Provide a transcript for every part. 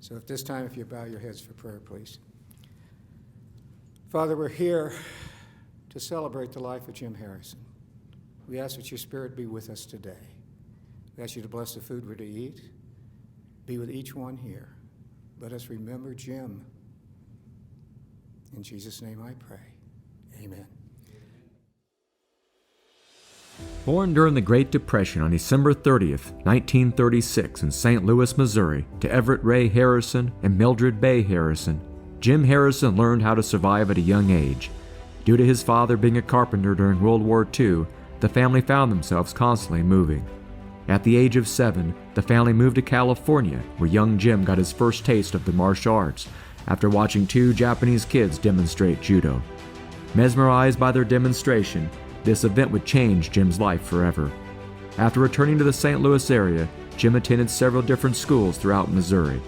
So at this time, if you bow your heads for prayer, please. Father, we're here to celebrate the life of Jim Harrison. We ask that your Spirit be with us today. We ask you to bless the food we're to eat. Be with each one here. Let us remember Jim. In Jesus' name I pray. Amen. Born during the Great Depression on December 30th, 1936 in St. Louis, Missouri, to Everett Ray Harrison and Mildred Bay Harrison, Jim Harrison learned how to survive at a young age. Due to his father being a carpenter during World War II, the family found themselves constantly moving. At the age of 7, the family moved to California, where young Jim got his first taste of the martial arts after watching 2 Japanese kids demonstrate judo. Mesmerized by their demonstration, this event would change Jim's life forever. After returning to the St. Louis area, Jim attended several different schools throughout Missouri.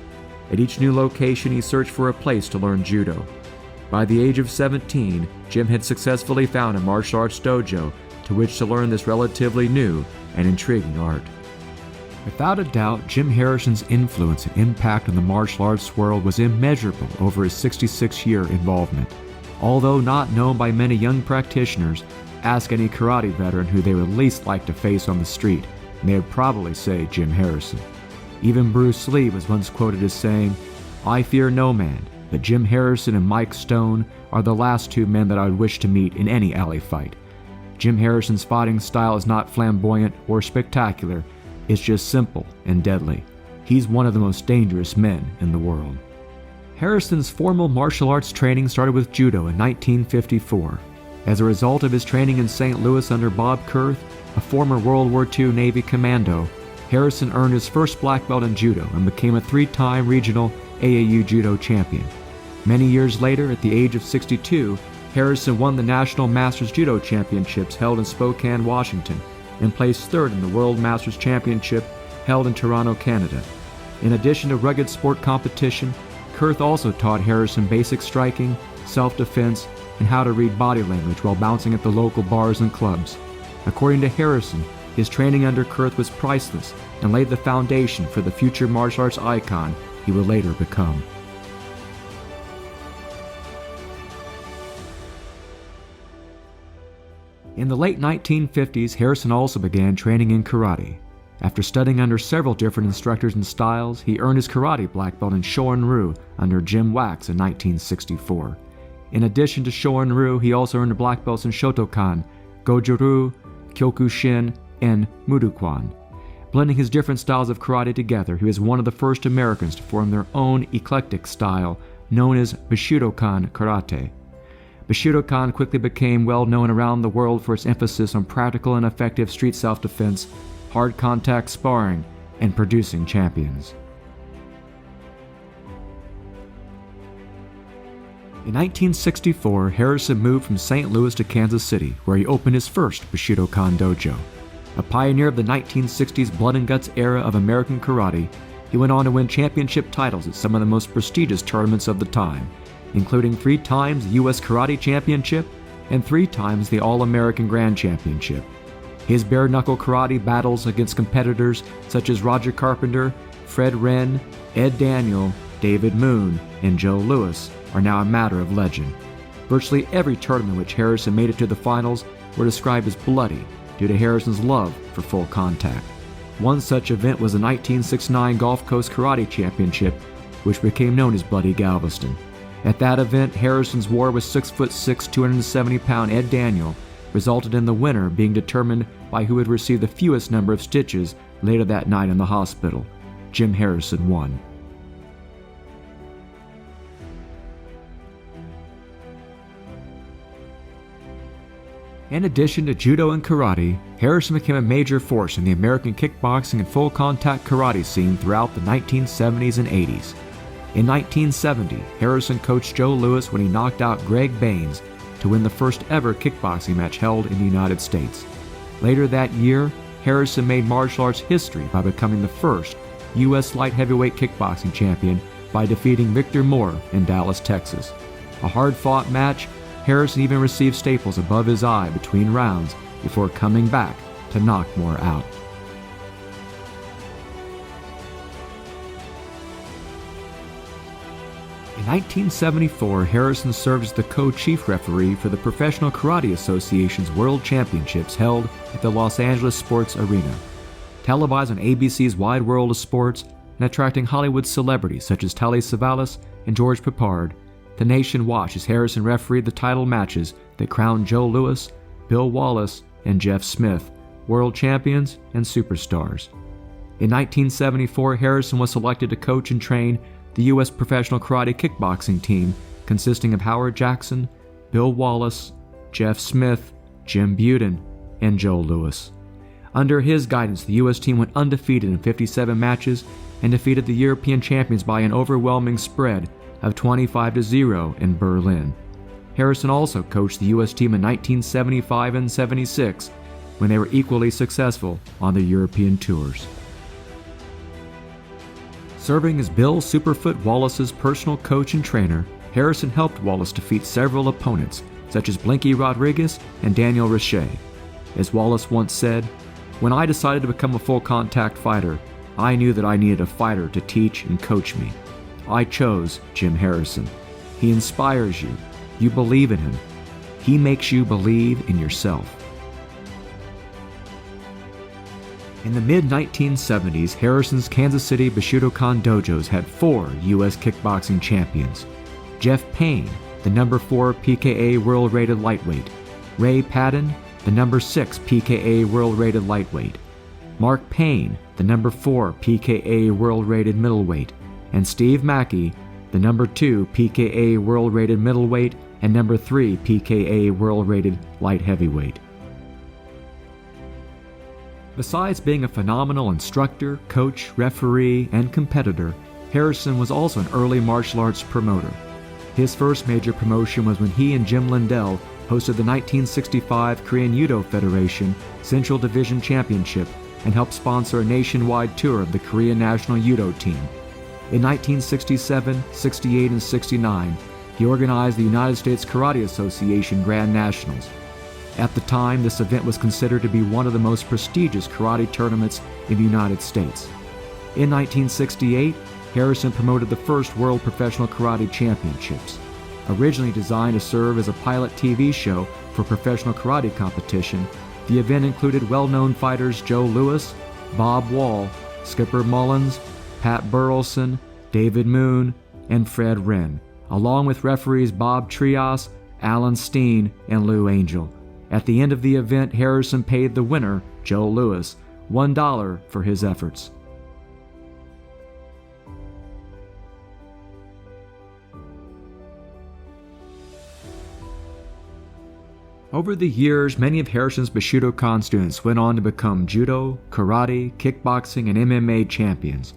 At each new location, he searched for a place to learn judo. By the age of 17, Jim had successfully found a martial arts dojo to which to learn this relatively new and intriguing art. Without a doubt, Jim Harrison's influence and impact on the martial arts world was immeasurable over his 66-year involvement. Although not known by many young practitioners, ask any karate veteran who they would least like to face on the street, and they would probably say Jim Harrison. Even Bruce Lee was once quoted as saying, "I fear no man, but Jim Harrison and Mike Stone are the last 2 men that I would wish to meet in any alley fight." Jim Harrison's fighting style is not flamboyant or spectacular, it's just simple and deadly. He's one of the most dangerous men in the world. Harrison's formal martial arts training started with judo in 1954. As a result of his training in St. Louis under Bob Kurth, a former World War II Navy commando, Harrison earned his first black belt in judo and became a 3-time regional AAU judo champion. Many years later, at the age of 62, Harrison won the National Masters Judo Championships held in Spokane, Washington, and placed 3rd in the World Masters Championship held in Toronto, Canada. In addition to rugged sport competition, Kurth also taught Harrison basic striking, self-defense, and how to read body language while bouncing at the local bars and clubs. According to Harrison, his training under Kurth was priceless and laid the foundation for the future martial arts icon he would later become. In the late 1950s, Harrison also began training in karate. After studying under several different instructors and styles, he earned his karate black belt in Shorin-ryu under Jim Wax in 1964. In addition to Shorin-ryu, he also earned black belts in Shotokan, Goju-ryu, Kyokushin, and Mudokwan. Blending his different styles of karate together, he was one of the first Americans to form their own eclectic style known as Bushidokan karate. Bushidokan quickly became well known around the world for its emphasis on practical and effective street self-defense, hard contact sparring, and producing champions. In 1964, Harrison moved from St. Louis to Kansas City, where he opened his first Bushidokan dojo. A pioneer of the 1960s blood and guts era of American karate, he went on to win championship titles at some of the most prestigious tournaments of the time, including 3 times the U.S. Karate Championship and 3 times the All-American Grand Championship. His bare-knuckle karate battles against competitors such as Roger Carpenter, Fred Wren, Ed Daniel, David Moon, and Joe Louis are now a matter of legend. Virtually every tournament in which Harrison made it to the finals were described as bloody due to Harrison's love for full contact. One such event was the 1969 Gulf Coast Karate Championship, which became known as Bloody Galveston. At that event, Harrison's war with 6'6", 270-pound Ed Daniel resulted in the winner being determined by who would receive the fewest number of stitches later that night in the hospital. Jim Harrison won. In addition to judo and karate, Harrison became a major force in the American kickboxing and full-contact karate scene throughout the 1970s and 80s. In 1970, Harrison coached Joe Louis when he knocked out Greg Baines to win the first ever kickboxing match held in the United States. Later that year, Harrison made martial arts history by becoming the first U.S. light heavyweight kickboxing champion by defeating Victor Moore in Dallas, Texas. A hard-fought match, Harrison even received staples above his eye between rounds before coming back to knock Moore out. In 1974, Harrison served as the co-chief referee for the Professional Karate Association's World Championships held at the Los Angeles Sports Arena. Televised on ABC's Wide World of Sports and attracting Hollywood celebrities such as Telly Savalas and George Peppard, the nation watched as Harrison refereed the title matches that crowned Joe Louis, Bill Wallace, and Jeff Smith, world champions and superstars. In 1974, Harrison was selected to coach and train the U.S. Professional Karate Kickboxing team consisting of Howard Jackson, Bill Wallace, Jeff Smith, Jim Buden, and Joe Louis. Under his guidance, the U.S. team went undefeated in 57 matches and defeated the European champions by an overwhelming spread of 25-0 in Berlin. Harrison also coached the U.S. team in 1975 and 76 when they were equally successful on the European tours. Serving as Bill Superfoot Wallace's personal coach and trainer, Harrison helped Wallace defeat several opponents, such as Blinky Rodriguez and Daniel Richey. As Wallace once said, "When I decided to become a full-contact fighter, I knew that I needed a fighter to teach and coach me. I chose Jim Harrison. He inspires you. You believe in him. He makes you believe in yourself." In the mid-1970s, Harrison's Kansas City Bushidokan dojos had 4 U.S. kickboxing champions: Jeff Payne, the number 4 PKA world-rated lightweight; Ray Patton, the number 6 PKA world-rated lightweight; Mark Payne, the number 4 PKA world-rated middleweight; and Steve Mackey, the number 2 PKA world-rated middleweight and number 3 PKA world-rated light heavyweight. Besides being a phenomenal instructor, coach, referee, and competitor, Harrison was also an early martial arts promoter. His first major promotion was when he and Jim Lindell hosted the 1965 Korean Judo Federation Central Division Championship and helped sponsor a nationwide tour of the Korean national judo team. In 1967, 68, and 69, he organized the United States Karate Association Grand Nationals. At the time, this event was considered to be one of the most prestigious karate tournaments in the United States. In 1968, Harrison promoted the first World Professional Karate Championships. Originally designed to serve as a pilot TV show for professional karate competition, the event included well-known fighters Joe Louis, Bob Wall, Skipper Mullins, Pat Burleson, David Moon, and Fred Wren, along with referees Bob Trias, Alan Steen, and Lou Angel. At the end of the event, Harrison paid the winner, Joe Louis, $1 for his efforts. Over the years, many of Harrison's Bushidokan students went on to become judo, karate, kickboxing, and MMA champions.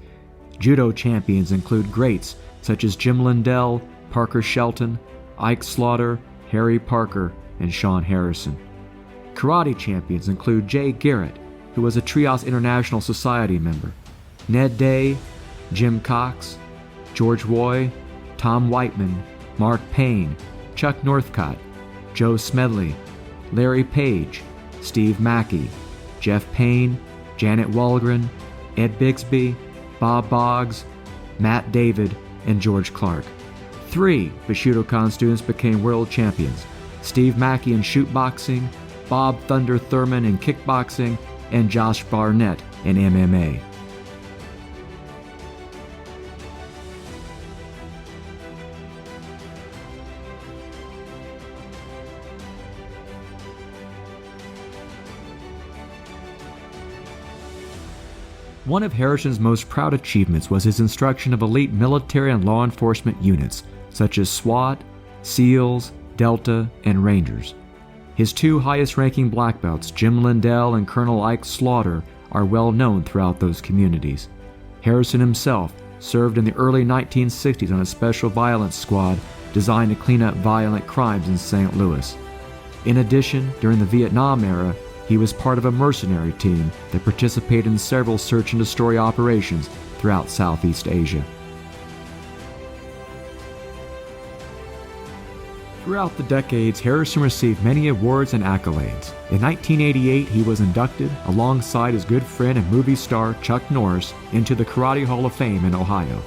Judo champions include greats such as Jim Lindell, Parker Shelton, Ike Slaughter, Harry Parker, and Sean Harrison. Karate champions include Jay Garrett, who was a Trios International Society member, Ned Day, Jim Cox, George Roy, Tom Whiteman, Mark Payne, Chuck Northcott, Joe Smedley, Larry Page, Steve Mackey, Jeff Payne, Janet Walgren, Ed Bixby, Bob Boggs, Matt David, and George Clark. 3 Bushidokan students became world champions: Steve Mackey in shootboxing, Bob Thunder Thurman in kickboxing, and Josh Barnett in MMA. One of Harrison's most proud achievements was his instruction of elite military and law enforcement units, such as SWAT, SEALs, Delta, and Rangers. His 2 highest-ranking black belts, Jim Lindell and Colonel Ike Slaughter, are well known throughout those communities. Harrison himself served in the early 1960s on a special violence squad designed to clean up violent crimes in St. Louis. In addition, during the Vietnam era, he was part of a mercenary team that participated in several search and destroy operations throughout Southeast Asia. Throughout the decades, Harrison received many awards and accolades. In 1988, he was inducted, alongside his good friend and movie star Chuck Norris, into the Karate Hall of Fame in Ohio.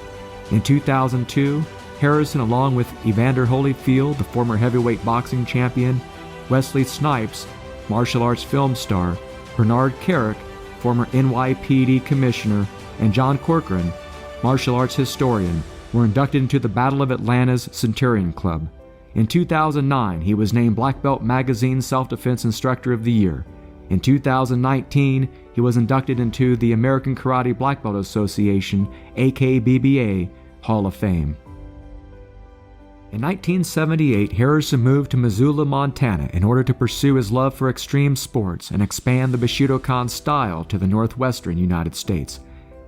In 2002, Harrison, along with Evander Holyfield, the former heavyweight boxing champion, Wesley Snipes, martial arts film star, Bernard Carrick, former NYPD commissioner, and John Corcoran, martial arts historian, were inducted into the Battle of Atlanta's Centurion Club. In 2009, he was named Black Belt Magazine's Self-Defense Instructor of the Year. In 2019, he was inducted into the American Karate Black Belt Association, AKBBA, Hall of Fame. In 1978, Harrison moved to Missoula, Montana in order to pursue his love for extreme sports and expand the Bushidokan style to the northwestern United States.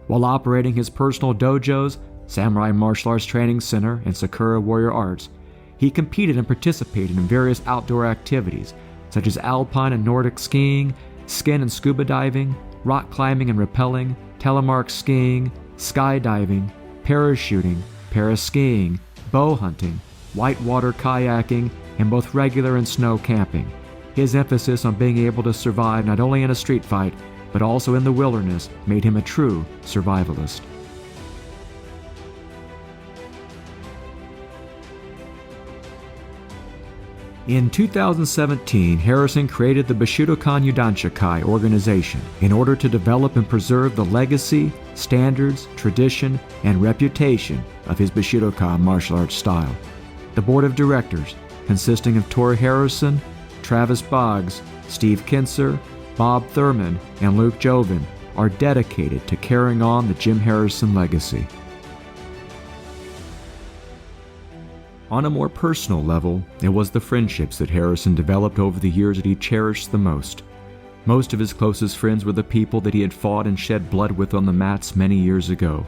While operating his personal dojos, Samurai Martial Arts Training Center, and Sakura Warrior Arts, he competed and participated in various outdoor activities such as alpine and Nordic skiing, skin and scuba diving, rock climbing and rappelling, telemark skiing, skydiving, parachuting, paraskiing, bow hunting, whitewater kayaking, and both regular and snow camping. His emphasis on being able to survive not only in a street fight, but also in the wilderness made him a true survivalist. In 2017, Harrison created the Bushidokan Yudanshakai organization in order to develop and preserve the legacy, standards, tradition, and reputation of his Bushidokan martial arts style. The board of directors, consisting of Tor Harrison, Travis Boggs, Steve Kinser, Bob Thurman, and Luke Joven, are dedicated to carrying on the Jim Harrison legacy. On a more personal level, it was the friendships that Harrison developed over the years that he cherished the most. Most of his closest friends were the people that he had fought and shed blood with on the mats many years ago.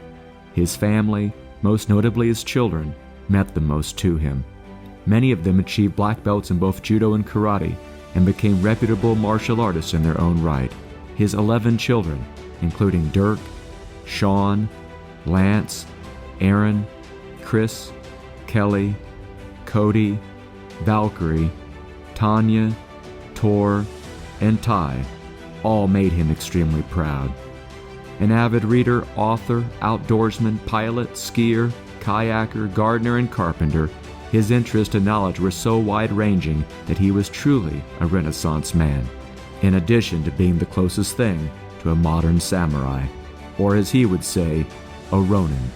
His family, most notably his children, meant the most to him. Many of them achieved black belts in both judo and karate and became reputable martial artists in their own right. His 11 children, including Dirk, Sean, Lance, Aaron, Chris, Kelly, Cody, Valkyrie, Tanya, Tor, and Ty all made him extremely proud. An avid reader, author, outdoorsman, pilot, skier, kayaker, gardener, and carpenter, his interest and knowledge were so wide-ranging that he was truly a Renaissance man, in addition to being the closest thing to a modern samurai, or as he would say, a Ronin.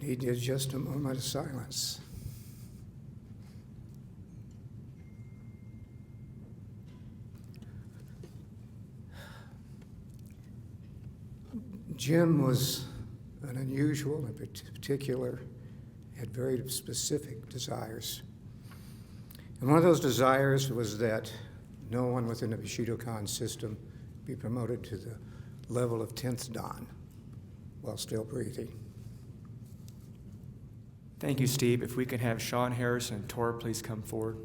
Need just a moment of silence. Jim was an unusual and particular, had very specific desires And one of those desires was that no one within the Bushidokan system be promoted to the level of 10th Dan while still breathing. Thank you, Steve. If we can have Sean Harrison and Tora please come forward.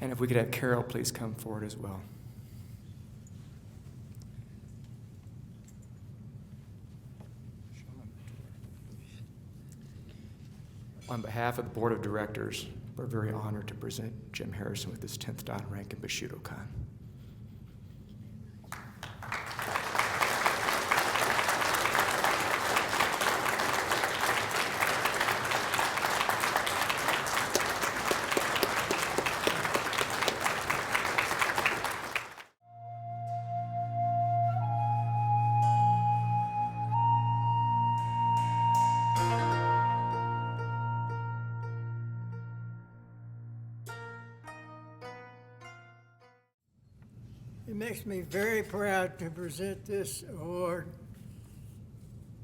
And if we could have Carol please come forward as well. On behalf of the Board of Directors, we're very honored to present Jim Harrison with his 10th Dan rank in Bushidokan. It makes me very proud to present this award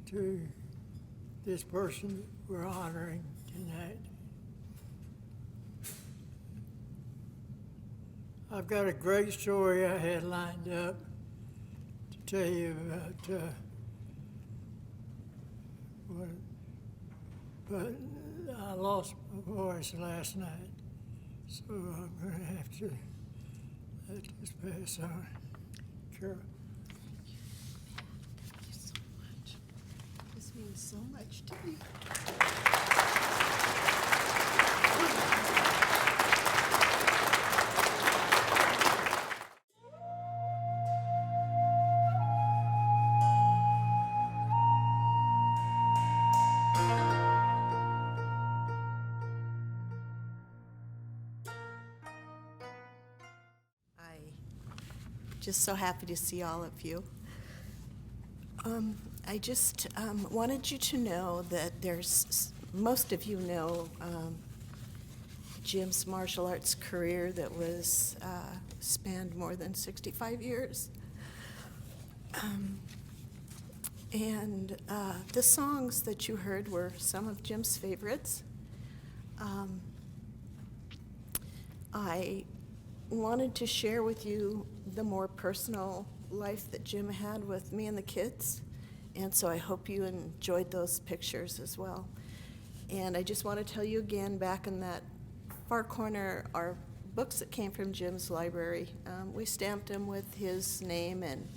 to this person we're honoring tonight. I've got a great story I had lined up to tell you about, but I lost my voice last night, so I'm going to have to let this pass on. Carol. Thank you so much. This means so much to me. Just so happy to see all of you. I just wanted you to know that most of you know Jim's martial arts career that was spanned more than 65 years. And the songs that you heard were some of Jim's favorites. I wanted to share with you the more personal life that Jim had with me and the kids, and so I hope you enjoyed those pictures as well. And I just want to tell you again, back in that far corner are books that came from Jim's library. We stamped them with his name, and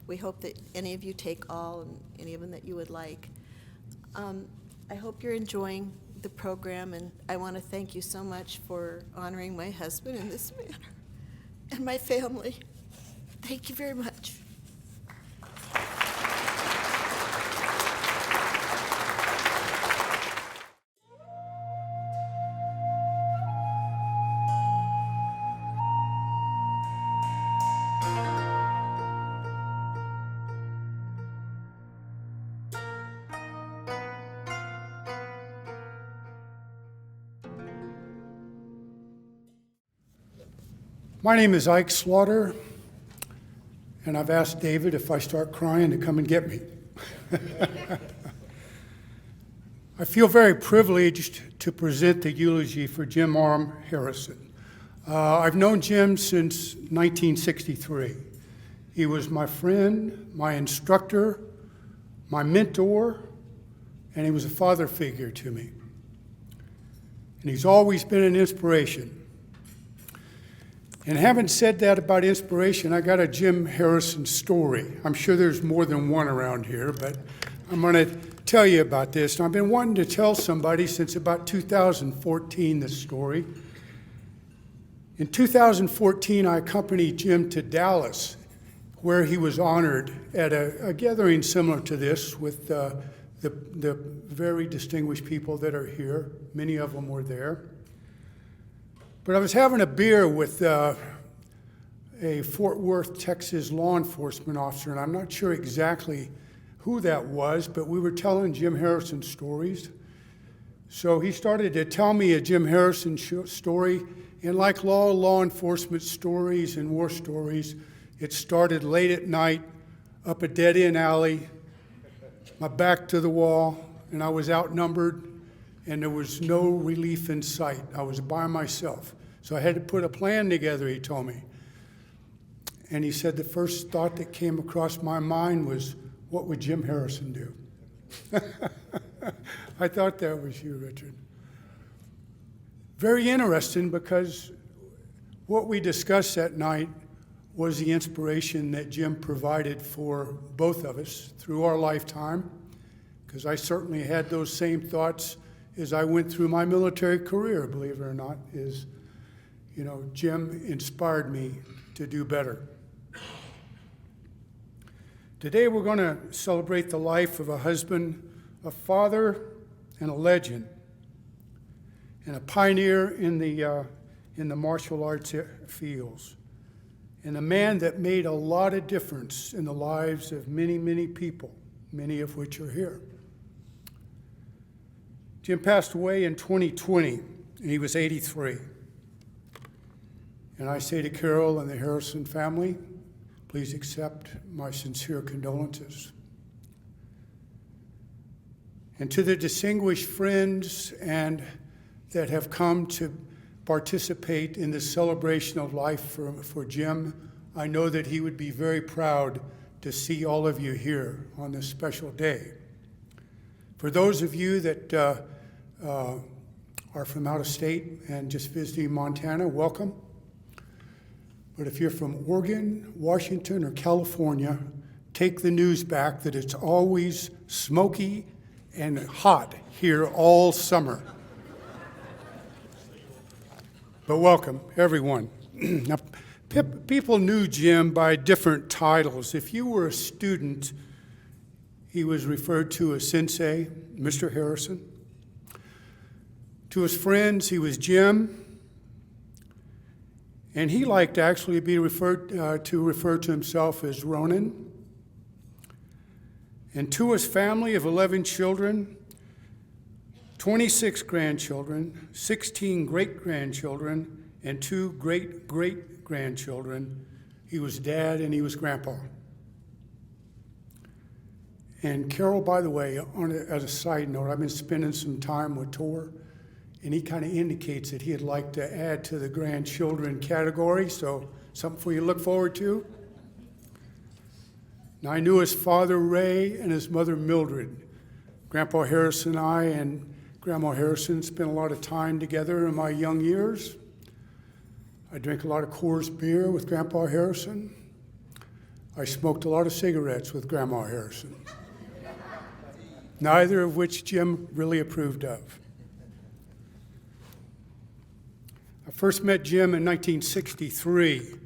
we hope that any of you take all and any of them that you would like. I hope you're enjoying the program, and I want to thank you so much for honoring my husband in this manner and my family. Thank you very much. My name is Ike Slaughter, and I've asked David if I start crying to come and get me. I feel very privileged to present the eulogy for Jim Harrison. I've known Jim since 1963. He was my friend, my instructor, my mentor, and he was a father figure to me. And he's always been an inspiration. And having said that about inspiration, I got a Jim Harrison story. I'm sure there's more than one around here, but I'm going to tell you about this. And I've been wanting to tell somebody since about 2014 this story. In 2014, I accompanied Jim to Dallas, where he was honored at a gathering similar to this with the very distinguished people that are here. Many of them were there. But I was having a beer with a Fort Worth, Texas law enforcement officer, and I'm not sure exactly who that was, but we were telling Jim Harrison stories. So he started to tell me a Jim Harrison story, and like law enforcement stories and war stories, it started late at night up a dead-end alley. my back to the wall, and I was outnumbered, and there was no relief in sight. I was by myself. So I had to put a plan together, he told me. And he said the first thought that came across my mind was, what would Jim Harrison do? I thought that was you, Richard. Very interesting, because what we discussed that night was the inspiration that Jim provided for both of us through our lifetime, because I certainly had those same thoughts as I went through my military career, believe it or not, is, Jim inspired me to do better. Today we're going to celebrate the life of a husband, a father, and a legend, and a pioneer in the martial arts fields, and a man that made a lot of difference in the lives of many, many people, many of which are here. Jim passed away in 2020, and he was 83. And I say to Carol and the Harrison family, please accept my sincere condolences. And to the distinguished friends and that have come to participate in this celebration of life for Jim, I know that he would be very proud to see all of you here on this special day. For those of you that are from out of state and just visiting Montana, welcome. But if you're from Oregon, Washington, or California, take the news back that it's always smoky and hot here all summer. But welcome, everyone. Now, people knew Jim by different titles. If you were a student, he was referred to as Sensei, Mr. Harrison. To his friends, he was Jim. And he liked to actually be refer to himself as Ronin. And to his family of 11 children, 26 grandchildren, 16 great-grandchildren, and 2 great-great-grandchildren, he was dad and he was grandpa. And Carol, by the way, as a side note, I've been spending some time with Tor, and he kind of indicates that he'd like to add to the grandchildren category, so something for you to look forward to. Now, I knew his father, Ray, and his mother, Mildred. Grandpa Harrison and I and Grandma Harrison spent a lot of time together in my young years. I drank a lot of Coors beer with Grandpa Harrison. I smoked a lot of cigarettes with Grandma Harrison, neither of which Jim really approved of. I first met Jim in 1963,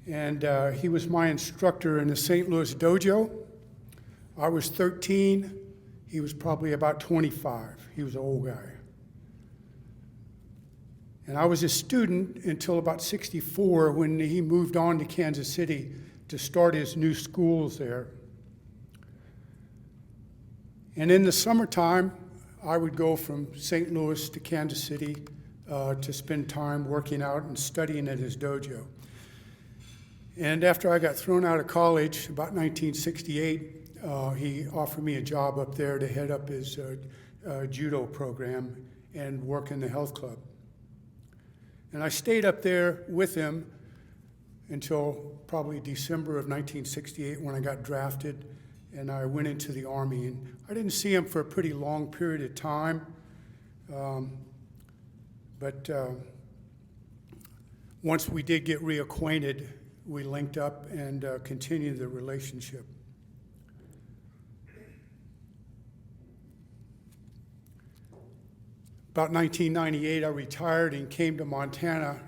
and he was my instructor in the St. Louis dojo. I was 13. He was probably about 25. He was an old guy. And I was a student until about 64 when he moved on to Kansas City to start his new schools there. And in the summertime, I would go from St. Louis to Kansas City to spend time working out and studying at his dojo. And after I got thrown out of college, about 1968, he offered me a job up there to head up his Judo program and work in the health club. And I stayed up there with him until probably December of 1968 when I got drafted and I went into the Army. And I didn't see him for a pretty long period of time. But once we did get reacquainted, we linked up and continued the relationship. About 1998, I retired and came to Montana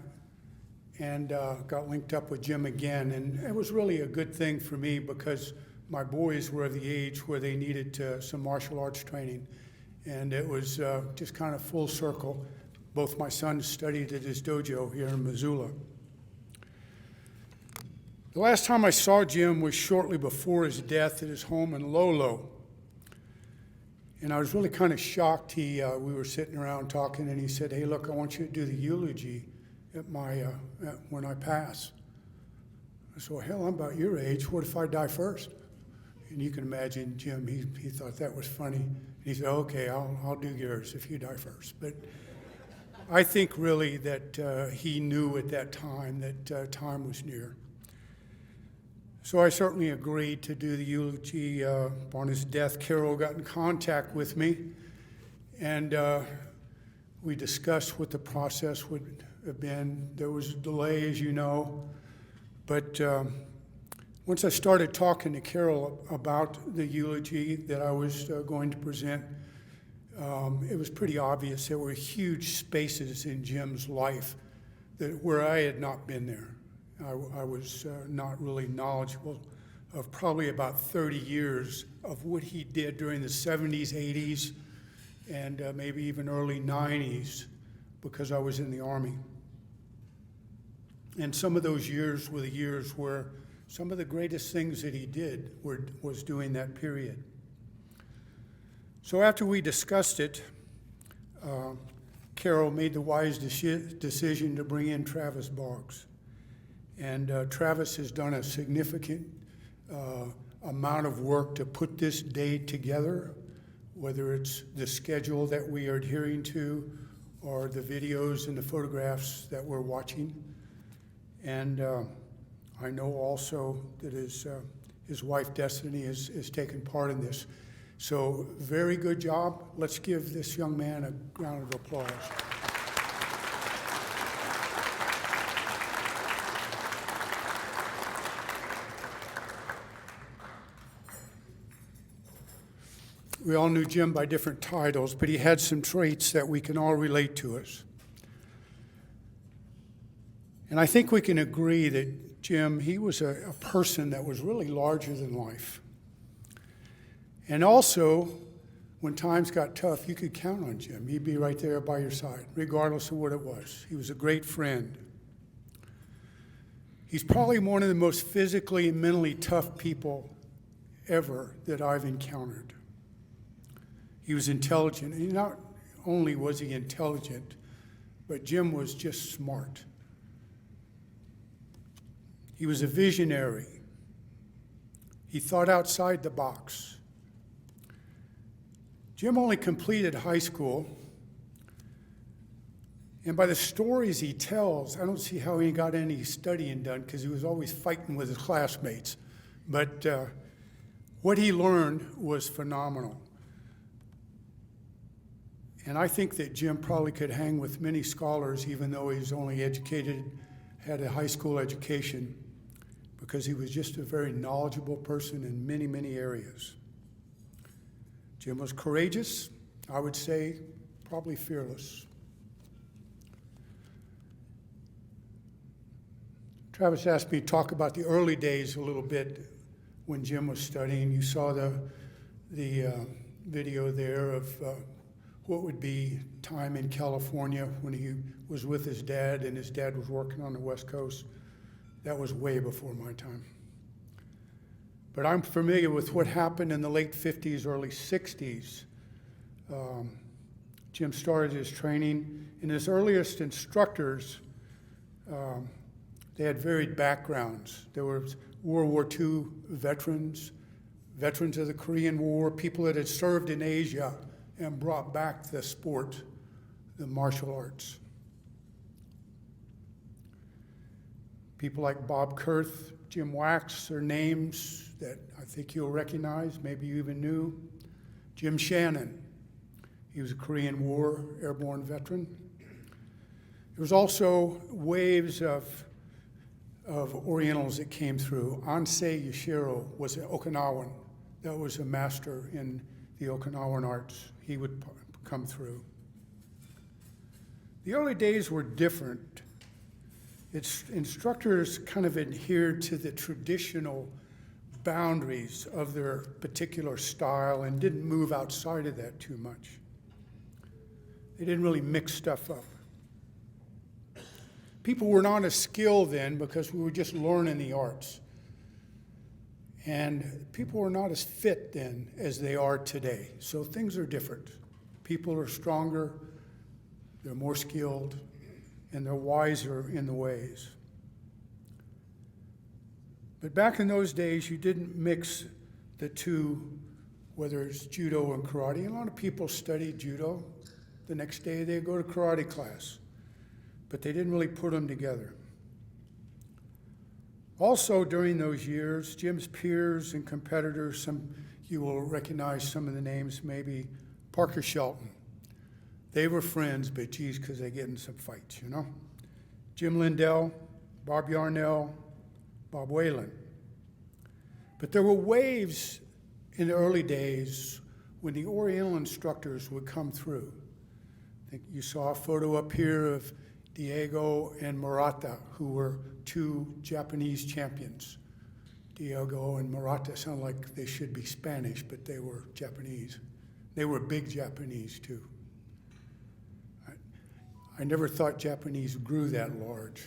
and got linked up with Jim again. And it was really a good thing for me because my boys were of the age where they needed some martial arts training. And it was just kind of full circle. Both my sons studied at his dojo here in Missoula. The last time I saw Jim was shortly before his death at his home in Lolo. And I was really kind of shocked. We were sitting around talking, and he said, "Hey, look, I want you to do the eulogy at when I pass." I said, "Well, hell, I'm about your age. What if I die first?" And you can imagine Jim, he thought that was funny. He said, okay, I'll do yours if you die first. But I think really that he knew at that time that time was near. So I certainly agreed to do the eulogy upon his death. Carol got in contact with me, and we discussed what the process would have been. There was a delay, as you know, but once I started talking to Carol about the eulogy that I was going to present, it was pretty obvious there were huge spaces in Jim's life where I had not been there. I was not really knowledgeable of probably about 30 years of what he did during the 70s, 80s, and maybe even early 90s, because I was in the Army. And some of those years were the years where some of the greatest things that he did was during that period. So after we discussed it, Carol made the wise decision to bring in Travis Boggs. And Travis has done a significant amount of work to put this day together, whether it's the schedule that we are adhering to or the videos and the photographs that we're watching. And I know also that his wife Destiny has taken part in this. So very good job. Let's give this young man a round of applause. We all knew Jim by different titles, but he had some traits that we can all relate to us. And I think we can agree that Jim, he was a person that was really larger than life. And also, when times got tough, you could count on Jim. He'd be right there by your side, regardless of what it was. He was a great friend. He's probably one of the most physically and mentally tough people ever that I've encountered. He was intelligent, and not only was he intelligent, but Jim was just smart. He was a visionary. He thought outside the box. Jim only completed high school, and by the stories he tells, I don't see how he got any studying done because he was always fighting with his classmates. But what he learned was phenomenal. And I think that Jim probably could hang with many scholars, even though he's only educated, had a high school education, because he was just a very knowledgeable person in many, many areas. Jim was courageous, I would say probably fearless. Travis asked me to talk about the early days a little bit when Jim was studying. You saw the video there of what would be time in California when he was with his dad, and his dad was working on the West Coast. That was way before my time. But I'm familiar with what happened in the late 50s, early 60s. Jim started his training, and his earliest instructors, they had varied backgrounds. There were World War II veterans, veterans of the Korean War, people that had served in Asia and brought back the sport, the martial arts. People like Bob Kurth, Jim Wax are names that I think you'll recognize, maybe you even knew. Jim Shannon, he was a Korean War airborne veteran. There was also waves of Orientals that came through. Ansei Yashiro was an Okinawan that was a master in the Okinawan arts. He would come through. The early days were different. Its instructors kind of adhered to the traditional boundaries of their particular style and didn't move outside of that too much. They didn't really mix stuff up. People were not as skilled then because we were just learning the arts. And people were not as fit then as they are today. So things are different. People are stronger, they're more skilled, and they're wiser in the ways. But back in those days, you didn't mix the two, whether it's judo and karate. A lot of people studied judo. The next day they go to karate class, but they didn't really put them together. Also during those years, Jim's peers and competitors, you will recognize some of the names, maybe Parker Shelton. They were friends, but geez, because they get in some fights, you know? Jim Lindell, Bob Yarnell, Bob Whalen. But there were waves in the early days when the Oriental instructors would come through. I think you saw a photo up here of Diego and Murata, who were two Japanese champions. Diego and Murata sound like they should be Spanish, but they were Japanese. They were big Japanese, too. I never thought Japanese grew that large.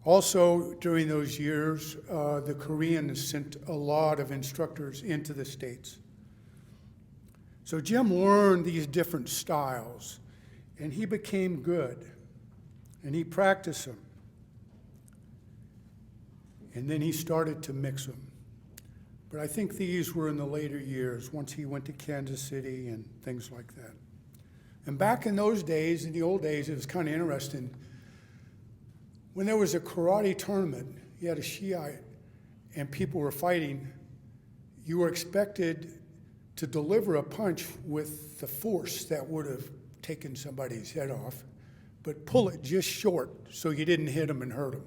Also, during those years, the Koreans sent a lot of instructors into the States. So Jim learned these different styles, and he became good, and he practiced them. And then he started to mix them. But I think these were in the later years, once he went to Kansas City and things like that. And back in those days, in the old days, it was kind of interesting. When there was a karate tournament, you had a Shiite, and people were fighting, you were expected to deliver a punch with the force that would have taken somebody's head off, but pull it just short so you didn't hit them and hurt them.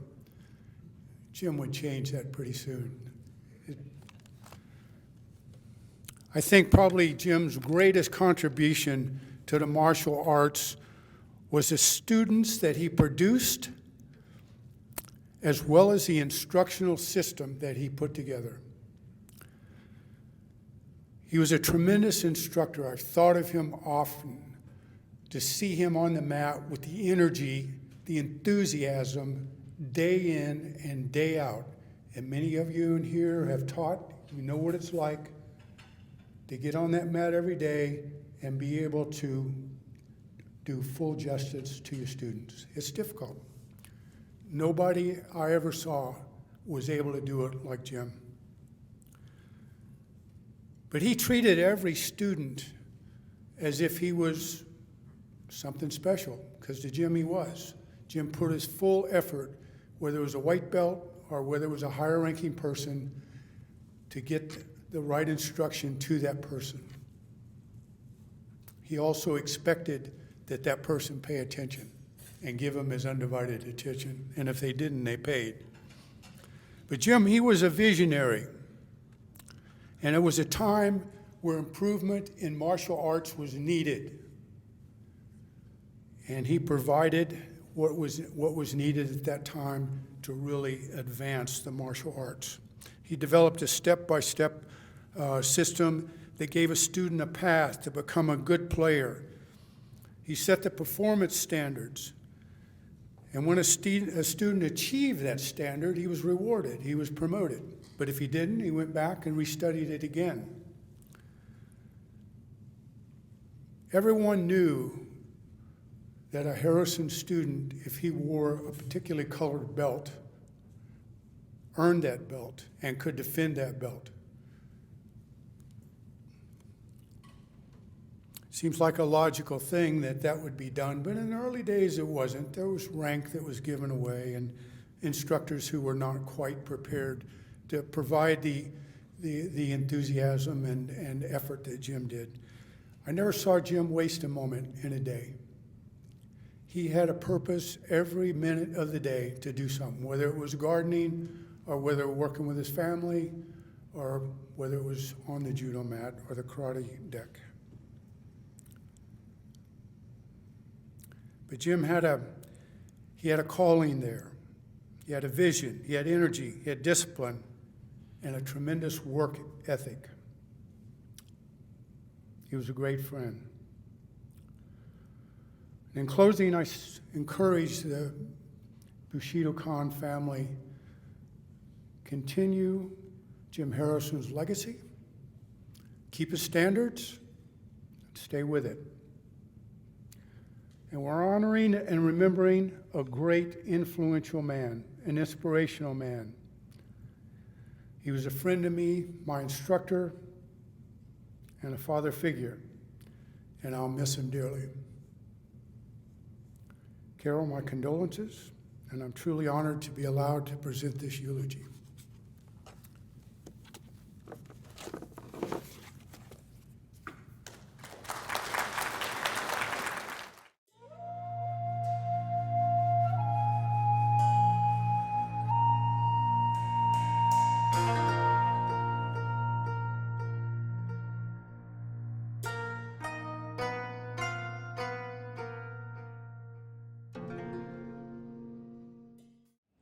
Jim would change that pretty soon. I think probably Jim's greatest contribution to the martial arts was the students that he produced, as well as the instructional system that he put together. He was a tremendous instructor. I've thought of him often. To see him on the mat with the energy, the enthusiasm, day in and day out. And many of you in here have taught, you know what it's like to get on that mat every day and be able to do full justice to your students. It's difficult. Nobody I ever saw was able to do it like Jim. But he treated every student as if he was something special, because to Jim he was. Jim put his full effort, whether it was a white belt or whether it was a higher ranking person, to get the right instruction to that person. He also expected that that person pay attention and give him his undivided attention, and if they didn't, they paid. But Jim, he was a visionary, and it was a time where improvement in martial arts was needed. And he provided what was needed at that time to really advance the martial arts. He developed a step-by-step system that gave a student a path to become a good player. He set the performance standards. And when a student achieved that standard, he was rewarded, he was promoted. But if he didn't, he went back and restudied it again. Everyone knew that a Harrison student, if he wore a particularly colored belt, earned that belt and could defend that belt. Seems like a logical thing that would be done, but in the early days it wasn't. There was rank that was given away and instructors who were not quite prepared to provide the enthusiasm and effort that Jim did. I never saw Jim waste a moment in a day. He had a purpose every minute of the day to do something, whether it was gardening or whether it was working with his family or whether it was on the judo mat or the karate deck. But Jim had a calling there. He had a vision, he had energy, he had discipline, and a tremendous work ethic. He was a great friend. In closing, I encourage the Bushidokan family, continue Jim Harrison's legacy, keep his standards, stay with it. And we're honoring and remembering a great influential man, an inspirational man. He was a friend to me, my instructor, and a father figure, and I'll miss him dearly. Carol, my condolences, and I'm truly honored to be allowed to present this eulogy.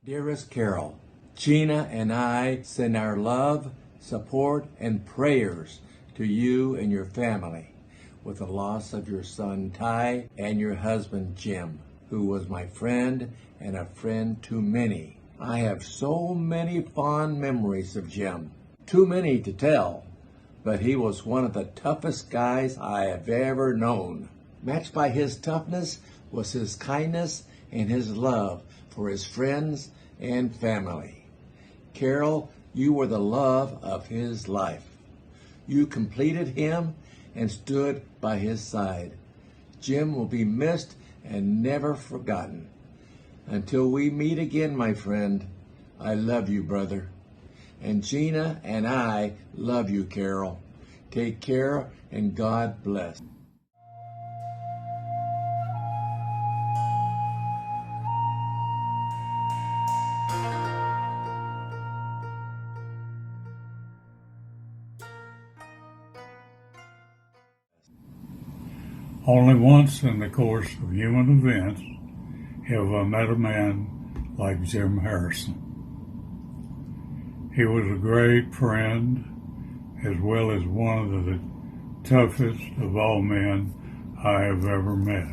Dearest Carol, Gina and I send our love, support, and prayers to you and your family with the loss of your son Ty and your husband Jim, who was my friend and a friend to many. I have so many fond memories of Jim, too many to tell, but he was one of the toughest guys I have ever known. Matched by his toughness was his kindness and his love for his friends and family. Carol, you were the love of his life. You completed him and stood by his side. Jim will be missed and never forgotten. Until we meet again, my friend, I love you, brother. And Gina and I love you, Carol. Take care and God bless. Only once in the course of human events have I met a man like Jim Harrison. He was a great friend, as well as one of the toughest of all men I have ever met.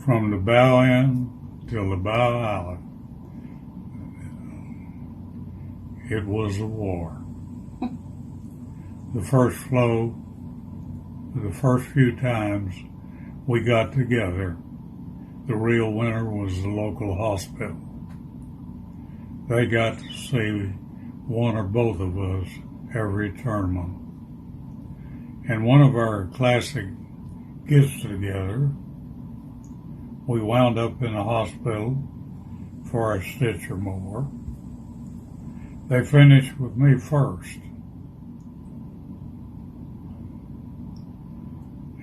From the bow end till the bow out, it was a war. The first few times we got together, the real winner was the local hospital. They got to see one or both of us every tournament. And one of our classic gets together, we wound up in the hospital for a stitch or more. They finished with me first.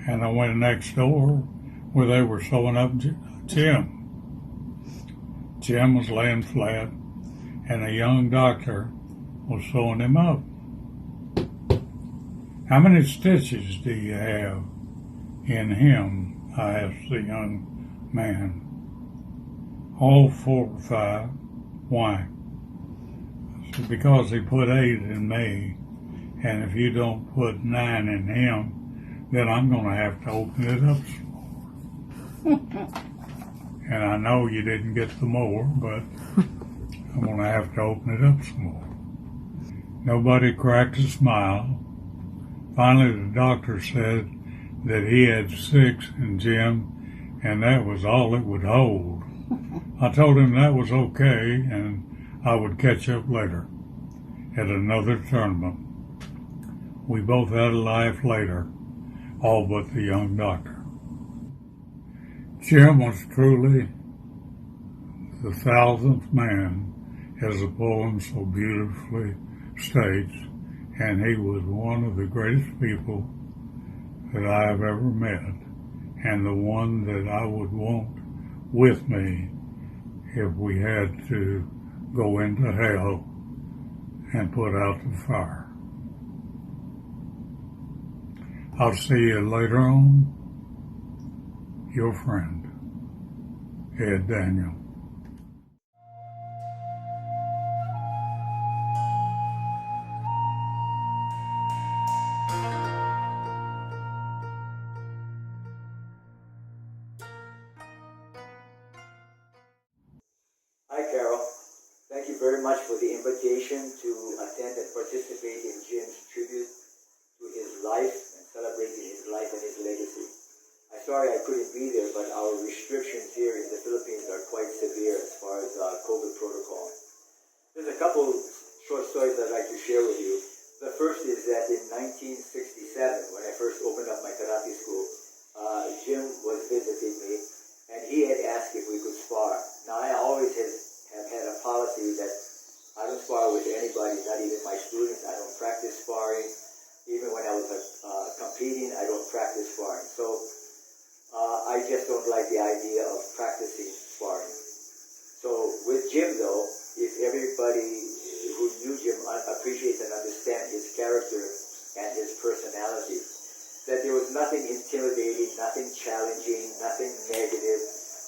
And I went next door where they were sewing up Jim. Jim was laying flat, and a young doctor was sewing him up. How many stitches do you have in him? I asked the young man. Oh, 4 or 5. Why? I said, because he put 8 in me, and if you don't put 9 in him, then I'm going to have to open it up some more. And I know you didn't get the more, but I'm going to have to open it up some more. Nobody cracked a smile. Finally, the doctor said that he had 6 in Jim, and that was all it would hold. I told him that was okay, and I would catch up later at another tournament. We both had a life later, all but the young doctor. Jim was truly the 1000th man, as the poem so beautifully states, and he was one of the greatest people that I have ever met, and the one that I would want with me if we had to go into hell and put out the fire. I'll see you later on. Your friend, Ed Daniel. Hi, Carol. Thank you very much for the invitation to attend and participate in Jim's tribute to his life and celebrating his life and his legacy. I'm sorry I couldn't be there, but our restrictions here in the Philippines are quite severe as far as COVID protocol. There's a couple short stories I'd like to share with you. The first is that in 1967, when I first opened up my karate school, Jim was visiting me, and he had asked if we could spar. Now, I always have had a policy that I don't spar with anybody, not even my students. I don't practice sparring. Even when I was competing, I don't practice sparring. So I just don't like the idea of practicing sparring. So with Jim, though, if everybody who knew Jim appreciates and understands his character and his personality, that there was nothing intimidating, nothing challenging, nothing negative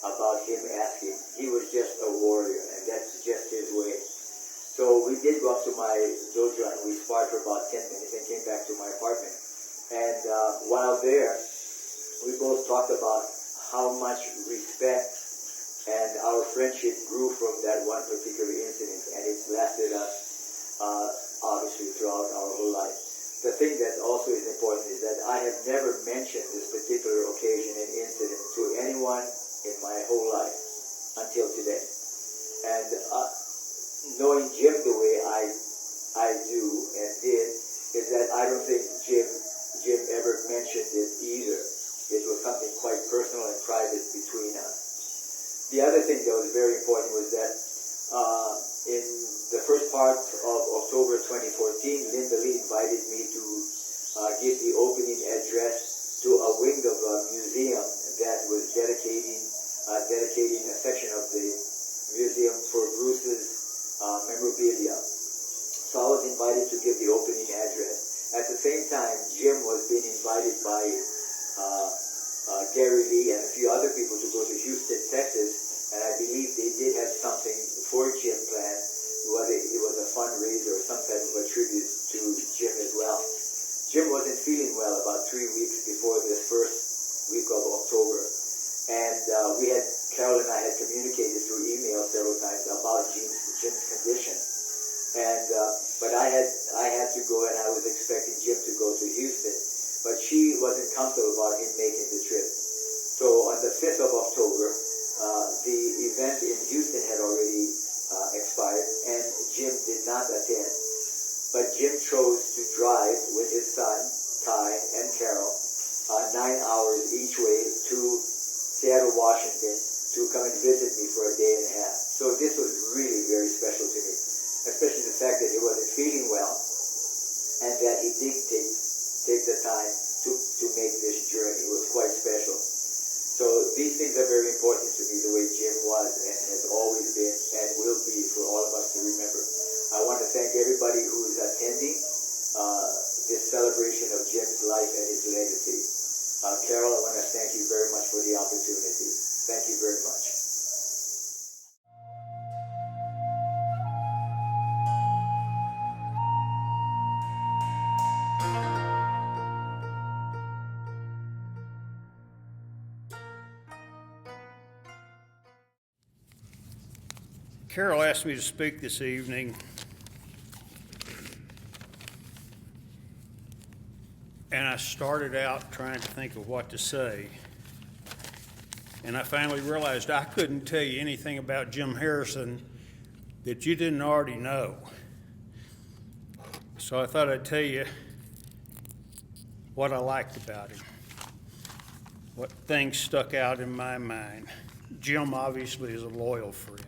about him asking. He was just a warrior, and that's just his way. So we did go up to my dojo, and we sparred for about 10 minutes and came back to my apartment. And while there, we both talked about how much respect and our friendship grew from that one particular incident, and it's lasted us, obviously, throughout our whole life. The thing that also is important is that I have never mentioned this particular occasion and incident to anyone in my whole life until today. And knowing Jim the way I do and did, is that I don't think Jim ever mentioned it either. It was something quite personal and private between us. The other thing that was very important was that in the first part of October 2014, Linda Lee invited me to give the opening address to a wing of a museum that was dedicating a section of the museum for Bruce's memorabilia. So I was invited to give the opening address. At the same time, Jim was being invited by Gary Lee and a few other people to go to Houston, Texas, and I believe they did have something for Jim planned, whether it was a fundraiser or some type of a tribute to Jim as well. Jim wasn't feeling well about 3 weeks before this first week of October, and Carol and I had communicated through email several times about Jim's condition. And but I had to go, and I was expecting Jim to go to Houston, but she wasn't comfortable about him making the trip. So on the 5th of October, the event in Houston had already expired, and Jim did not attend. But Jim chose to drive with his son, Ty, and Carol, 9 hours each way to Seattle, Washington, to come and visit me for a day and a half. So this was really very special to me, especially the fact that he wasn't feeling well, and that he did take the time to make this journey. It was quite special. So these things are very important to me, the way Jim was and has always been and will be for all of us to remember. I want to thank everybody who is attending this celebration of Jim's life and his legacy. Carol, I want to thank you very much for the opportunity. Thank you very much. Carol asked me to speak this evening, and I started out trying to think of what to say, and I finally realized I couldn't tell you anything about Jim Harrison that you didn't already know. So I thought I'd tell you what I liked about him, what things stuck out in my mind. Jim obviously is a loyal friend.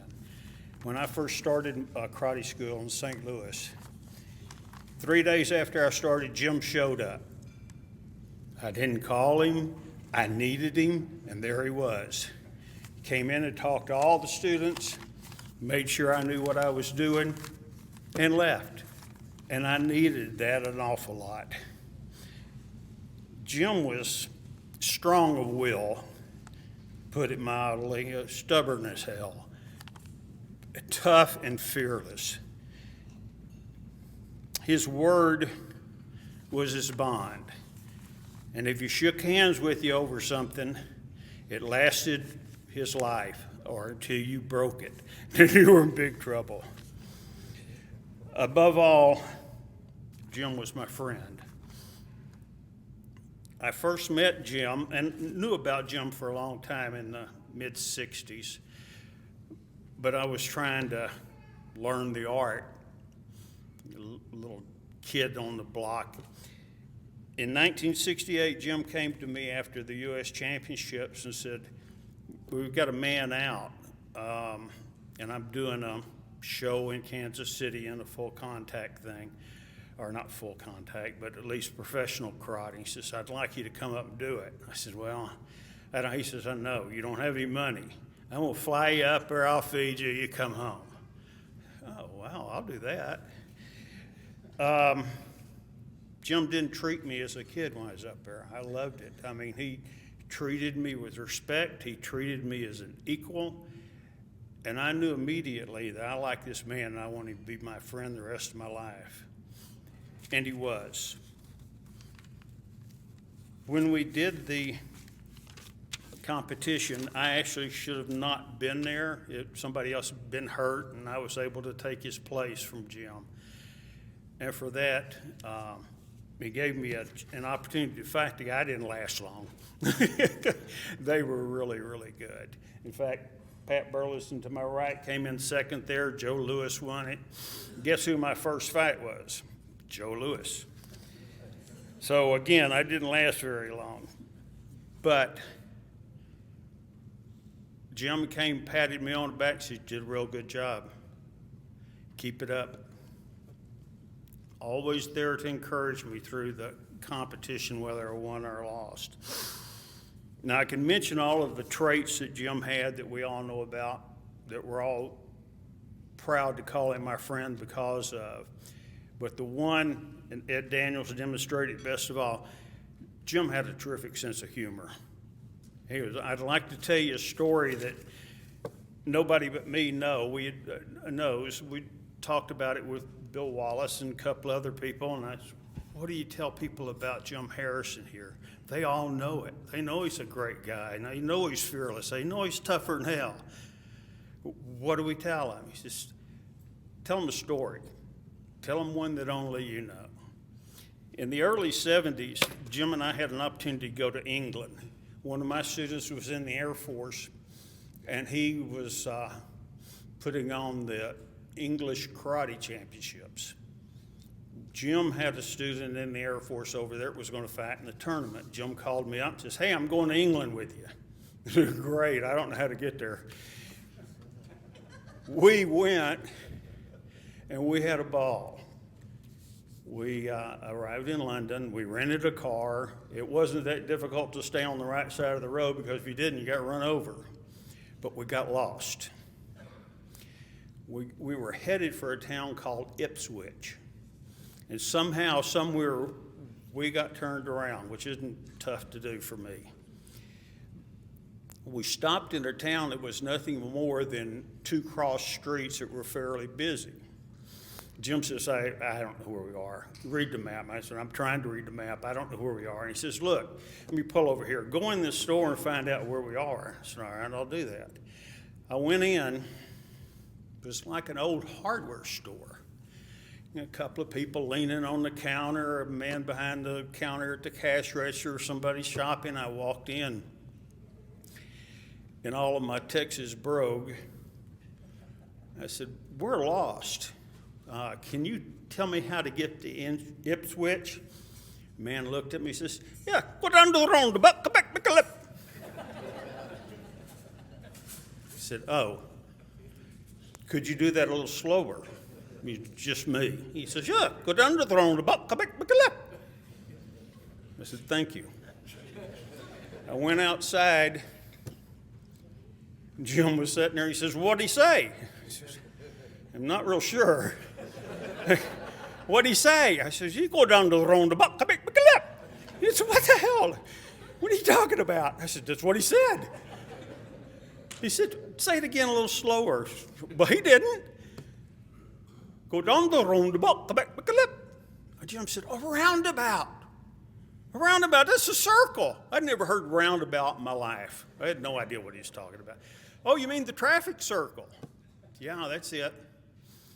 When I first started karate school in St. Louis, 3 days after I started, Jim showed up. I didn't call him, I needed him, and there he was. Came in and talked to all the students, made sure I knew what I was doing, and left. And I needed that an awful lot. Jim was strong of will, put it mildly, stubborn as hell. Tough and fearless. His word was his bond. And if he shook hands with you over something, it lasted his life, or until you broke it. Then you were in big trouble. Above all, Jim was my friend. I first met Jim and knew about Jim for a long time in the mid-'60s. But I was trying to learn the art little kid on the block. In 1968, Jim came to me after the U.S. Championships and said, we've got a man out, and I'm doing a show in Kansas City in a full contact thing, or not full contact, but at least professional karate. He says, I'd like you to come up and do it. I said, well, he says, I know, you don't have any money. I'm gonna fly you up there, I'll feed you, you come home. Oh, wow, I'll do that. Jim didn't treat me as a kid when I was up there. I loved it. I mean, he treated me with respect. He treated me as an equal. And I knew immediately that I liked this man and I wanted him to be my friend the rest of my life. And he was. When we did the competition, I actually should have not been there. Somebody else had been hurt, and I was able to take his place from Jim. And for that, he gave me an opportunity. In fact, the guy didn't last long. They were really, really good. In fact, Pat Burleson to my right came in second there. Joe Lewis won it. Guess who my first fight was? Joe Lewis. So again, I didn't last very long. But Jim came, patted me on the back, said, you did a real good job. Keep it up. Always there to encourage me through the competition, whether I won or lost. Now, I can mention all of the traits that Jim had that we all know about, that we're all proud to call him my friend because of. But the one, and Ed Daniels demonstrated best of all, Jim had a terrific sense of humor. I'd like to tell you a story that nobody but me knows. We talked about it with Bill Wallace and a couple other people, and I said, what do you tell people about Jim Harrison here? They all know it. They know he's a great guy. They know he's fearless. They know he's tougher than hell. What do we tell him? He says, tell them a story. Tell them one that only you know. In the early 70s, Jim and I had an opportunity to go to England. One of my students was in the Air Force, and he was putting on the English Karate Championships. Jim had a student in the Air Force over there that was going to fight in the tournament. Jim called me up and says, hey, I'm going to England with you. Great, I don't know how to get there. We went, and we had a ball. We arrived in London. We rented a car. It wasn't that difficult to stay on the right side of the road because if you didn't, you got run over. But we got lost. We were headed for a town called Ipswich. And somehow, somewhere, we got turned around, which isn't tough to do for me. We stopped in a town that was nothing more than two cross streets that were fairly busy. Jim says, I don't know where we are. Read the map. I said, I'm trying to read the map. I don't know where we are. And he says, look, let me pull over here. Go in this store and find out where we are. I said, all right, I'll do that. I went in. It was like an old hardware store. A couple of people leaning on the counter, a man behind the counter at the cash register, somebody shopping. I walked in all of my Texas brogue. I said, we're lost. Can you tell me how to get to Ipswich? The man looked at me and says, yeah, go down the roundabout, come back, make a left. I said, oh, could you do that a little slower? Just me. He says, yeah, go down the roundabout, come back, make a left. I said, thank you. I went outside. Jim was sitting there. He says, what'd he say? I says, I'm not real sure. What'd he say? I says, you go down to the roundabout, come back, make a left. He said, what the hell? What are you talking about? I said, that's what he said. He said, say it again a little slower. But he didn't. Go down the roundabout, come back, make a left. Jim said, a roundabout. A roundabout, that's a circle. I'd never heard roundabout in my life. I had no idea what he was talking about. Oh, you mean the traffic circle? Yeah, that's it.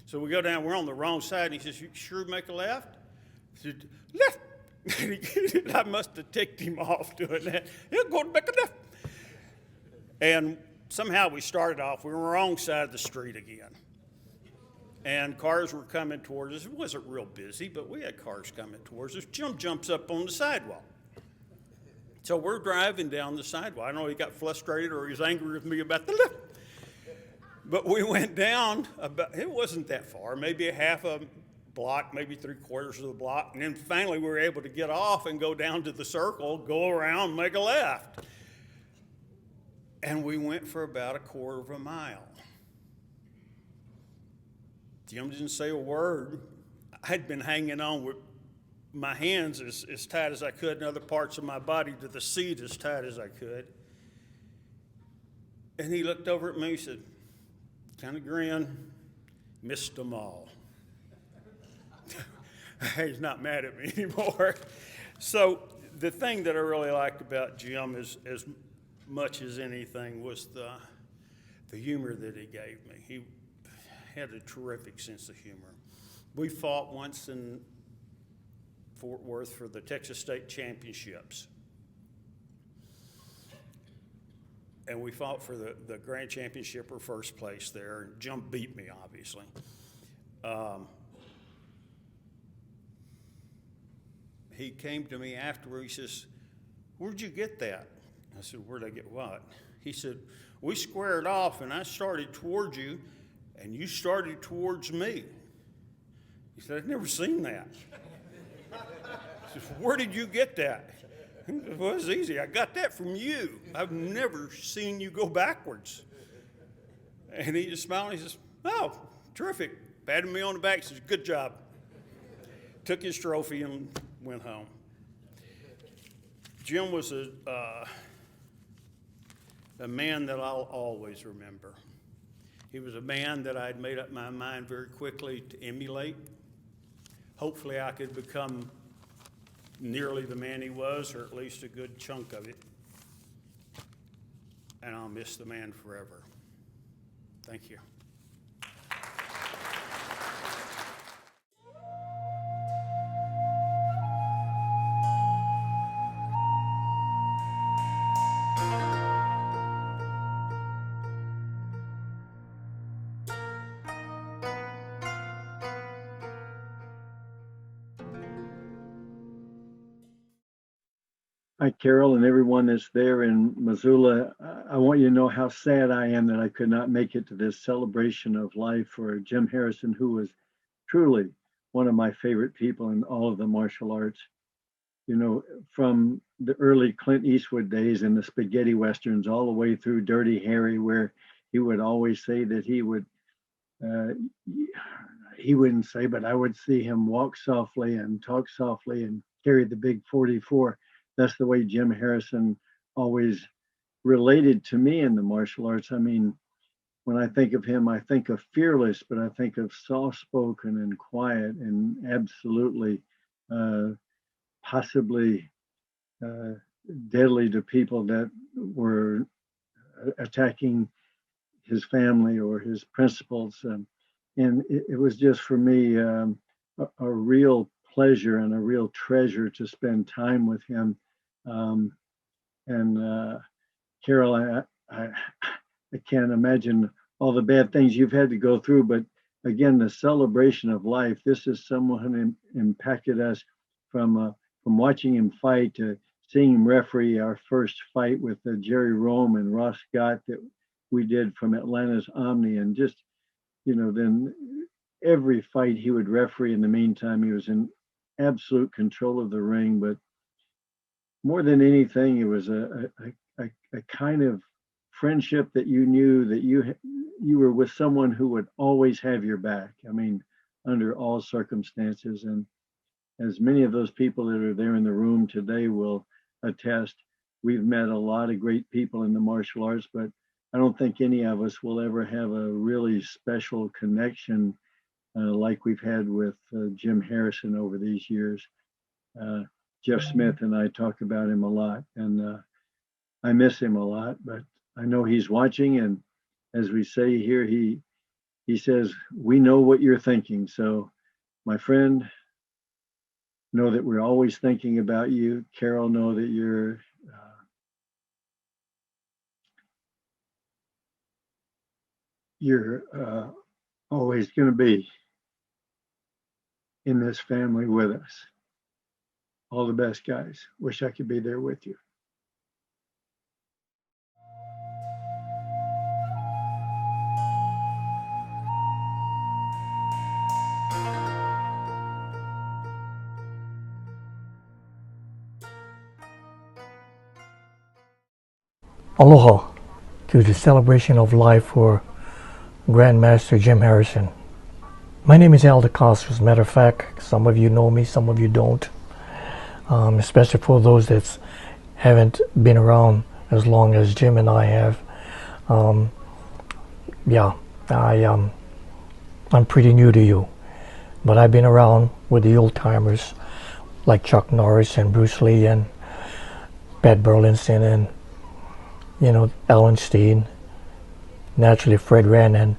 So we go down, we're on the wrong side, and he says, you sure make a left? I said, left. I must have ticked him off doing that. Yeah, go back a left. And somehow we started off, we were on the wrong side of the street again. and cars were coming towards us. It wasn't real busy, but we had cars coming towards us. Jim jumps up on the sidewalk. So we're driving down the sidewalk. I don't know if he got frustrated or he was angry with me about the lift. But we went down about, it wasn't that far, maybe a half a block, maybe 3/4 of the block. And then finally we were able to get off and go down to the circle, go around, make a left. And we went for about 1/4 mile. Jim didn't say a word. I'd been hanging on with my hands as tight as I could and other parts of my body to the seat as tight as I could. And he looked over at me and said, kind of grinned, missed them all. He's not mad at me anymore. So the thing that I really liked about Jim as much as anything was the humor that he gave me. He had a terrific sense of humor. We fought once in Fort Worth for the Texas State Championships. And we fought for the grand championship or first place there, and Jim beat me, obviously. He came to me afterward, he says, "Where'd you get that?" I said, "Where'd I get what?" He said, "We squared off and I started towards you and you started towards me." He said, "I've never seen that." I said, "Where did you get that?" He said, "Well, it's easy. I got that from you. I've never seen you go backwards." And he just smiled and he says, "Oh, terrific." Patted me on the back, says, "Good job." Took his trophy and went home. Jim was a man that I'll always remember. He was a man that I'd made up my mind very quickly to emulate. Hopefully I could become nearly the man he was, or at least a good chunk of it. And I'll miss the man forever. Thank you. Hi, Carol, and everyone that's there in Missoula. I want you to know how sad I am that I could not make it to this celebration of life for Jim Harrison, who was truly one of my favorite people in all of the martial arts. You know, from the early Clint Eastwood days and the spaghetti westerns all the way through Dirty Harry, where he would always say that he wouldn't say, but I would see him walk softly and talk softly and carry the big 44. That's the way Jim Harrison always related to me in the martial arts. I mean, when I think of him, I think of fearless, but I think of soft-spoken and quiet and absolutely possibly deadly to people that were attacking his family or his principles. And it was just for me a real pleasure and a real treasure to spend time with him. Carol, I can't imagine all the bad things you've had to go through, but again, the celebration of life. This is someone who impacted us from watching him fight to seeing him referee our first fight with Jerry Rome and Ross Scott that we did from Atlanta's Omni, and just, you know, then every fight he would referee in the meantime. He was in absolute control of the ring, but more than anything, it was a kind of friendship that you knew that you were with someone who would always have your back. I mean, under all circumstances. And as many of those people that are there in the room today will attest, we've met a lot of great people in the martial arts, but I don't think any of us will ever have a really special connection like we've had with Jim Harrison over these years. Jeff Smith and I talk about him a lot, and I miss him a lot, but I know he's watching, and as we say here, he says, "We know what you're thinking." So, my friend, know that we're always thinking about you. Carol, know that you're always going to be in this family with us. All the best, guys. Wish I could be there with you. Aloha to the celebration of life for Grandmaster Jim Harrison. My name is Al DeCastro. As a matter of fact, some of you know me, some of you don't. Especially for those that haven't been around as long as Jim and I have. I'm pretty new to you, but I've been around with the old timers like Chuck Norris and Bruce Lee and Pat Burleson and Alan Steen, naturally Fred Wren, and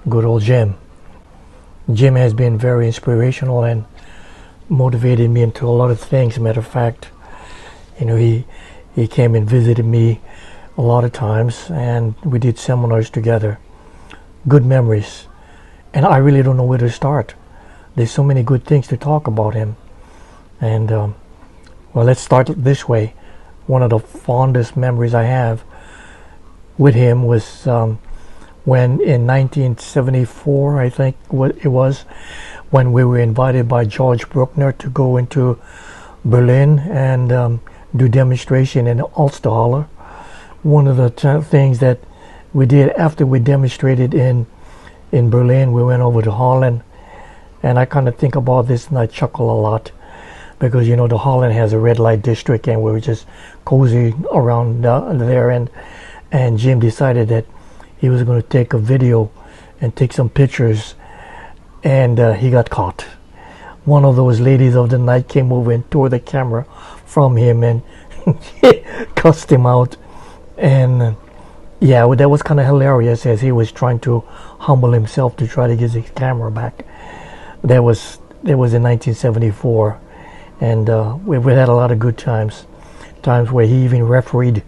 good old Jim. Jim has been very inspirational and motivated me into a lot of things. Matter of fact, he came and visited me a lot of times, and we did seminars together. Good memories, and I really don't know where to start. There's so many good things to talk about him, and well, let's start this way. One of the fondest memories I have with him was when in 1974, I think it was, when we were invited by George Bruckner to go into Berlin and do demonstration in Ulsterhalle. One of the things that we did after we demonstrated in Berlin, we went over to Holland, and I kind of think about this and I chuckle a lot. Because the Holland has a red light district, and we were just cozy around there, and Jim decided that he was going to take a video and take some pictures, and he got caught. One of those ladies of the night came over and tore the camera from him and cussed him out, and that was kind of hilarious as he was trying to humble himself to try to get his camera back. That was in 1974. And we had a lot of good times where he even refereed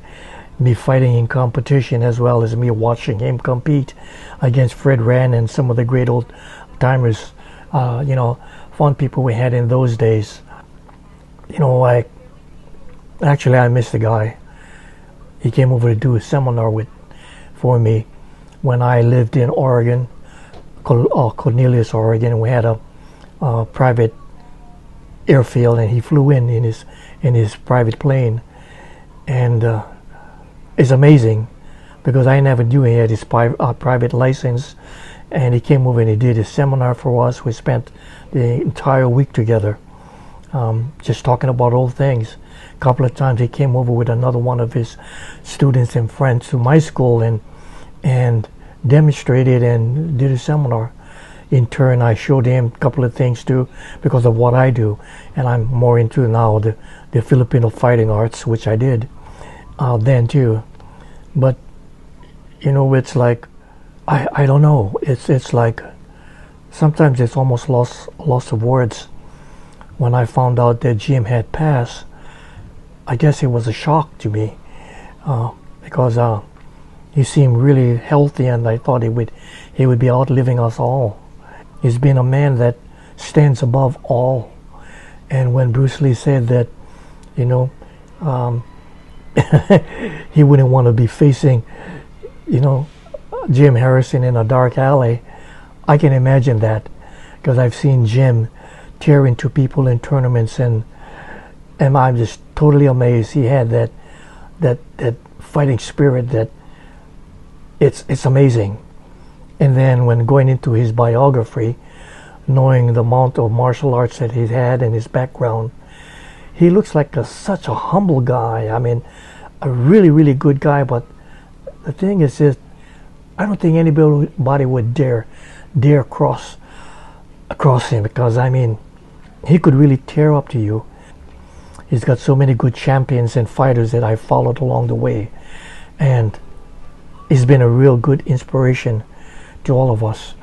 me fighting in competition, as well as me watching him compete against Fred Wren and some of the great old timers, fun people we had in those days. I miss the guy. He came over to do a seminar for me when I lived in Oregon, Cornelius, Oregon, and we had a private airfield, and he flew in his private plane, and it's amazing because I never knew he had his private license, and he came over and he did a seminar for us. We spent the entire week together, just talking about old things. A couple of times he came over with another one of his students and friends to my school and demonstrated and did a seminar. In turn, I showed him a couple of things too, because of what I do, and I'm more into now the Filipino fighting arts, which I did then too. But it's like I don't know. It's like sometimes it's almost loss of words. When I found out that Jim had passed, I guess it was a shock to me because he seemed really healthy, and I thought he would be outliving us all. He's been a man that stands above all. And when Bruce Lee said that, he wouldn't want to be facing, Jim Harrison in a dark alley, I can imagine that, because I've seen Jim tear into people in tournaments, and I'm just totally amazed. He had that fighting spirit that it's amazing. And then when going into his biography, knowing the amount of martial arts that he's had and his background, he looks like such a humble guy. I mean, a really, really good guy. But the thing is just, I don't think anybody would dare cross him, because he could really tear up to you. He's got so many good champions and fighters that I followed along the way, and he's been a real good inspiration to all of us.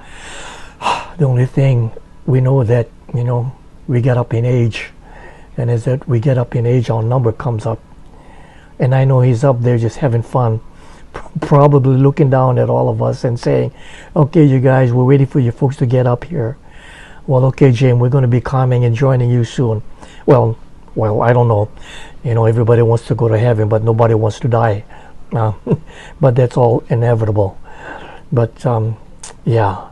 The only thing we know that we get up in age, and as that we get up in age, our number comes up. And I know he's up there just having fun probably looking down at all of us and saying, okay, you guys, we're waiting for you folks to get up here. Well, okay, Jim, we're going to be coming and joining you soon. Well, I don't know. You know, everybody wants to go to heaven, but nobody wants to die. But that's all inevitable. But yeah,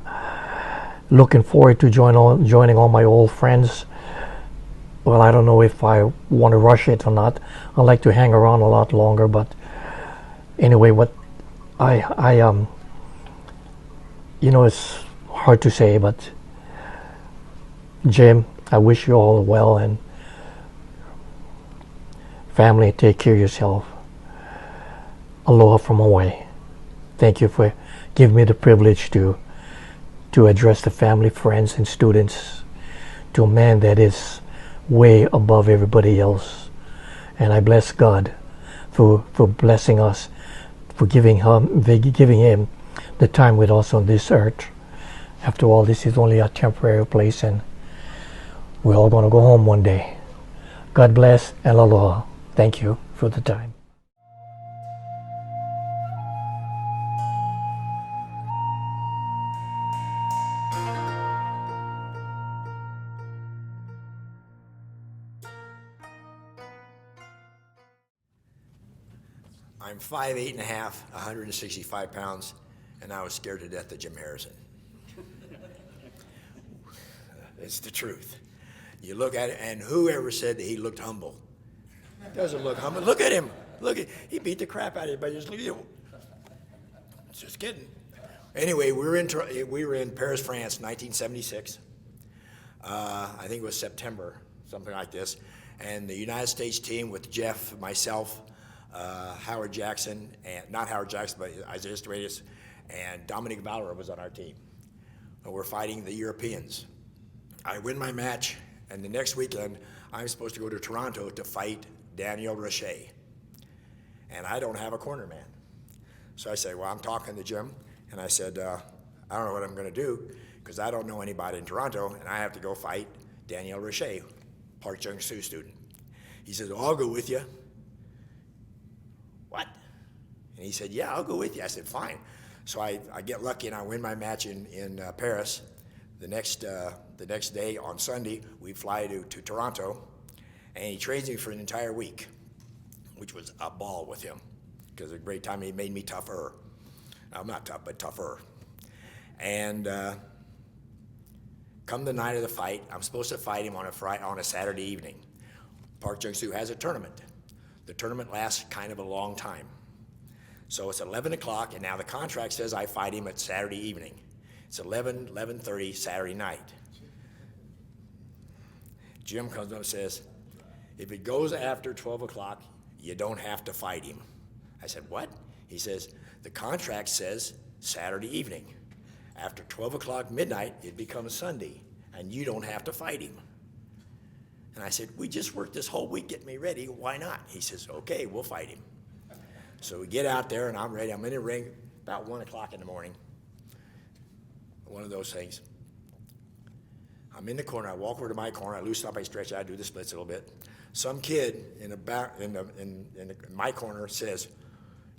looking forward to joining all my old friends. Well, I don't know if I want to rush it or not. I like to hang around a lot longer, but anyway, what I you know, it's hard to say, but Jim, I wish you all well, and family, take care of yourself. Aloha from Hawaii. Thank you for giving me the privilege to address the family, friends, and students to a man that is way above everybody else. And I bless God for blessing us, for giving him the time with us on this earth. After all, this is only a temporary place, and we're all going to go home one day. God bless and aloha. Thank you for the time. I'm 5'8.5", 165 pounds, and I was scared to death of Jim Harrison. It's the truth. You look at it, and whoever said that he looked humble? Doesn't look humble. Look at him. He beat the crap out of everybody. Just look at him. Just kidding. Anyway, we were in Paris, France, 1976. I think it was September, something like this. And the United States team with Jeff, myself, Howard Jackson, and not Howard Jackson, but Isaiah Stratus, and Dominic Valera was on our team. And we're fighting the Europeans. I win my match, and the next weekend, I'm supposed to go to Toronto to fight Daniel Roche. And I don't have a corner man. So I say, well, I'm talking to Jim, and I said, I don't know what I'm going to do, because I don't know anybody in Toronto, and I have to go fight Daniel Roche, Park Chung-Soo student. He says, well, I'll go with you. What? And he said, yeah, I'll go with you. I said, fine. So I get lucky, and I win my match in Paris. The next day, on Sunday, we fly to Toronto, and he trains me for an entire week, which was a ball with him, because a great time. He made me tougher. I'm not tough, but tougher. And come the night of the fight, I'm supposed to fight him on a Saturday evening. Park Chung-Soo has a tournament. The tournament lasts kind of a long time. So it's 11 o'clock, and now the contract says I fight him at Saturday evening. It's 11:30 Saturday night. Jim comes up and says, if it goes after 12 o'clock, you don't have to fight him. I said, what? He says, the contract says Saturday evening. After 12 o'clock midnight, it becomes Sunday, and you don't have to fight him. And I said, we just worked this whole week getting me ready. Why not? He says, okay, we'll fight him. So we get out there, and I'm ready. I'm in the ring about 1 o'clock in the morning. One of those things. I'm in the corner. I walk over to my corner. I loosen up. I stretch out. I do the splits a little bit. Some kid in my corner says,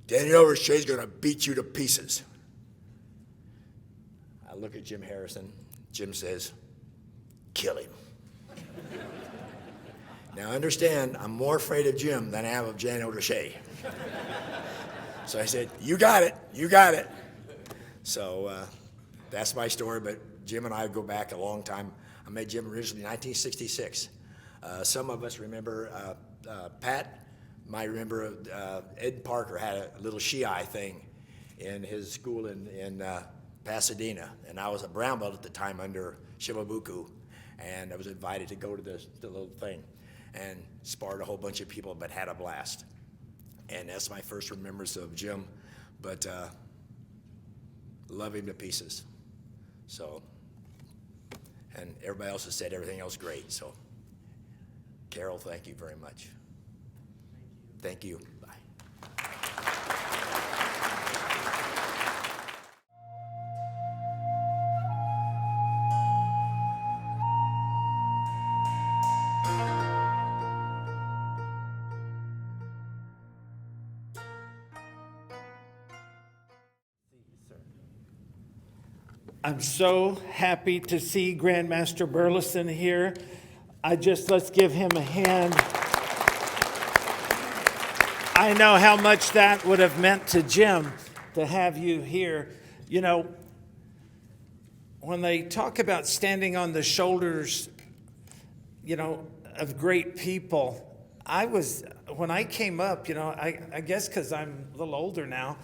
Daniel Roche's going to beat you to pieces. I look at Jim Harrison. Jim says, kill him. Now understand, I'm more afraid of Jim than I am of Daniel Roche. So I said, you got it, you got it. So that's my story, but Jim and I go back a long time. I met Jim originally in 1966. Some of us remember, Pat might remember Ed Parker had a little Shiai thing in his school in Pasadena, and I was a brown belt at the time under Shimabuku, and I was invited to go to the little thing and sparred a whole bunch of people, but had a blast. And that's my first remembrance of Jim, but love him to pieces. So, and everybody else has said everything else great, so. Carol, thank you very much. Thank you. Bye. I'm so happy to see Grandmaster Burleson here. Let's give him a hand. I know how much that would have meant to Jim to have you here. You know, when they talk about standing on the shoulders, of great people, when I came up, I guess because I'm a little older now,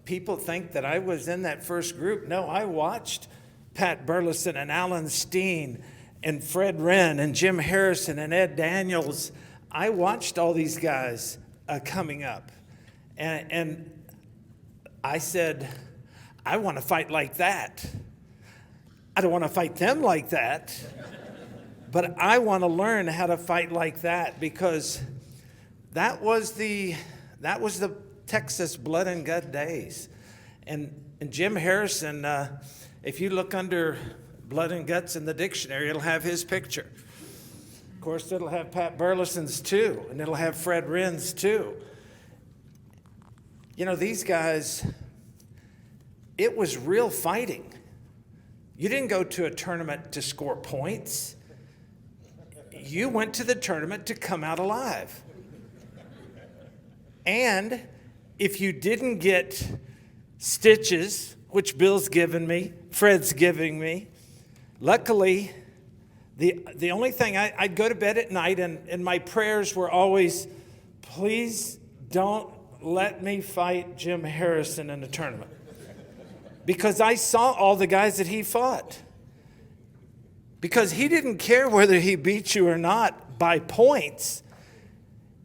people think that I was in that first group. No, I watched Pat Burleson and Alan Steen and Fred Wren and Jim Harrison and Ed Daniels. I watched all these guys coming up. And I said, I want to fight like that. I don't want to fight them like that. But I want to learn how to fight like that, because that was the Texas blood and gut days. And Jim Harrison, if you look under blood and guts in the dictionary, it'll have his picture. Of course, it'll have Pat Burleson's too, and it'll have Fred Wren's too. These guys, it was real fighting. You didn't go to a tournament to score points. You went to the tournament to come out alive. And if you didn't get stitches, which Bill's given me, Fred's giving me, luckily, the only thing, I'd go to bed at night and my prayers were always, please don't let me fight Jim Harrison in a tournament. Because I saw all the guys that he fought. Because he didn't care whether he beat you or not by points.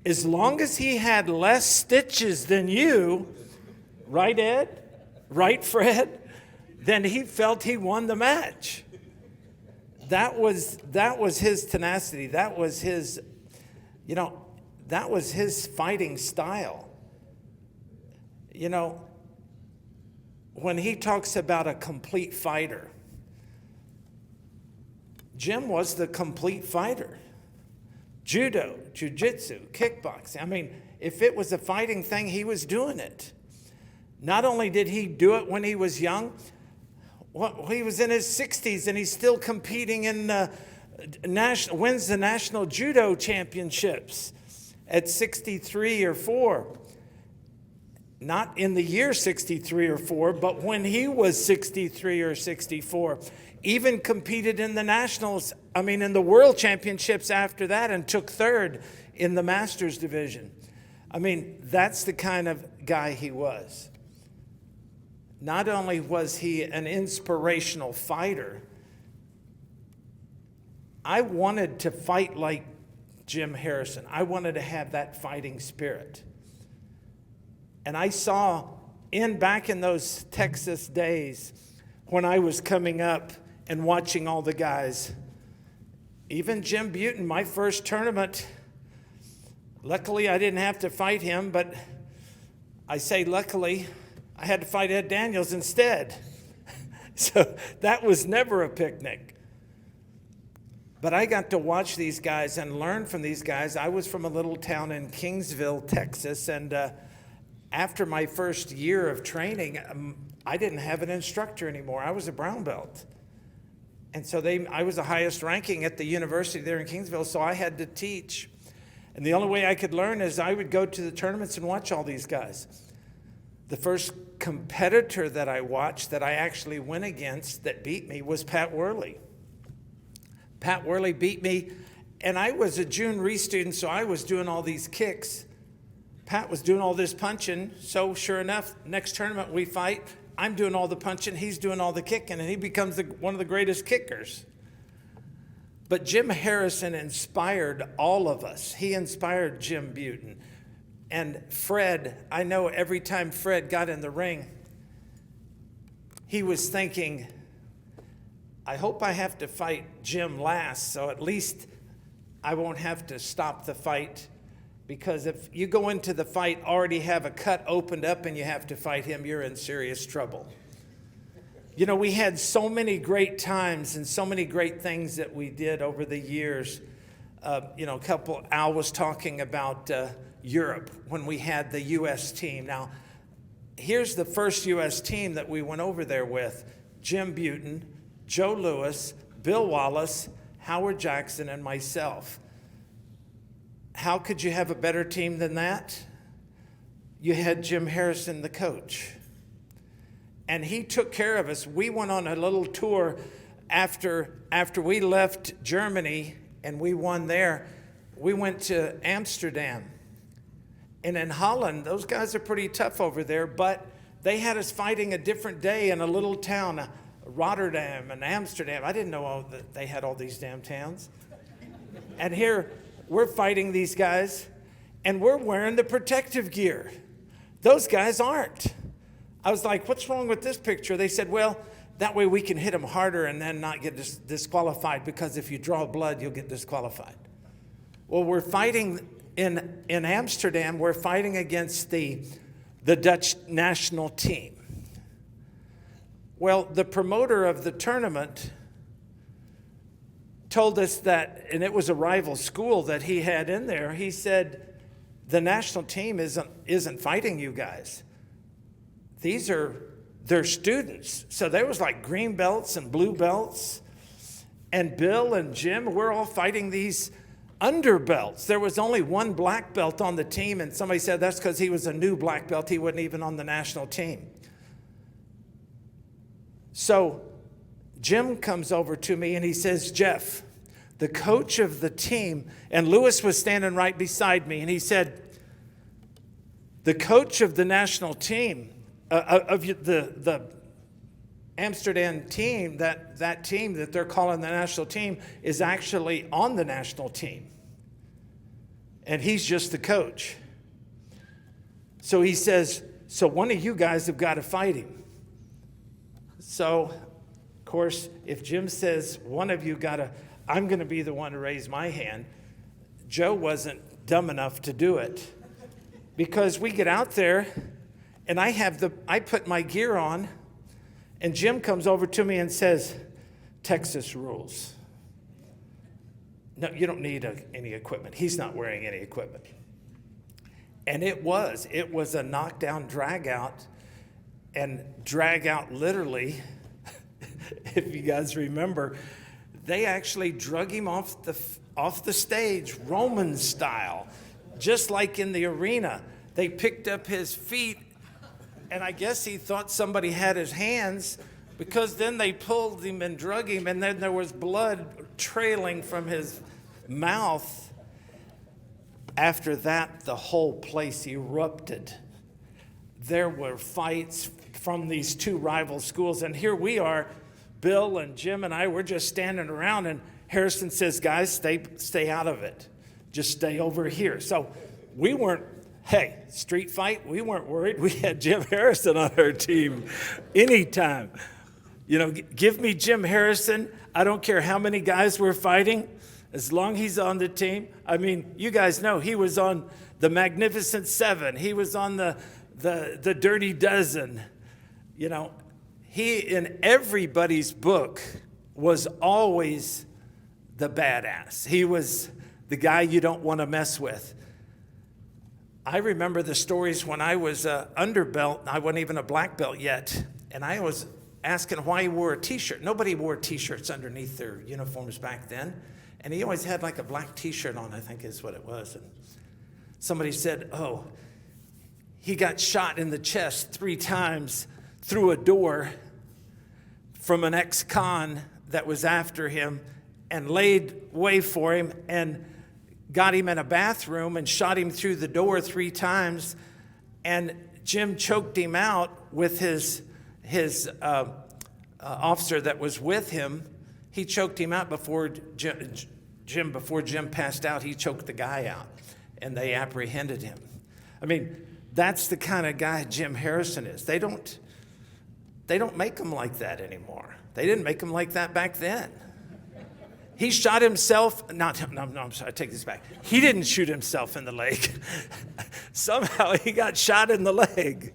As long as he had less stitches than you, right, Ed? Right, Fred? Then he felt he won the match. That was his tenacity. That was his, that was his fighting style. When he talks about a complete fighter, Jim was the complete fighter. Judo, jiu-jitsu, kickboxing. I mean, if it was a fighting thing, he was doing it. Not only did he do it when he was young, he was in his 60s and he's still competing in wins the national judo championships at 63 or 4. Not in the year 63 or 4, but when he was 63 or 64. Even competed in the in the world championships after that, and took third in the masters division. That's the kind of guy he was. Not only was he an inspirational fighter, I wanted to fight like Jim Harrison. I wanted to have that fighting spirit. And I saw back in those Texas days when I was coming up and watching all the guys, even Jim Buten, my first tournament, luckily I didn't have to fight him, but I say luckily, I had to fight Ed Daniels instead. So that was never a picnic. But I got to watch these guys and learn from these guys. I was from a little town in Kingsville, Texas, and after my first year of training, I didn't have an instructor anymore. I was a brown belt. And so I was the highest ranking at the university there in Kingsville, so I had to teach. And the only way I could learn is I would go to the tournaments and watch all these guys. The first competitor that I watched that I actually went against that beat me was Pat Worley. Pat Worley beat me, and I was a June Reese student, so I was doing all these kicks. Pat was doing all this punching, so sure enough, next tournament we fight, I'm doing all the punching, he's doing all the kicking, and he becomes one of the greatest kickers. But Jim Harrison inspired all of us. He inspired Jim Buten. And Fred, I know every time Fred got in the ring, he was thinking, I hope I have to fight Jim last, so at least I won't have to stop the fight. Because if you go into the fight, already have a cut opened up and you have to fight him, you're in serious trouble. We had so many great times and so many great things that we did over the years. Al was talking about Europe when we had the U.S. team. Now, here's the first U.S. team that we went over there with. Jim Buten, Joe Lewis, Bill Wallace, Howard Jackson, and myself. How could you have a better team than that? You had Jim Harrison, the coach. And he took care of us. We went on a little tour after we left Germany and we won there. We went to Amsterdam. And in Holland, those guys are pretty tough over there, but they had us fighting a different day in a little town, Rotterdam and Amsterdam. I didn't know that they had all these damn towns. And here, we're fighting these guys, and we're wearing the protective gear. Those guys aren't. I was like, what's wrong with this picture? They said, well, that way we can hit them harder and then not get disqualified, because if you draw blood, you'll get disqualified. Well, we're fighting in Amsterdam, we're fighting against the Dutch national team. Well, the promoter of the tournament told us that, and it was a rival school that he had in there, he said, the national team isn't fighting you guys. They're students. So there was like green belts and blue belts. And Bill and Jim, we're all fighting these underbelts. There was only one black belt on the team, and somebody said that's because he was a new black belt. He wasn't even on the national team. So Jim comes over to me and he says, Jeff, the coach of the team, and Lewis was standing right beside me, and he said, the coach of the national team, of the Amsterdam team, that team that they're calling the national team, is actually on the national team. And he's just the coach. So he says, so one of you guys have got to fight him. So, of course, if Jim says one of you got to, I'm going to be the one to raise my hand. Joe wasn't dumb enough to do it, because we get out there and I put my gear on, and Jim comes over to me and says, Texas rules. No, you don't need any equipment. He's not wearing any equipment. And it was a knockdown, drag out, and drag out literally, if you guys remember, they actually drug him off the stage, Roman style, just like in the arena. They picked up his feet, and I guess he thought somebody had his hands, because then they pulled him and drug him, and then there was blood trailing from his mouth. After that, the whole place erupted. There were fights from these two rival schools, and here we are, Bill and Jim and I, we're just standing around, and Harrison says, guys, stay out of it. Just stay over here. So we weren't, hey, street fight, we weren't worried. We had Jim Harrison on our team anytime. You know, give me Jim Harrison. I don't care how many guys we're fighting, as long as he's on the team. I mean, you guys know he was on the Magnificent Seven. He was on the Dirty Dozen. You know, he, in everybody's book, was always the badass. He was the guy you don't want to mess with. I remember the stories when I was an underbelt. I wasn't even a black belt yet, and I was asking why he wore a T-shirt. Nobody wore T-shirts underneath their uniforms back then, and he always had like a black T-shirt on, I think is what it was. And somebody said, oh, he got shot in the chest 3 times through a door from an ex-con that was after him, and laid way for him and got him in a bathroom and shot him through the door 3 times. And Jim choked him out with his officer that was with him. He choked him out before Jim passed out. He choked the guy out, and they apprehended him. I mean, that's the kind of guy Jim Harrison is. They don't make him like that anymore. They didn't make him like that back then. He shot himself. No, I'm sorry, I take this back. He didn't shoot himself in the leg. Somehow he got shot in the leg.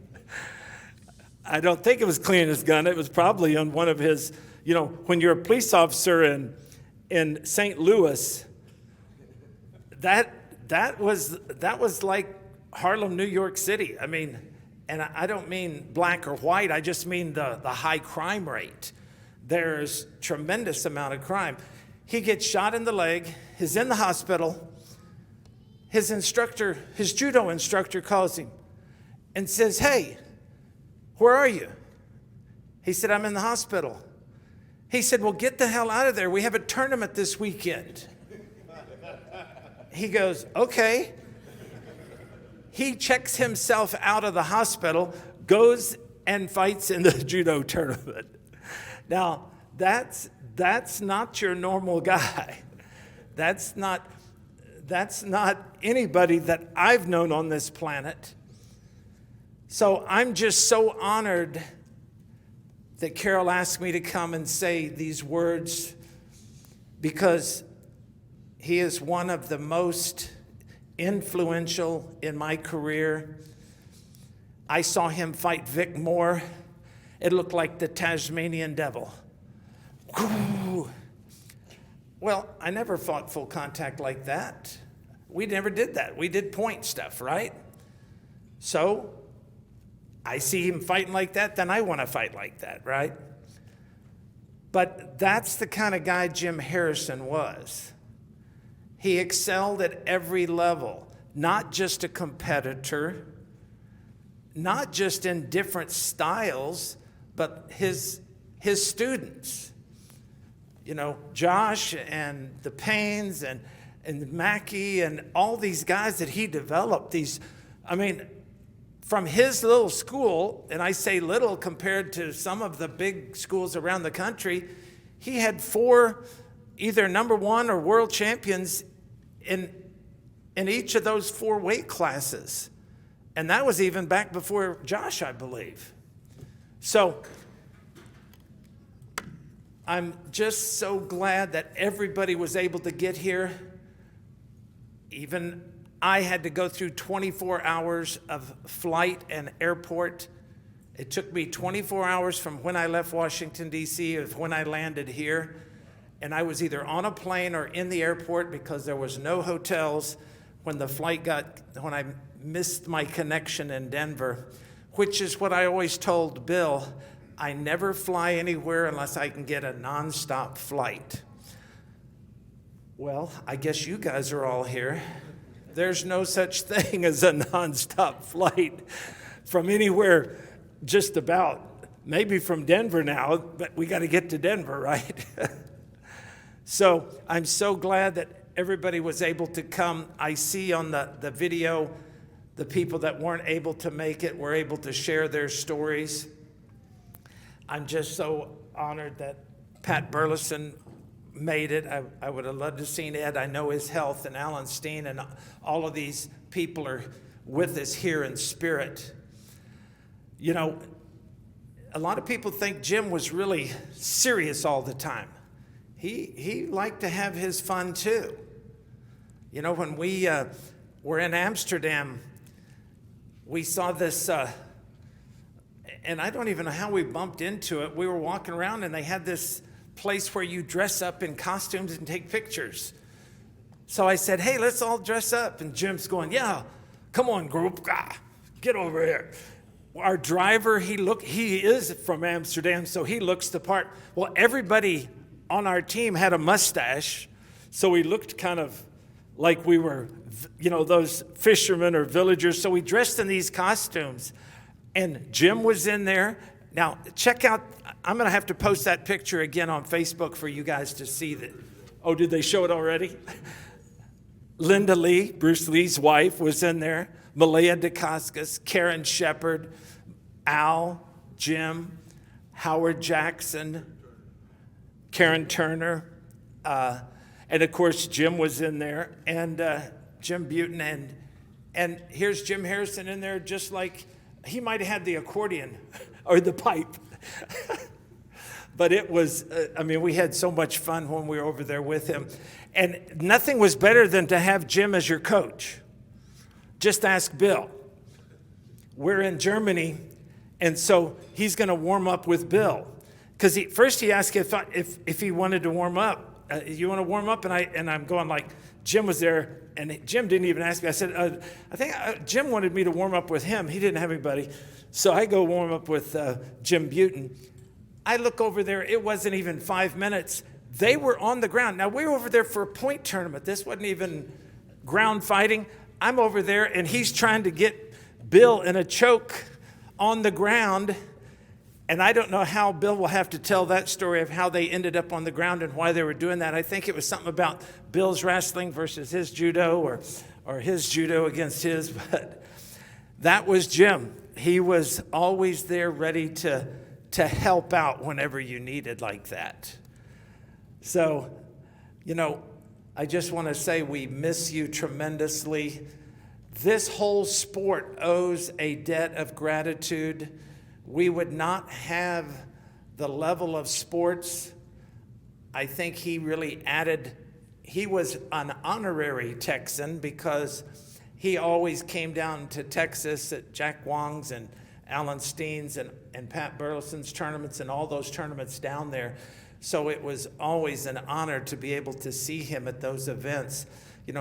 I don't think it was cleaning his gun. It was probably on one of his, you know, when you're a police officer in St. Louis, that was like Harlem, New York City. I mean, and I don't mean black or white. I just mean the high crime rate. there's tremendous amount of crime. He gets shot in the leg, is in the hospital. His instructor, his judo instructor calls him and says, "Hey, where are you?" He said, "I'm in the hospital." He said, "Well, get the hell out of there. We have a tournament this weekend." He goes, "Okay." He checks himself out of the hospital, goes and fights in the judo tournament. Now, that's not your normal guy. That's not anybody that I've known on this planet. So I'm just so honored that Carol asked me to come and say these words, because he is one of the most influential in my career. I saw him fight Vic Moore. It looked like the Tasmanian devil. Well, I never fought full contact like that. We never did that. We did point stuff, right? So I see him fighting like that, then I want to fight like that, right? But that's the kind of guy Jim Harrison was. He excelled at every level, not just a competitor, not just in different styles, but his students. You know, Josh and the Paynes and Mackey and all these guys that he developed, from his little school, and I say little compared to some of the big schools around the country, he had 4 either number 1 or world champions in each of those 4 weight classes. And that was even back before Josh, I believe. So I'm just so glad that everybody was able to get here. Even I had to go through 24 hours of flight and airport. It took me 24 hours from when I left Washington, D.C. of when I landed here. And I was either on a plane or in the airport because there was no hotels when I missed my connection in Denver, which is what I always told Bill. I never fly anywhere unless I can get a nonstop flight. Well, I guess you guys are all here. There's no such thing as a nonstop flight from anywhere, just about. Maybe from Denver now, but we got to get to Denver, right? So I'm so glad that everybody was able to come. I see on the video, the people that weren't able to make it were able to share their stories. I'm just so honored that Pat Burleson made it. I would have loved to have seen Ed. I know his health, and Alan Steen, and all of these people are with us here in spirit. You know, a lot of people think Jim was really serious all the time. He liked to have his fun too. You know, when we were in Amsterdam, we saw this, and I don't even know how we bumped into it. We were walking around and they had this place where you dress up in costumes and take pictures. So I said, "Hey, let's all dress up." And Jim's going, "Yeah, come on, group, get over here." Our driver, he is from Amsterdam, so he looks the part. Well, everybody on our team had a mustache, so we looked kind of like we were, those fishermen or villagers. So we dressed in these costumes, and Jim was in there. Now, check out, I'm going to have to post that picture again on Facebook for you guys to see that. Oh, did they show it already? Linda Lee, Bruce Lee's wife, was in there. Malaya Dacascos, Karen Shepard, Al, Jim, Howard Jackson, Karen Turner, and of course Jim was in there, and Jim Butin, and here's Jim Harrison in there, just like he might have had the accordion or the pipe. But it was, we had so much fun when we were over there with him. And nothing was better than to have Jim as your coach. Just ask Bill. We're in Germany, and so he's going to warm up with Bill. Because first he asked if he wanted to warm up. You want to warm up? And I'm going like, Jim was there, and Jim didn't even ask me. I said, I think Jim wanted me to warm up with him. He didn't have anybody. So I go warm up with Jim Butin. I look over there, it wasn't even 5 minutes. They were on the ground. Now, we were over there for a point tournament. This wasn't even ground fighting. I'm over there, and he's trying to get Bill in a choke on the ground. And I don't know how Bill will have to tell that story of how they ended up on the ground and why they were doing that. I think it was something about Bill's wrestling versus his judo, or his judo against his. But that was Jim. He was always there ready to help out whenever you needed like that. So, I just want to say we miss you tremendously. This whole sport owes a debt of gratitude. We would not have the level of sports. I think he really added, he was an honorary Texan because he always came down to Texas at Jack Wong's and Alan Steen's and Pat Burleson's tournaments and all those tournaments down there. So it was always an honor to be able to see him at those events.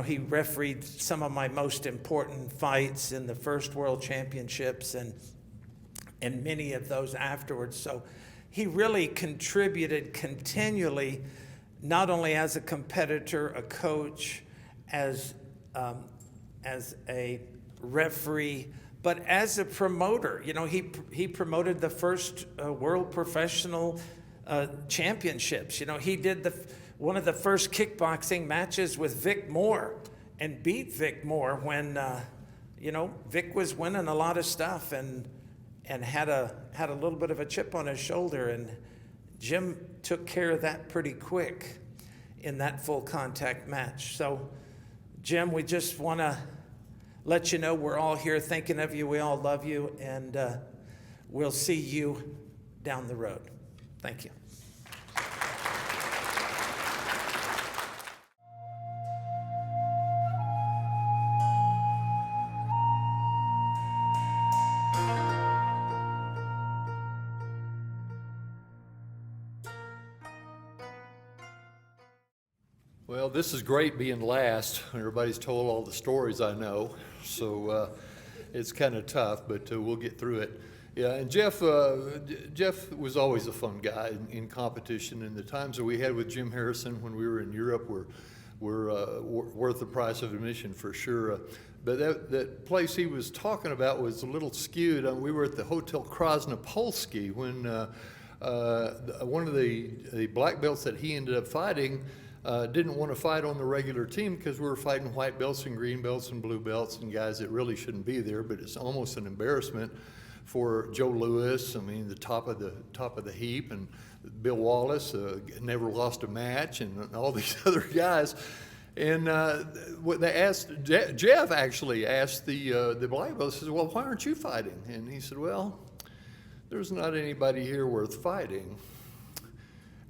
He refereed some of my most important fights in the first World Championships and many of those afterwards. So he really contributed continually, not only as a competitor, a coach, as a referee, but as a promoter. He promoted the first World Professional Championships. He did one of the first kickboxing matches with Vic Moore and beat Vic Moore when, Vic was winning a lot of stuff and had a little bit of a chip on his shoulder, and Jim took care of that pretty quick in that full contact match. So, Jim, we just want to let you know we're all here thinking of you. We all love you, and we'll see you down the road. Thank you. Well, this is great being last. Everybody's told all the stories I know, so it's kind of tough, but we'll get through it. Yeah, and Jeff was always a fun guy in competition, and the times that we had with Jim Harrison when we were in Europe were worth the price of admission for sure. But that place he was talking about was a little skewed. We were at the Hotel Krasnopolsky when one of the black belts that he ended up fighting didn't want to fight on the regular team because we were fighting white belts and green belts and blue belts and guys that really shouldn't be there. But it's almost an embarrassment for Joe Louis. I mean, the top of the heap, and Bill Wallace never lost a match, and all these other guys. And what they asked, Jeff actually asked the black belt, says, "Well, why aren't you fighting?" And he said, "Well, there's not anybody here worth fighting."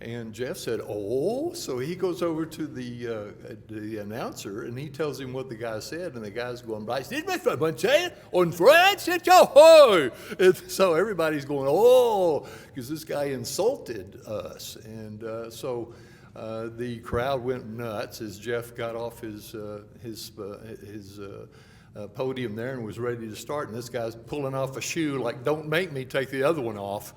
And Jeff said, "Oh," so he goes over to the announcer and he tells him what the guy said, and the guy's going, on France, and so everybody's going, "Oh," because this guy insulted us, and so the crowd went nuts as Jeff got off his podium there and was ready to start, and this guy's pulling off a shoe like, "Don't make me take the other one off."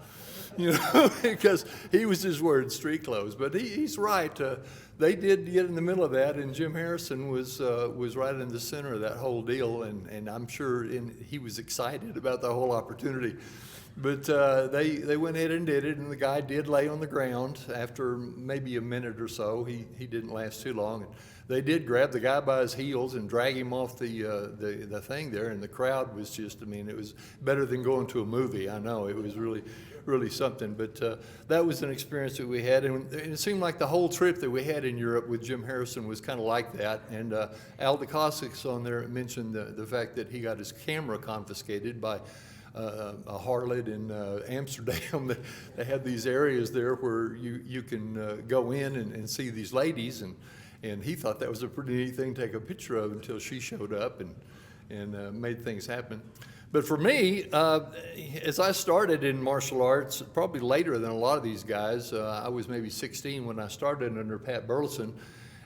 Because he was just wearing street clothes. But he's right. They did get in the middle of that, and Jim Harrison was right in the center of that whole deal, and I'm sure he was excited about the whole opportunity. But they went ahead and did it, and the guy did lay on the ground after maybe a minute or so. He didn't last too long. And they did grab the guy by his heels and drag him off the thing there, and the crowd was just, it was better than going to a movie. I know, it was really something. But that was an experience that we had, and it seemed like the whole trip that we had in Europe with Jim Harrison was kind of like that. And Al DeCossic's on there mentioned the fact that he got his camera confiscated by a harlot in Amsterdam. They had these areas there where you can go in and see these ladies, and he thought that was a pretty neat thing to take a picture of until she showed up and made things happen. But for me, as I started in martial arts, probably later than a lot of these guys, I was maybe 16 when I started under Pat Burleson,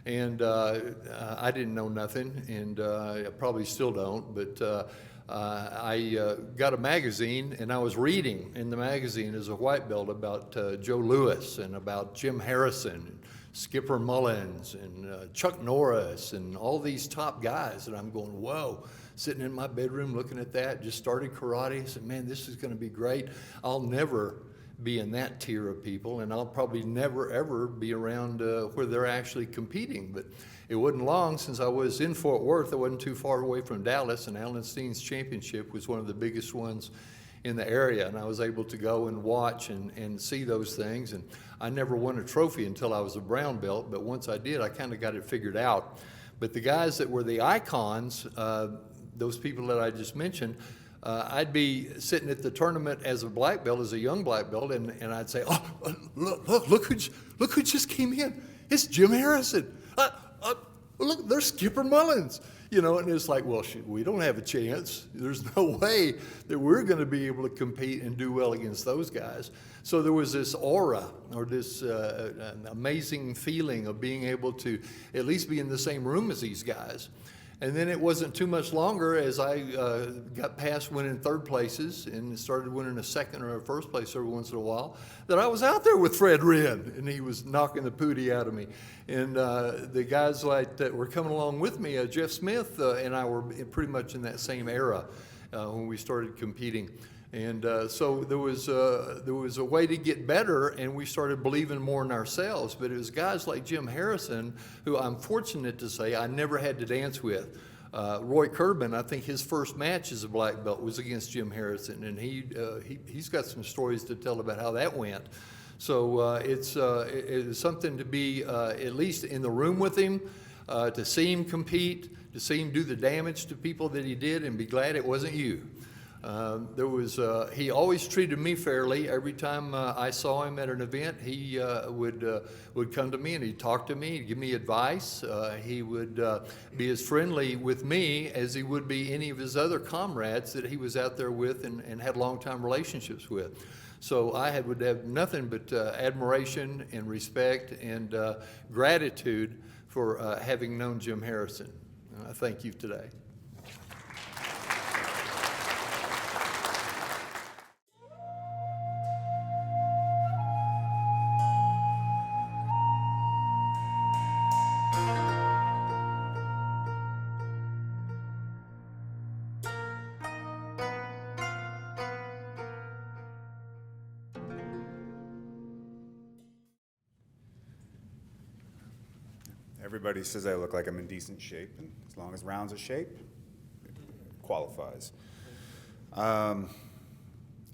and I didn't know nothing, and I probably still don't, but I got a magazine, and I was reading in the magazine as a white belt about Joe Louis and about Jim Harrison, Skipper Mullins, and Chuck Norris, and all these top guys. And I'm going, whoa, sitting in my bedroom looking at that, just started karate. I said, man, this is going to be great. I'll never be in that tier of people, and I'll probably never, ever be around where they're actually competing. But it wasn't long since I was in Fort Worth. I wasn't too far away from Dallas, and Alan Steen's championship was one of the biggest ones in the area, and I was able to go and watch and see those things. And I never won a trophy until I was a brown belt, but once I did, I kind of got it figured out. But the guys that were the icons, those people that I just mentioned, I'd be sitting at the tournament as a black belt, as a young black belt, and I'd say, oh, look who just came in. It's Jim Harrison. Look, there's Skipper Mullins. You know, and it's like, well, shoot, we don't have a chance. There's no way that we're going to be able to compete and do well against those guys. So there was this aura, or this amazing feeling of being able to at least be in the same room as these guys. And then it wasn't too much longer as I got past winning third places and started winning a second or a first place every once in a while, that I was out there with Fred Wren, and he was knocking the pootie out of me. And the guys like that were coming along with me, Jeff Smith and I were pretty much in that same era when we started competing. And so there was a way to get better, and we started believing more in ourselves. But it was guys like Jim Harrison, who I'm fortunate to say I never had to dance with. Roy Kerbin, I think his first match as a black belt was against Jim Harrison, and he's got some stories to tell about how that went. So it's something to be at least in the room with him, to see him compete, to see him do the damage to people that he did, and be glad it wasn't you. He always treated me fairly. Every time I saw him at an event, he would come to me and he'd talk to me, he'd give me advice. He would be as friendly with me as he would be any of his other comrades that he was out there with and had long-time relationships with. So I would have nothing but admiration and respect and gratitude for having known Jim Harrison. I thank you today. Everybody says I look like I'm in decent shape, and as long as round's a shape, it qualifies. I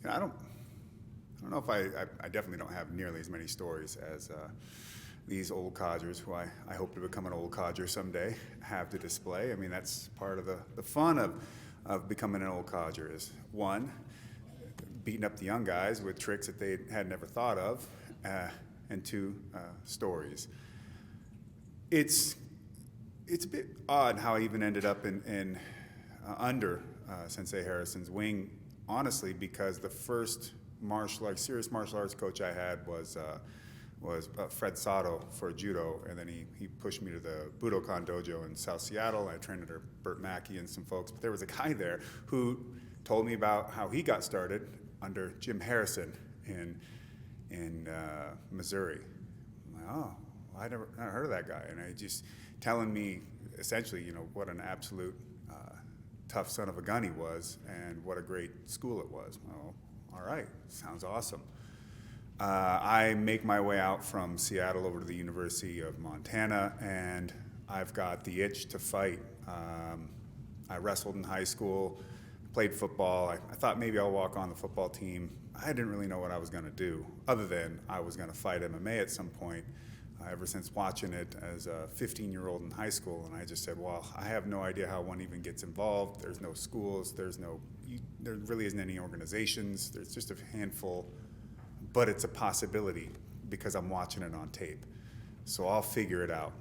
don't know if I definitely don't have nearly as many stories as these old codgers, who I hope to become an old codger someday, have to display. I mean, that's part of the fun of becoming an old codger is, one, beating up the young guys with tricks that they had never thought of, and two, stories. It's a bit odd how I even ended up under Sensei Harrison's wing, honestly, because the first serious martial arts coach I had was Fred Sato for Judo, and then he pushed me to the Bushidokan dojo in South Seattle. I trained under Burt Mackey and some folks, but there was a guy there who told me about how he got started under Jim Harrison in Missouri. I'm like, oh. I never heard of that guy, and he just telling me essentially, what an absolute tough son of a gun he was, and what a great school it was. Well, all right, sounds awesome. I make my way out from Seattle over to the University of Montana, and I've got the itch to fight. I wrestled in high school, played football. I thought maybe I'll walk on the football team. I didn't really know what I was going to do, other than I was going to fight MMA at some point. Ever since watching it as a 15-year-old in high school, and I just said, well, I have no idea how one even gets involved. There's no schools, there really isn't any organizations, there's just a handful, but it's a possibility because I'm watching it on tape. So I'll figure it out.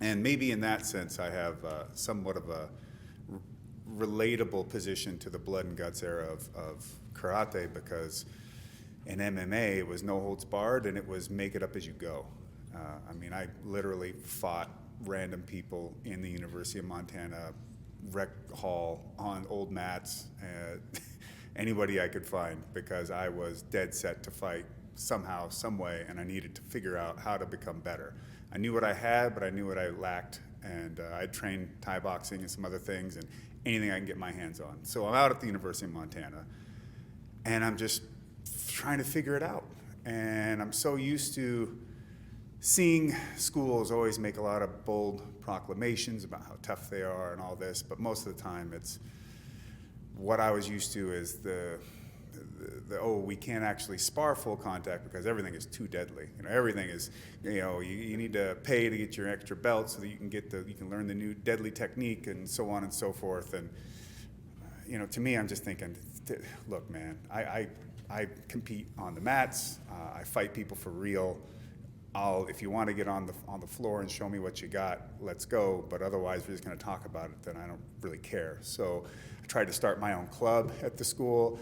And maybe in that sense, I have somewhat of a relatable position to the blood and guts era of karate, because in MMA, it was no holds barred, and it was make it up as you go. I literally fought random people in the University of Montana rec hall on old mats, anybody I could find, because I was dead set to fight somehow, some way, and I needed to figure out how to become better. I knew what I had, but I knew what I lacked, and I trained Thai boxing and some other things, and anything I can get my hands on. So I'm out at the University of Montana, and I'm just trying to figure it out. And I'm so used to seeing schools always make a lot of bold proclamations about how tough they are and all this, but most of the time it's what I was used to is the oh, we can't actually spar full contact because everything is too deadly. You know, everything is, you know, you need to pay to get your extra belt so that you can learn the new deadly technique and so on and so forth. And you know, to me, I'm just thinking, look, man, I compete on the mats. I fight people for real. If you want to get on the floor and show me what you got, let's go. But otherwise, we're just going to talk about it. Then I don't really care. So I tried to start my own club at the school.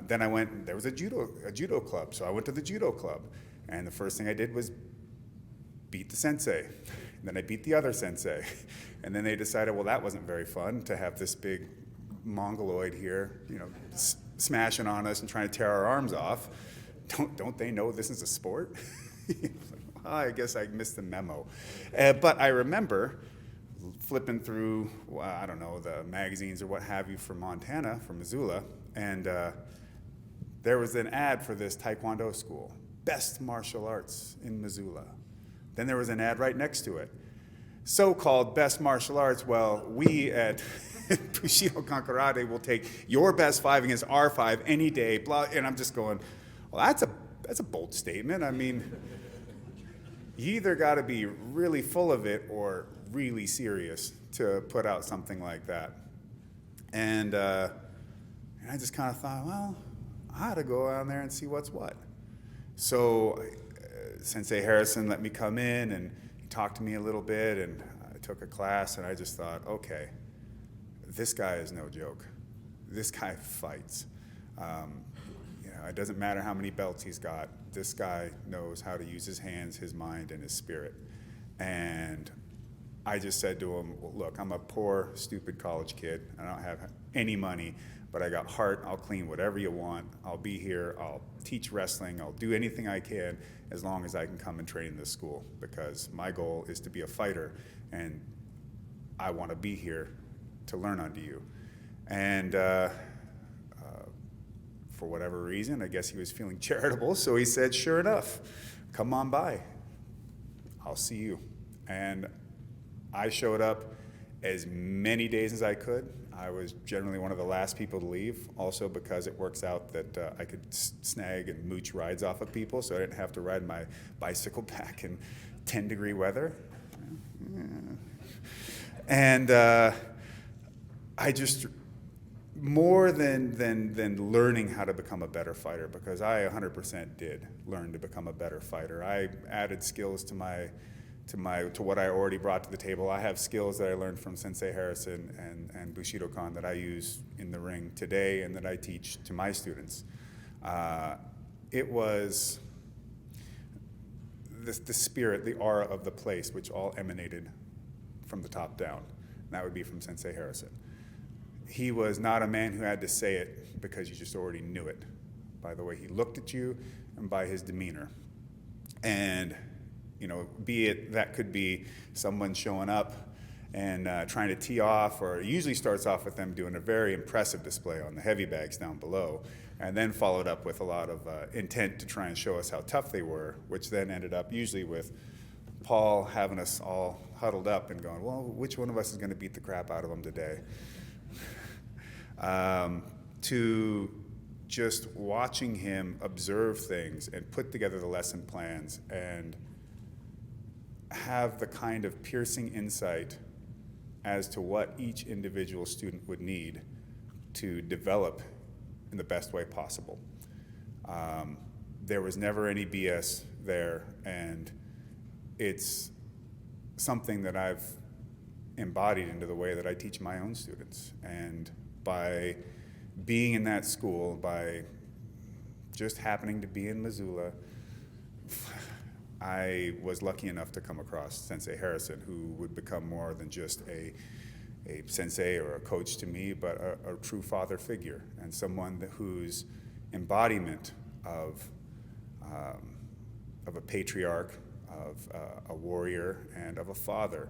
Then I went. There was a judo club. So I went to the judo club, and the first thing I did was beat the sensei. And then I beat the other sensei, and then they decided, well, that wasn't very fun to have this big mongoloid here, you know, smashing on us and trying to tear our arms off. Don't they know this is a sport? Well, I guess I missed the memo. But I remember flipping through, I don't know, the magazines or what have you from Montana, from Missoula, and there was an ad for this Taekwondo school, best martial arts in Missoula. Then there was an ad right next to it, so-called best martial arts. Well, we at Bushidokan Karate will take your best five against our five any day, blah, and I'm just going, well, that's a bold statement. I mean, you either got to be really full of it or really serious to put out something like that. And I just kind of thought, well, I ought to go down there and see what's what. So Sensei Harrison let me come in, and he talked to me a little bit, and I took a class, and I just thought, okay, this guy is no joke. This guy fights. You know, it doesn't matter how many belts he's got. This guy knows how to use his hands, his mind, and his spirit. And I just said to him, well, look, I'm a poor, stupid college kid. I don't have any money, but I got heart. I'll clean whatever you want. I'll be here. I'll teach wrestling. I'll do anything I can as long as I can come and train in this school, because my goal is to be a fighter, and I want to be here to learn under you. And for whatever reason, I guess he was feeling charitable, so he said, sure enough, come on by. I'll see you. And I showed up as many days as I could. I was generally one of the last people to leave, also because it works out that I could snag and mooch rides off of people, so I didn't have to ride my bicycle back in 10-degree weather. And I just, more than learning how to become a better fighter, because I 100% did learn to become a better fighter. I added skills to what I already brought to the table. I have skills that I learned from Sensei Harrison and Bushidokan that I use in the ring today and that I teach to my students. It was the spirit, the aura of the place, which all emanated from the top down. And that would be from Sensei Harrison. He was not a man who had to say it because you just already knew it by the way he looked at you and by his demeanor. And you know, be it that could be someone showing up and trying to tee off, or it usually starts off with them doing a very impressive display on the heavy bags down below, and then followed up with a lot of intent to try and show us how tough they were, which then ended up usually with Paul having us all huddled up and going, well, which one of us is going to beat the crap out of them today? To just watching him observe things and put together the lesson plans and have the kind of piercing insight as to what each individual student would need to develop in the best way possible. There was never any BS there, and it's something that I've embodied into the way that I teach my own students. And by being in that school, by just happening to be in Missoula, I was lucky enough to come across Sensei Harrison, who would become more than just a a sensei or a coach to me, but a true father figure, and someone whose embodiment of a patriarch, of a warrior, and of a father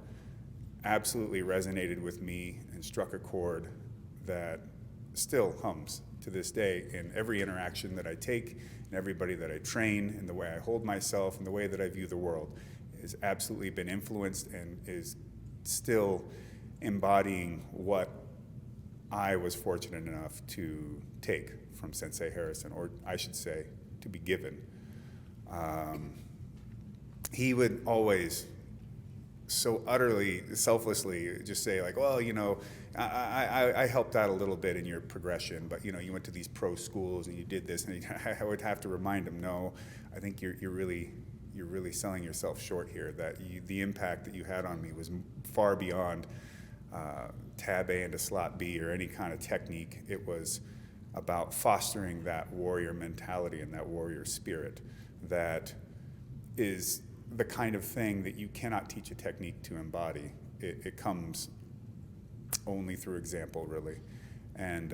absolutely resonated with me and struck a chord that still hums to this day in every interaction that I take, and everybody that I train, and the way I hold myself, and the way that I view the world has absolutely been influenced and is still embodying what I was fortunate enough to take from Sensei Harrison, or I should say, to be given. He would always so utterly, selflessly just say like, well, you know, I helped out a little bit in your progression, but you know, you went to these pro schools and you did this, and I would have to remind him, no, I think you're really selling yourself short here. That the impact that you had on me was far beyond tab A into slot B or any kind of technique. It was about fostering that warrior mentality and that warrior spirit that is the kind of thing that you cannot teach a technique to embody. It comes only through example, really. And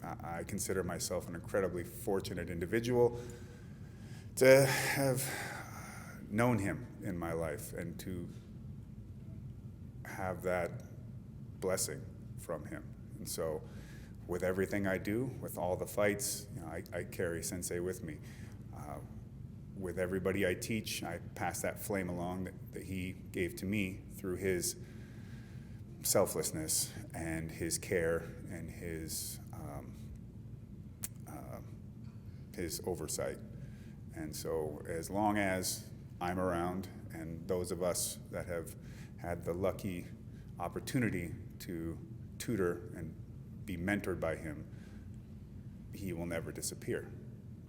I consider myself an incredibly fortunate individual to have known him in my life and to have that blessing from him. And so with everything I do, with all the fights, you know, I carry Sensei with me. With everybody I teach, I pass that flame along that he gave to me through his selflessness and his care and his oversight. And so as long as I'm around, and those of us that have had the lucky opportunity to tutor and be mentored by him, he will never disappear.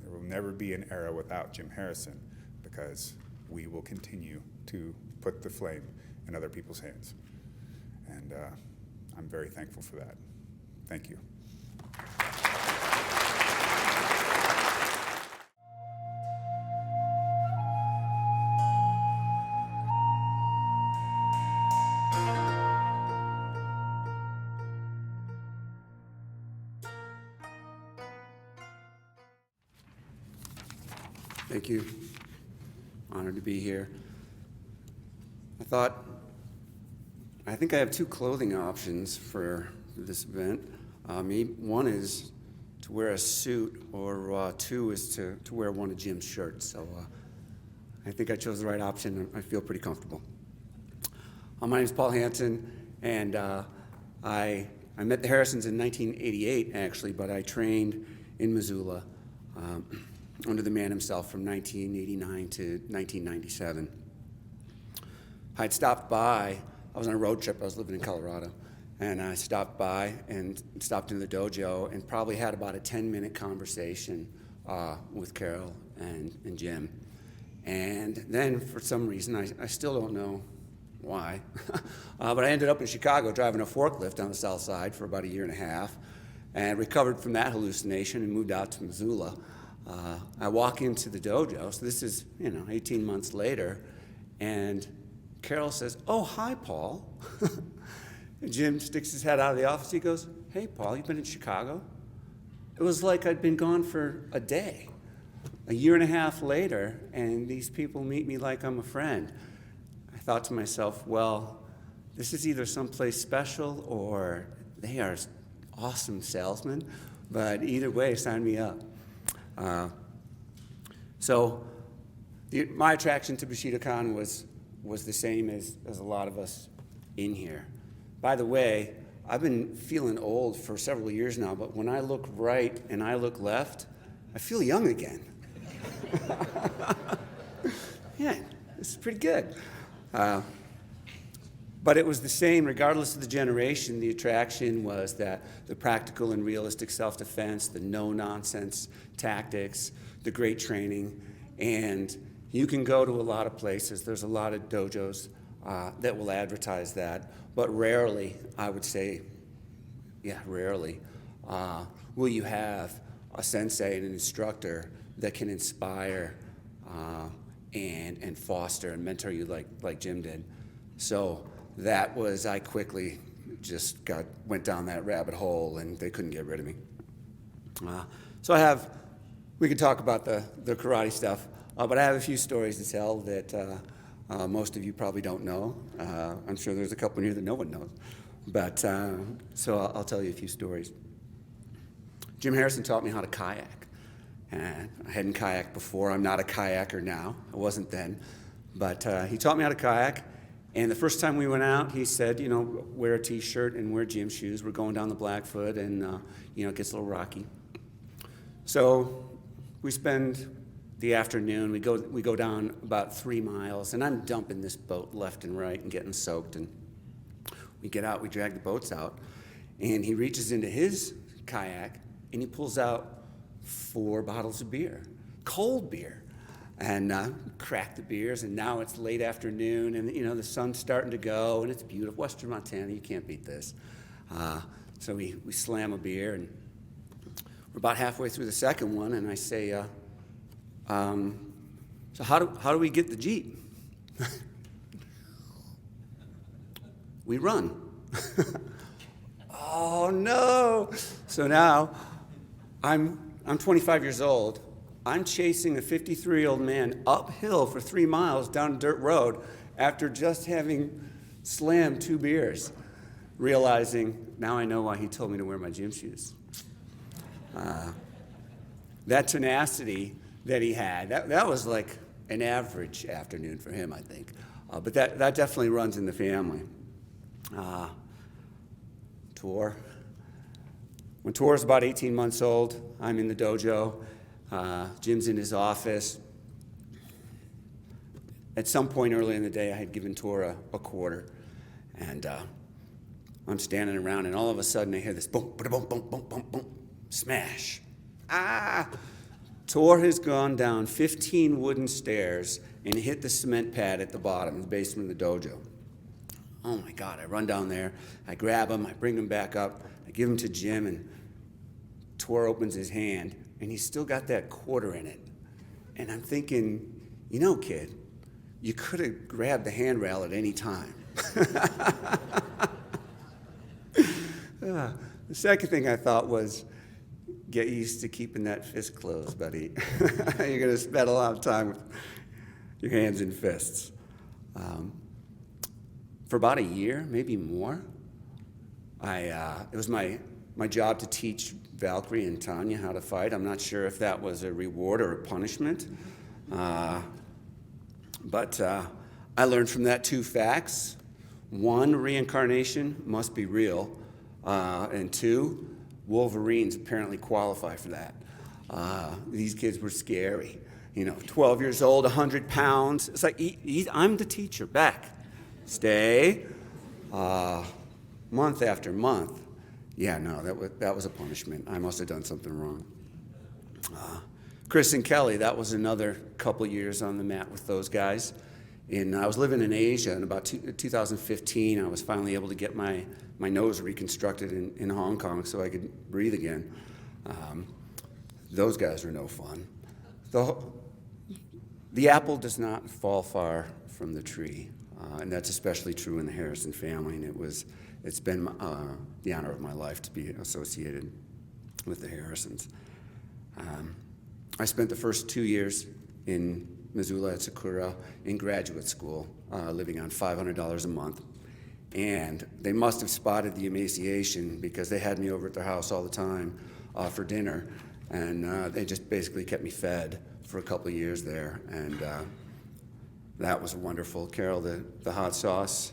There will never be an era without Jim Harrison, because we will continue to put the flame in other people's hands. And I'm very thankful for that. Thank you. Thank you. Honored to be here. I think I have two clothing options for this event. One is to wear a suit, or two is to wear one of Jim's shirts. So I think I chose the right option. I feel pretty comfortable. My name is Paul Hansen, and I met the Harrisons in 1988, actually, but I trained in Missoula under the man himself from 1989 to 1997. I'd stopped by, I was on a road trip, I was living in Colorado, and I stopped by and stopped into the dojo and probably had about a 10-minute conversation with Carol and Jim. And then for some reason, I still don't know why, but I ended up in Chicago driving a forklift on the south side for about a year and a half, and recovered from that hallucination and moved out to Missoula. I walk into the dojo, so this is, 18 months later, and Carol says, "Oh, hi, Paul." Jim sticks his head out of the office. He goes, "Hey, Paul, you been in Chicago?" It was like I'd been gone for a day. A year and a half later, and these people meet me like I'm a friend. I thought to myself, well, this is either someplace special or they are awesome salesmen, but either way, sign me up. My attraction to Bushidokan was the same as a lot of us in here. By the way, I've been feeling old for several years now, but when I look right and I look left, I feel young again. Yeah, this is pretty good. But it was the same, regardless of the generation. The attraction was that the practical and realistic self-defense, the no-nonsense tactics, the great training. And you can go to a lot of places. There's a lot of dojos that will advertise that. But rarely, I would say, rarely, will you have a sensei and an instructor that can inspire and foster and mentor you like Jim did. So I quickly just went down that rabbit hole, and they couldn't get rid of me. So we could talk about the karate stuff, but I have a few stories to tell that most of you probably don't know. I'm sure there's a couple in here that no one knows. But so I'll tell you a few stories. Jim Harrison taught me how to kayak. And I hadn't kayaked before. I'm not a kayaker now. I wasn't then. But he taught me how to kayak. And the first time we went out, he said, wear a T-shirt and wear gym shoes. We're going down the Blackfoot, and, it gets a little rocky. So we spend the afternoon. We go down about 3 miles, and I'm dumping this boat left and right and getting soaked. And we get out. We drag the boats out. And he reaches into his kayak, and he pulls out 4 bottles of beer, cold beer, and crack the beers. And now it's late afternoon, and the sun's starting to go, and it's beautiful. Western Montana, you can't beat this. So we slam a beer, and we're about halfway through the second one, and I say, so how do we get the Jeep? We run. Oh no! So now I'm 25 years old. I'm chasing a 53-year-old man uphill for 3 miles down a dirt road after just having slammed 2 beers, realizing now I know why he told me to wear my gym shoes. That tenacity that he had, that was like an average afternoon for him, I think. But that definitely runs in the family. Tor. When Tor's about 18 months old, I'm in the dojo. Jim's in his office. At some point early in the day, I had given Tor a quarter. And I'm standing around, and all of a sudden I hear this boom, boom, boom, boom, boom, boom, smash. Tor has gone down 15 wooden stairs and hit the cement pad at the bottom in the basement of the dojo. Oh my God, I run down there, I grab him, I bring him back up, I give him to Jim, and Tor opens his hand, and he's still got that quarter in it. And I'm thinking, kid, you could have grabbed the handrail at any time. The second thing I thought was, get used to keeping that fist closed, buddy. You're going to spend a lot of time with your hands in fists. For about a year, maybe more, it was my job to teach Valkyrie and Tanya how to fight. I'm not sure if that was a reward or a punishment. But I learned from that 2 facts. 1, reincarnation must be real. And 2, Wolverines apparently qualify for that. These kids were scary. 12 years old, 100 pounds. It's like, I'm the teacher, back. Stay. Month after month. Yeah, no, that was a punishment. I must have done something wrong. Chris and Kelly, that was another couple years on the mat with those guys. And I was living in Asia. In about 2015, I was finally able to get my nose reconstructed in Hong Kong so I could breathe again. Those guys are no fun. The apple does not fall far from the tree, and that's especially true in the Harrison family. And it's been the honor of my life to be associated with the Harrisons. I spent the first 2 years in Missoula at Sakura in graduate school, living on $500 a month. And they must have spotted the emaciation because they had me over at their house all the time for dinner. And they just basically kept me fed for a couple of years there. And that was wonderful. Carol, the hot sauce,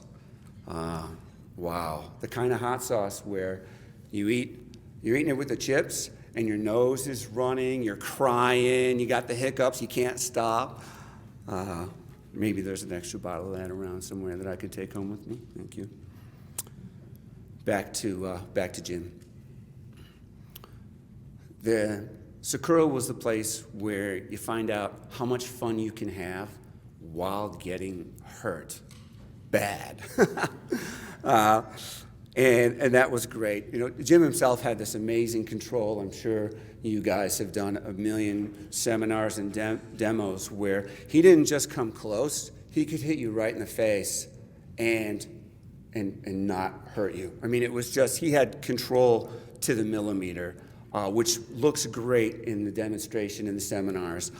wow. The kind of hot sauce where you're eating it with the chips and your nose is running, you're crying, you got the hiccups, you can't stop. Maybe there's an extra bottle of that around somewhere that I could take home with me. Thank you. Back to Jim. The Sakura was the place where you find out how much fun you can have while getting hurt bad. And that was great. Jim himself had this amazing control. I'm sure you guys have done a million seminars and demos where he didn't just come close, he could hit you right in the face and and not hurt you. I mean, it was just, he had control to the millimeter, which looks great in the demonstration and the seminars.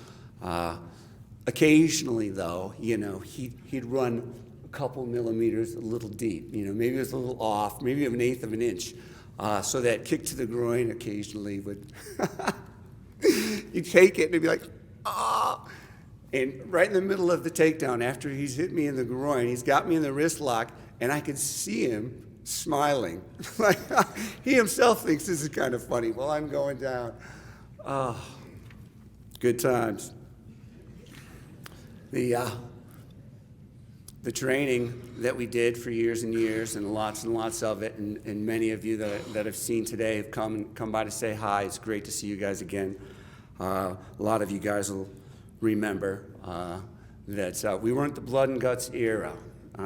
Occasionally, though, he'd run a couple millimeters a little deep. Maybe it was a little off, maybe of 1/8 of an inch. So that kick to the groin occasionally would, you'd take it and it'd be like, ah. And right in the middle of the takedown, after he's hit me in the groin, he's got me in the wrist lock, and I could see him smiling. Like, he himself thinks this is kind of funny while I'm going down. Oh, good times. The training that we did for years and years, and lots of it, and many of you that I've seen today have come by to say hi. It's great to see you guys again. A lot of you guys will remember that we weren't the blood and guts era.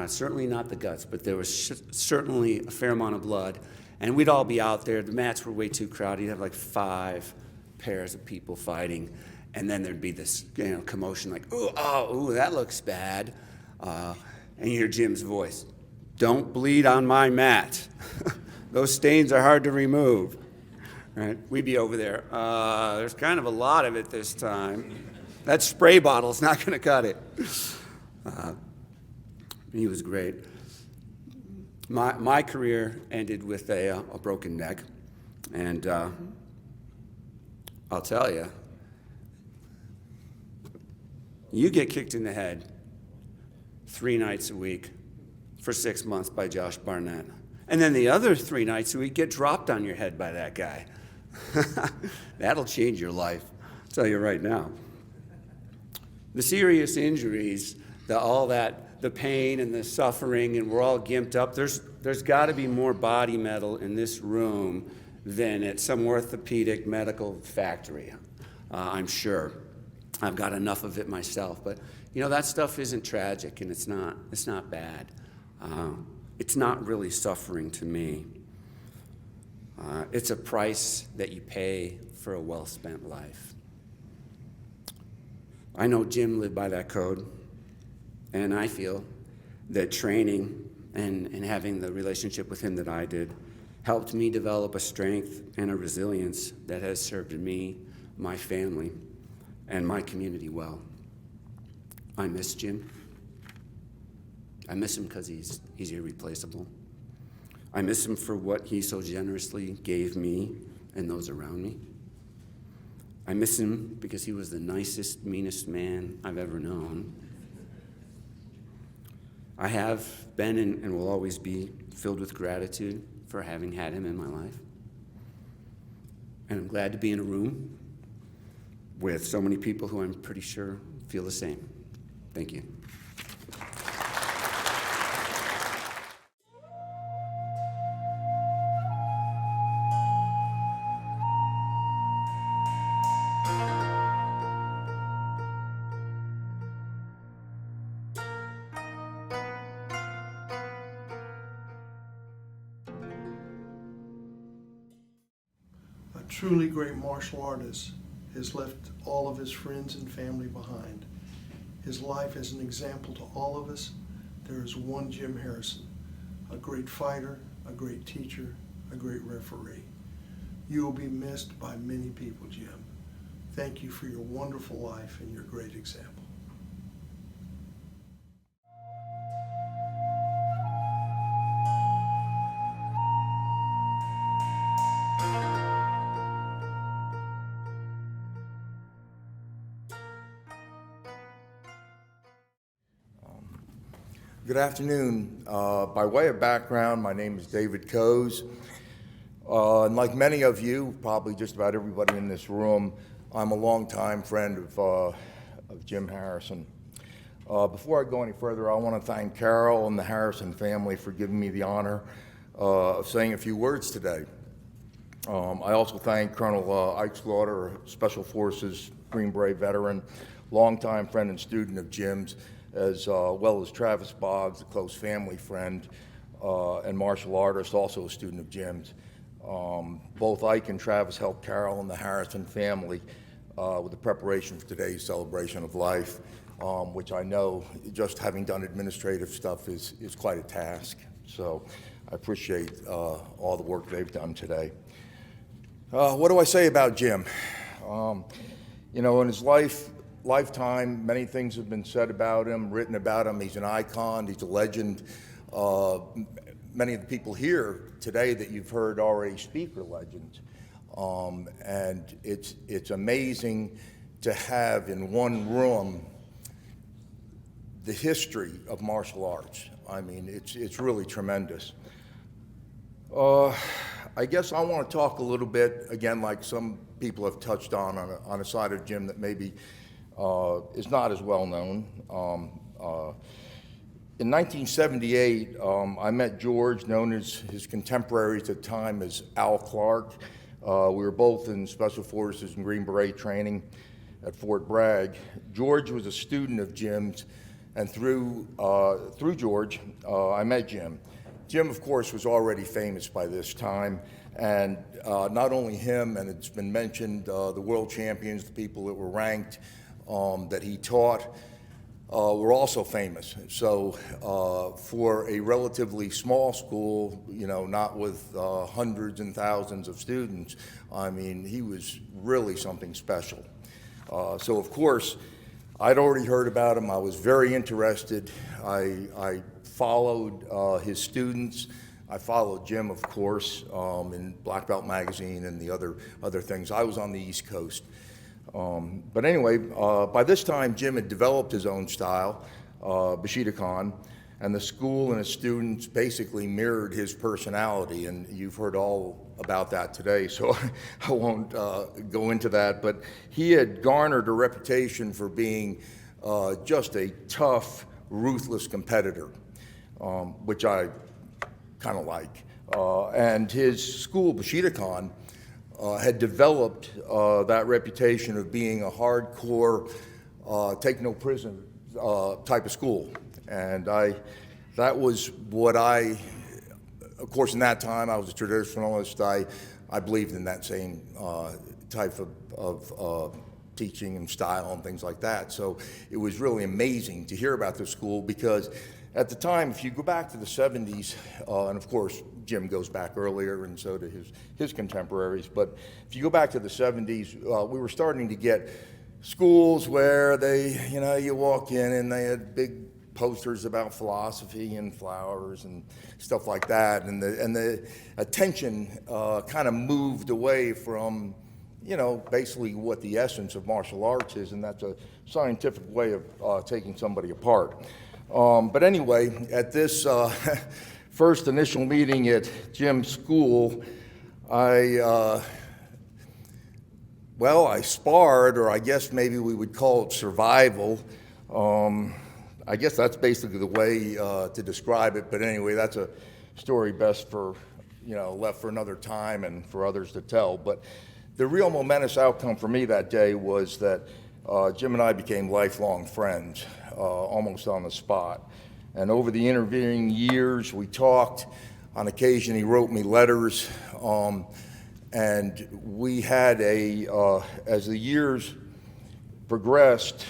Certainly not the guts, but there was certainly a fair amount of blood. And we'd all be out there. The mats were way too crowded. You'd have like 5 pairs of people fighting. And then there'd be this commotion like, ooh, that looks bad. And you hear Jim's voice, "Don't bleed on my mat." Those stains are hard to remove. Right? We'd be over there. There's kind of a lot of it this time. That spray bottle's not going to cut it. He was great. My career ended with a broken neck. And I'll tell you, you get kicked in the head 3 nights a week for 6 months by Josh Barnett. And then the other 3 nights a week get dropped on your head by that guy. That'll change your life, I'll tell you right now. The serious injuries, the pain and the suffering, and we're all gimped up, there's got to be more body metal in this room than at some orthopedic medical factory, I'm sure. I've got enough of it myself, but that stuff isn't tragic, and it's not bad. It's not really suffering to me. It's a price that you pay for a well-spent life. I know Jim lived by that code, and I feel that training and having the relationship with him that I did helped me develop a strength and a resilience that has served me, my family, and my community well. I miss Jim. I miss him because he's irreplaceable. I miss him for what he so generously gave me and those around me. I miss him because he was the nicest, meanest man I've ever known. I have been and will always be filled with gratitude for having had him in my life. And I'm glad to be in a room with so many people who I'm pretty sure feel the same. Thank you. Truly great martial artist has left all of his friends and family behind. His life is an example to all of us. There is one Jim Harrison, a great fighter, a great teacher, a great referee. You will be missed by many people, Jim. Thank you for your wonderful life and your great example. Good afternoon. By way of background, my name is David Coase. And like many of you, probably just about everybody in this room, I'm a longtime friend of Jim Harrison. Before I go any further, I want to thank Carol and the Harrison family for giving me the honor of saying a few words today. I also thank Colonel Ike Slaughter, a Special Forces Green Beret veteran, longtime friend and student of Jim's, as well as Travis Boggs, a close family friend and martial artist, also a student of Jim's. Both Ike and Travis helped Carol and the Harrison family with the preparation for today's celebration of life, which I know, just having done administrative stuff, is quite a task. So I appreciate all the work they've done today. What do I say about Jim? You know, in his lifetime, many things have been said about him, written about him. He's an icon, he's a legend. Many of the people here today that you've heard already speak are legends. And it's amazing to have in one room the history of martial arts. I mean, it's really tremendous. I guess I want to talk a little bit, again, like some people have touched on a side of Jim that maybe is not as well known. In 1978, I met George, known as his contemporaries at the time as Al Clark. We were both in Special Forces and Green Beret training at Fort Bragg. George was a student of Jim's, and through George, I met Jim. Jim, of course, was already famous by this time, and not only him, and it's been mentioned, the world champions, the people that were ranked, that he taught, were also famous. So for a relatively small school, you know, not with hundreds and thousands of students, I mean, he was really something special. So of course, I'd already heard about him. I was very interested. I followed his students. I followed Jim, of course, in Black Belt Magazine and the other things. I was on the East Coast. But anyway, by this time, Jim had developed his own style, Bushidokan, and the school and his students basically mirrored his personality, and you've heard all about that today, so I won't go into that. But he had garnered a reputation for being just a tough, ruthless competitor, which I kind of like. And his school, Bushidokan, had developed that reputation of being a hardcore, take no prison type of school. And that was what of course, in that time, I was a traditionalist. I believed in that same type of teaching and style and things like that. So it was really amazing to hear about this school, because at the time, if you go back to the 70s, and of course, Jim goes back earlier, and so do his contemporaries, but if you go back to the 70s, we were starting to get schools where you walk in and they had big posters about philosophy and flowers and stuff like that, and the attention kind of moved away from, basically what the essence of martial arts is, and that's a scientific way of taking somebody apart. But anyway, at this first initial meeting at Jim's school, I sparred, or I guess maybe we would call it survival. I guess that's basically the way to describe it, but anyway, that's a story best for, left for another time and for others to tell. But the real momentous outcome for me that day was that Jim and I became lifelong friends, almost on the spot. And over the intervening years, we talked. On occasion, he wrote me letters. And we had as the years progressed,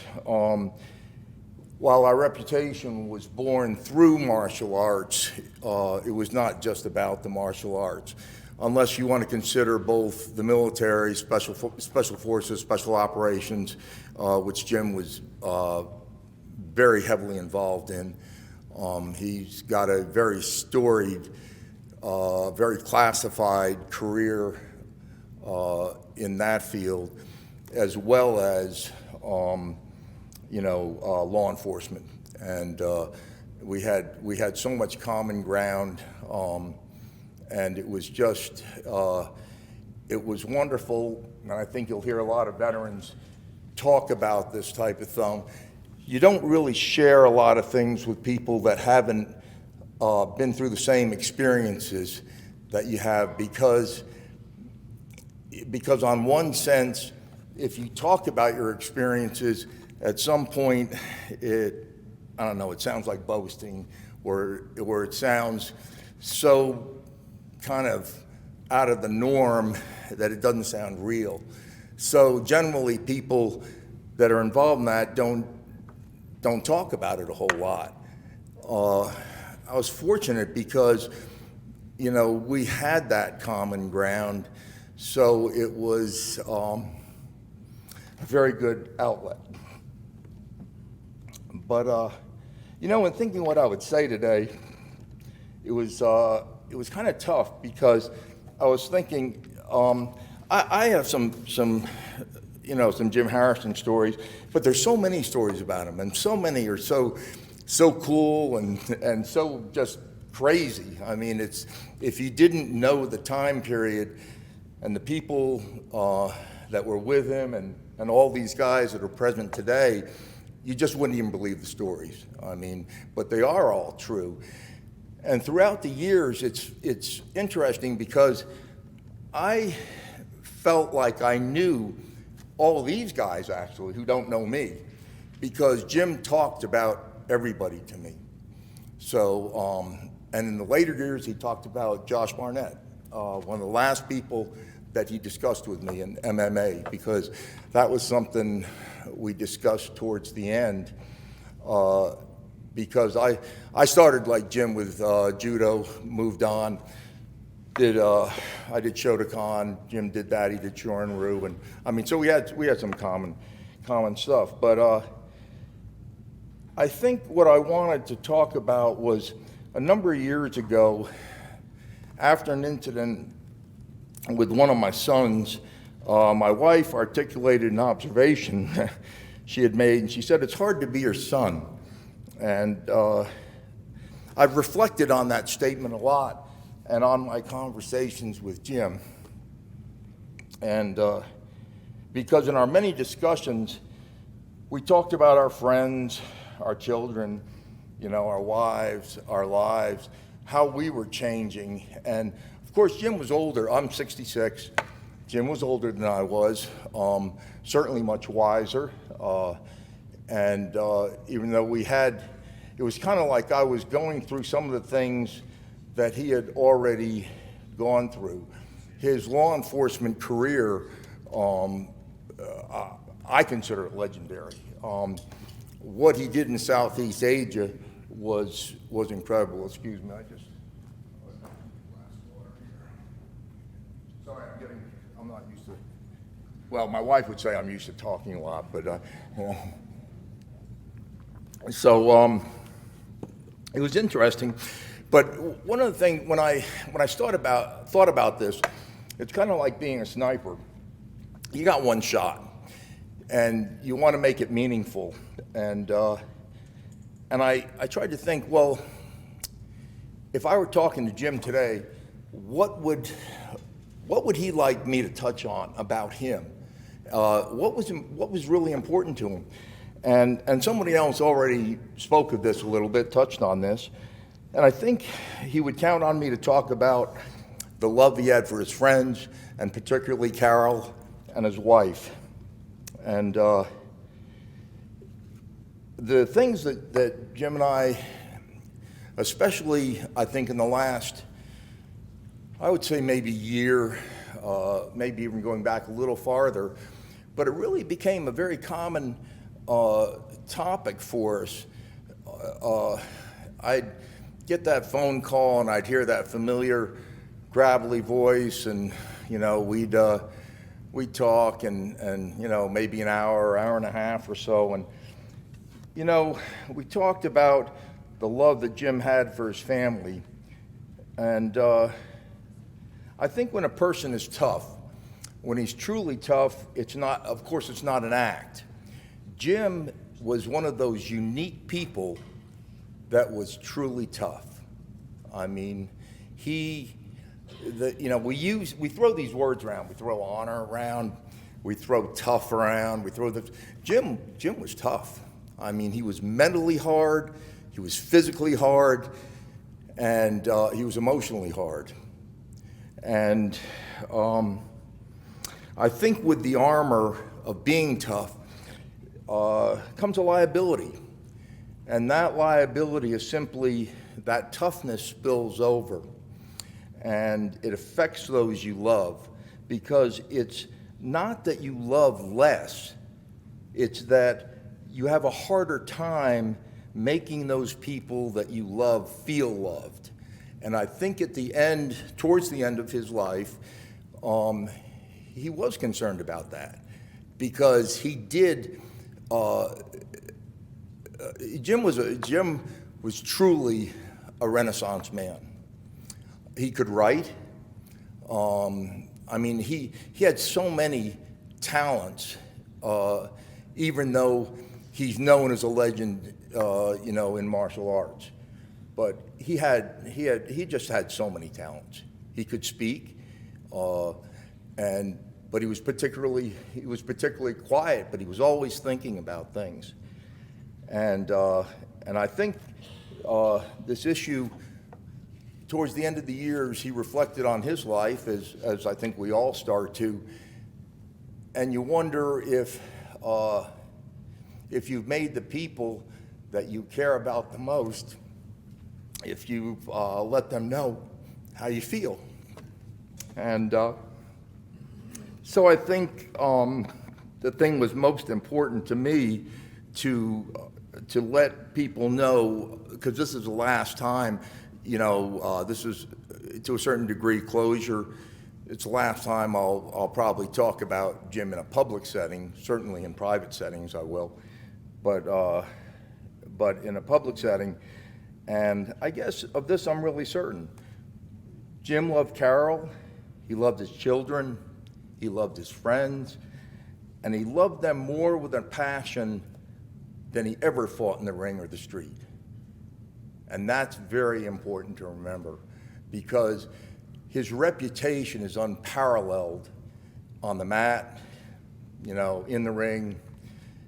while our reputation was born through martial arts, it was not just about the martial arts. Unless you want to consider both the military, special forces, special operations, which Jim was very heavily involved in. He's got a very storied, very classified career in that field, as well as law enforcement. And we had so much common ground. And it was just, it was wonderful, and I think you'll hear a lot of veterans talk about this type of thing. You don't really share a lot of things with people that haven't been through the same experiences that you have, because on one sense, if you talk about your experiences, at some point, it sounds like boasting, or it sounds so kind of out of the norm that it doesn't sound real. So generally, people that are involved in that don't talk about it a whole lot. I was fortunate because, you know, we had that common ground, so it was a very good outlet. But, you know, in thinking what I would say today, it was kind of tough because I was thinking, I have some you know, some Jim Harrison stories, but there's so many stories about him, and so many are so cool and so just crazy. I mean, it's, if you didn't know the time period and the people that were with him and all these guys that are present today, you just wouldn't even believe the stories. I mean, but they are all true. And throughout the years, it's interesting because I felt like I knew all these guys, actually, who don't know me, because Jim talked about everybody to me. So, and in the later years, he talked about Josh Barnett, one of the last people that he discussed with me in MMA, because that was something we discussed towards the end, because I started like Jim with Judo, moved on, I did Shotokan, Jim did that, he did Shorin-Ryu, and I mean, so we had some common stuff. But I think what I wanted to talk about was a number of years ago, after an incident with one of my sons, my wife articulated an observation she had made, and she said, "It's hard to be your son." And I've reflected on that statement a lot, and on my conversations with Jim. And because in our many discussions, we talked about our friends, our children, you know, our wives, our lives, how we were changing. And of course, Jim was older. I'm 66. Jim was older than I was, certainly much wiser. And even though it was kind of like I was going through some of the things that he had already gone through. His law enforcement career, I consider it legendary. What he did in Southeast Asia was incredible. Excuse me, sorry, I'm not used to, well, my wife would say I'm used to talking a lot, but so it was interesting. But one of the things, when I thought about this, it's kind of like being a sniper. You got one shot, and you want to make it meaningful. And I tried to think, well, if I were talking to Jim today, what would he like me to touch on about him? What was really important to him? And somebody else already spoke of this a little bit, touched on this. And I think he would count on me to talk about the love he had for his friends, and particularly Carol and his wife. And the things that Jim and I, especially I think in the last, I would say maybe year, maybe even going back a little farther, but it really became a very common topic for us. I'd get that phone call and I'd hear that familiar gravelly voice, and you know, we'd talk and you know, maybe an hour and a half or so, and you know, we talked about the love that Jim had for his family. And I think when a person is tough, when he's truly tough, it's not, of course, it's not an act. Jim was one of those unique people that was truly tough. I mean, you know, we throw these words around. We throw honor around. We throw tough around. Jim was tough. I mean, he was mentally hard. He was physically hard, and he was emotionally hard. And I think with the armor of being tough comes a liability. And that liability is simply that toughness spills over, and it affects those you love, because it's not that you love less, it's that you have a harder time making those people that you love feel loved. And I think at the end, towards the end of his life, he was concerned about that, because he did. Jim was truly a Renaissance man. He could write. I mean, he had so many talents, even though he's known as a legend, you know, in martial arts. But he just had so many talents. He could speak, but he was particularly quiet. But he was always thinking about things, and I think this issue, towards the end of the years, he reflected on his life, as I think we all start to, and you wonder if you've made the people that you care about the most, if you've let them know how you feel. And so I think the thing was most important to me to let people know, because this is the last time, you know, this is to a certain degree closure. It's the last time I'll probably talk about Jim in a public setting. Certainly in private settings I will, but in a public setting. And I guess of this I'm really certain. Jim loved Carol, he loved his children, he loved his friends, and he loved them more with a passion than he ever fought in the ring or the street. And that's very important to remember, because his reputation is unparalleled on the mat, you know, in the ring,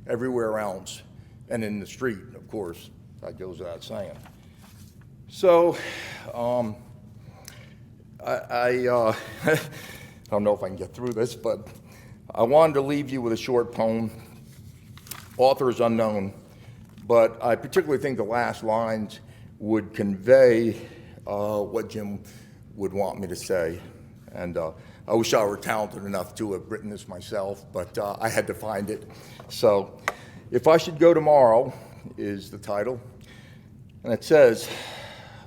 everywhere else, and in the street, of course. That goes without saying. So, I don't know if I can get through this, but I wanted to leave you with a short poem. Author is unknown, but I particularly think the last lines would convey what Jim would want me to say. And I wish I were talented enough to have written this myself, but I had to find it. So, If I Should Go Tomorrow is the title. And it says,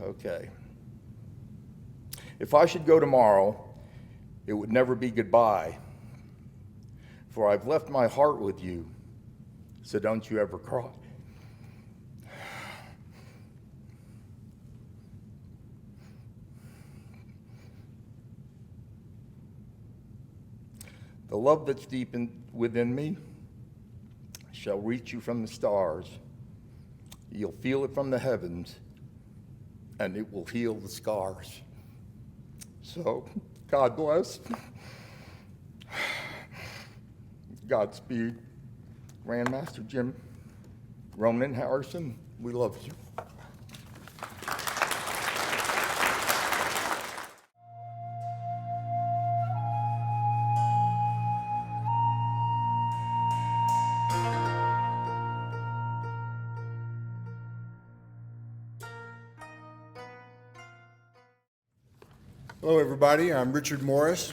okay, if I should go tomorrow, it would never be goodbye, for I've left my heart with you, so don't you ever cry. The love that's deep within me shall reach you from the stars. You'll feel it from the heavens, and it will heal the scars. So, God bless. Godspeed. Grandmaster Jim, Ronin Harrison, we love you. Hello, everybody. I'm Richard Morris.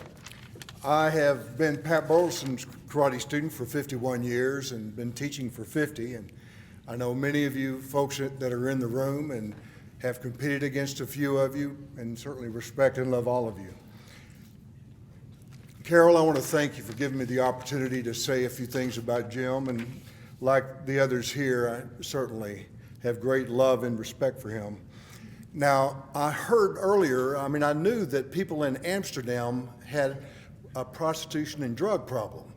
I have been Pat Burleson's karate student for 51 years and been teaching for 50. And I know many of you folks that are in the room and have competed against a few of you, and certainly respect and love all of you. Carol, I want to thank you for giving me the opportunity to say a few things about Jim. And like the others here, I certainly have great love and respect for him. Now, I heard earlier, I knew that people in Amsterdam had a prostitution and drug problem.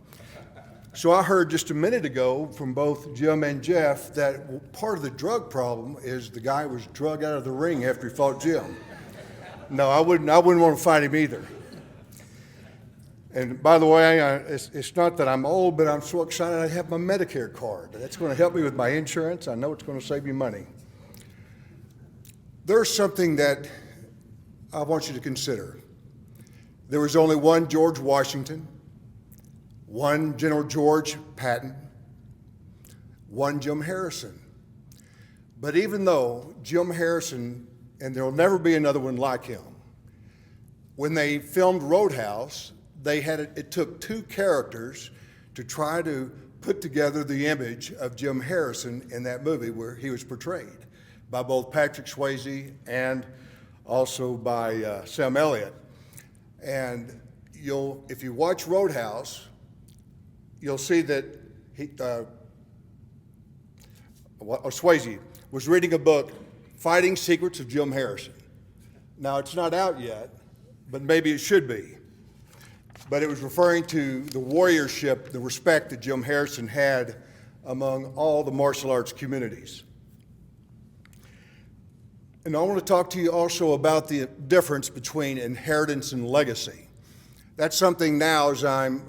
So I heard just a minute ago from both Jim and Jeff that part of the drug problem is the guy was drug out of the ring after he fought Jim. No, I wouldn't want to fight him either. And by the way, it's not that I'm old, but I'm so excited I have my Medicare card. That's going to help me with my insurance. I know it's going to save me money. There's something that I want you to consider. There was only one George Washington, one General George Patton, one Jim Harrison. But even though Jim Harrison, and there'll never be another one like him, when they filmed Roadhouse, it took two characters to try to put together the image of Jim Harrison in that movie where he was portrayed by both Patrick Swayze and also by Sam Elliott. And if you watch Roadhouse, you'll see that Swayze was reading a book, Fighting Secrets of Jim Harrison. Now, it's not out yet, but maybe it should be. But it was referring to the warriorship, the respect that Jim Harrison had among all the martial arts communities. And I want to talk to you also about the difference between inheritance and legacy. That's something now as I'm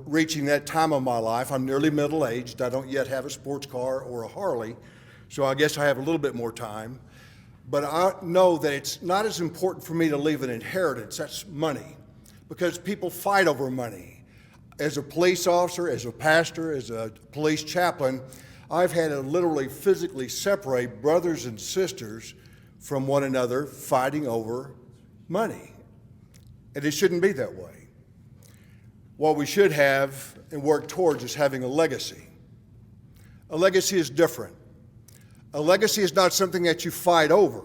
reaching that time of my life. I'm nearly middle-aged. I don't yet have a sports car or a Harley, so I guess I have a little bit more time. But I know that it's not as important for me to leave an inheritance, that's money, because people fight over money. As a police officer, as a pastor, as a police chaplain, I've had to literally physically separate brothers and sisters from one another fighting over money. And it shouldn't be that way. What we should have and work towards is having a legacy. A legacy is different. A legacy is not something that you fight over.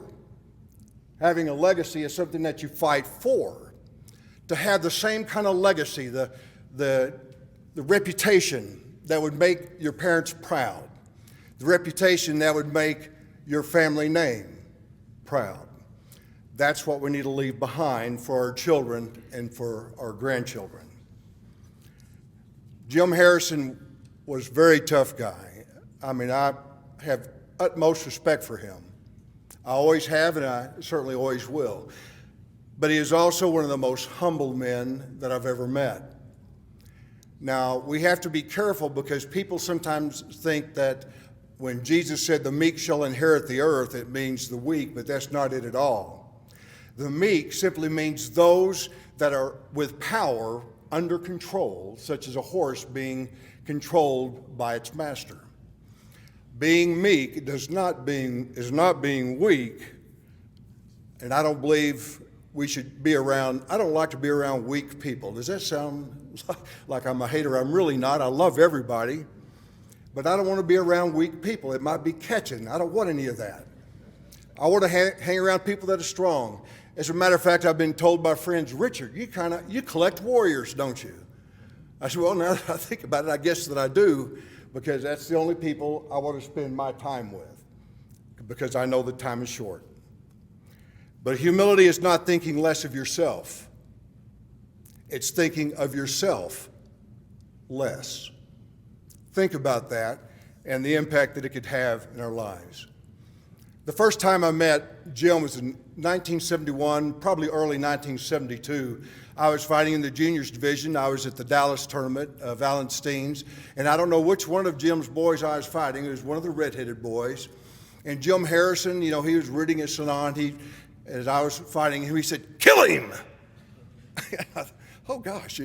Having a legacy is something that you fight for. To have the same kind of legacy, the reputation that would make your parents proud, the reputation that would make your family name proud. That's what we need to leave behind for our children and for our grandchildren. Jim Harrison was a very tough guy. I mean, I have utmost respect for him. I always have, and I certainly always will. But he is also one of the most humble men that I've ever met. Now, we have to be careful because people sometimes think that when Jesus said the meek shall inherit the earth, it means the weak, but that's not it at all. The meek simply means those that are with power under control, such as a horse being controlled by its master. Being meek is not being weak, and I don't believe we should be around, I don't like to be around weak people. Does that sound like I'm a hater? I'm really not. I love everybody, but I don't want to be around weak people. It might be catching. I don't want any of that. I want to hang around people that are strong. As a matter of fact, I've been told by friends, Richard, you collect warriors, don't you? I said, well, now that I think about it, I guess that I do, because that's the only people I want to spend my time with, because I know the time is short. But humility is not thinking less of yourself. It's thinking of yourself less. Think about that and the impact that it could have in our lives. The first time I met Jim was in 1971, probably early 1972. I was fighting in the juniors division. I was at the Dallas tournament of Allenstein's, and I don't know which one of Jim's boys I was fighting. It was one of the redheaded boys. And Jim Harrison, he was reading his salon. As I was fighting him, he said, "Kill him!" Oh gosh,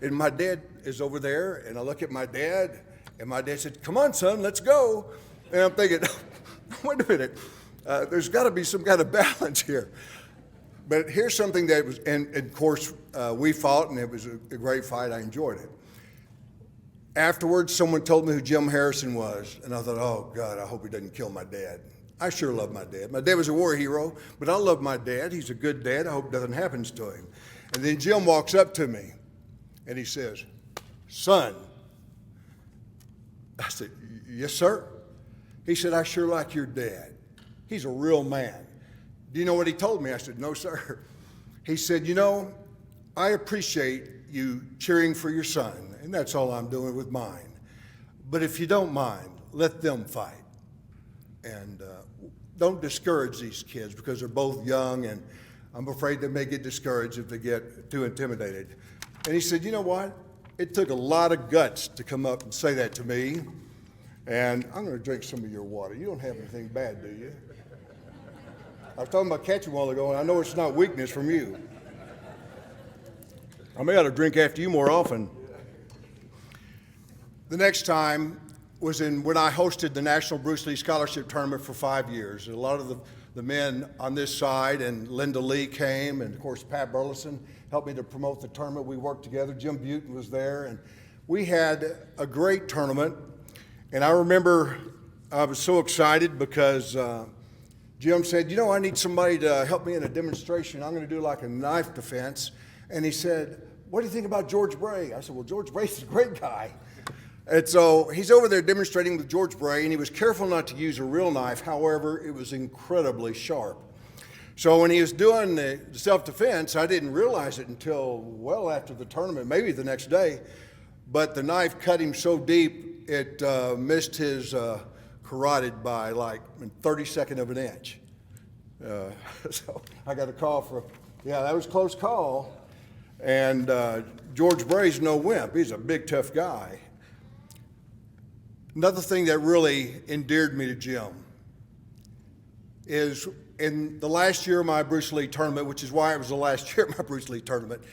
And my dad is over there, and I look at my dad, and my dad said, "Come on, son, let's go." And I'm thinking, wait a minute, there's got to be some kind of balance here. But here's something that was, and of course, we fought, and it was a great fight. I enjoyed it. Afterwards, someone told me who Jim Harrison was, and I thought, oh, God, I hope he doesn't kill my dad. I sure love my dad. My dad was a war hero, but I love my dad. He's a good dad. I hope nothing happens to him. And then Jim walks up to me, and he says, "Son." I said, "Yes, sir." He said, "I sure like your dad. He's a real man." Do you know what he told me? I said, "No, sir." He said, "I appreciate you cheering for your son, and that's all I'm doing with mine. But if you don't mind, let them fight. And don't discourage these kids because they're both young, and I'm afraid they may get discouraged if they get too intimidated." And he said, "You know what? It took a lot of guts to come up and say that to me. And I'm going to drink some of your water. You don't have anything bad, do you?" I was talking about catching a while ago, and I know it's not weakness from you. I may ought to drink after you more often. The next time was when I hosted the National Bruce Lee Scholarship Tournament for 5 years. A lot of the men on this side, and Linda Lee came, and of course Pat Burleson helped me to promote the tournament. We worked together. Jim Buten was there, and we had a great tournament, and I remember I was so excited because Jim said, you know, I need somebody to help me in a demonstration. I'm going to do like a knife defense. And he said, what do you think about George Bray? I said, well, George Bray's a great guy. And so he's over there demonstrating with George Bray, and he was careful not to use a real knife. However, it was incredibly sharp. So when he was doing the self-defense, I didn't realize it until well after the tournament, maybe the next day, but the knife cut him so deep, it missed his carotid by like 1/32 of an inch. So I got a call from, yeah, that was a close call. And George Bray's no wimp. He's a big, tough guy. Another thing that really endeared me to Jim is in the last year of my Bruce Lee tournament, which is why it was the last year of my Bruce Lee tournament,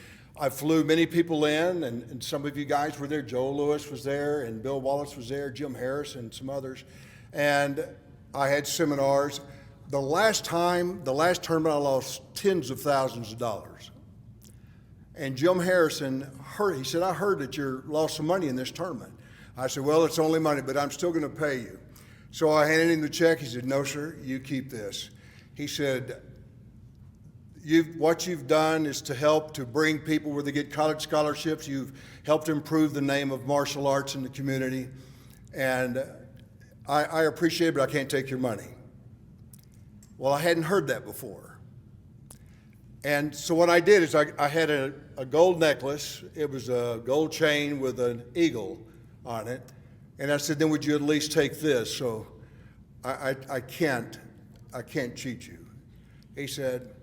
I flew many people in, and some of you guys were there. Joe Lewis was there, and Bill Wallace was there, Jim Harrison, and some others. And I had seminars. The last tournament, I lost tens of thousands of dollars. And Jim Harrison he said, I heard that you lost some money in this tournament. I said, well, it's only money, but I'm still going to pay you. So I handed him the check. He said, no, sir, you keep this. He said, what you've done is to help to bring people where they get college scholarships. You've helped improve the name of martial arts in the community. And I appreciate it, but I can't take your money. Well, I hadn't heard that before. And so what I did is I had a gold necklace. It was a gold chain with an eagle on it. And I said, then would you at least take this? So I can't cheat you. He said,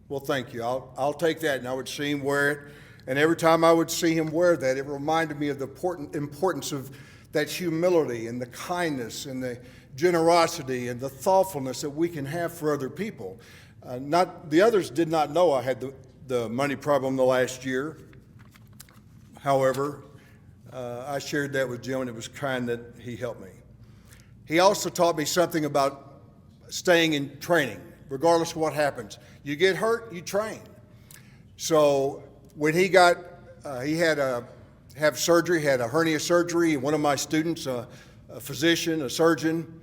well, thank you. I'll take that. And I would see him wear it. And every time I would see him wear that, it reminded me of the importance of that humility and the kindness and the generosity and the thoughtfulness that we can have for other people. The others did not know I had the money problem the last year. However, I shared that with Jim, and it was kind that he helped me. He also taught me something about staying in training, regardless of what happens. You get hurt, you train. So when he had to have surgery, had a hernia surgery, and one of my students, a physician, a surgeon,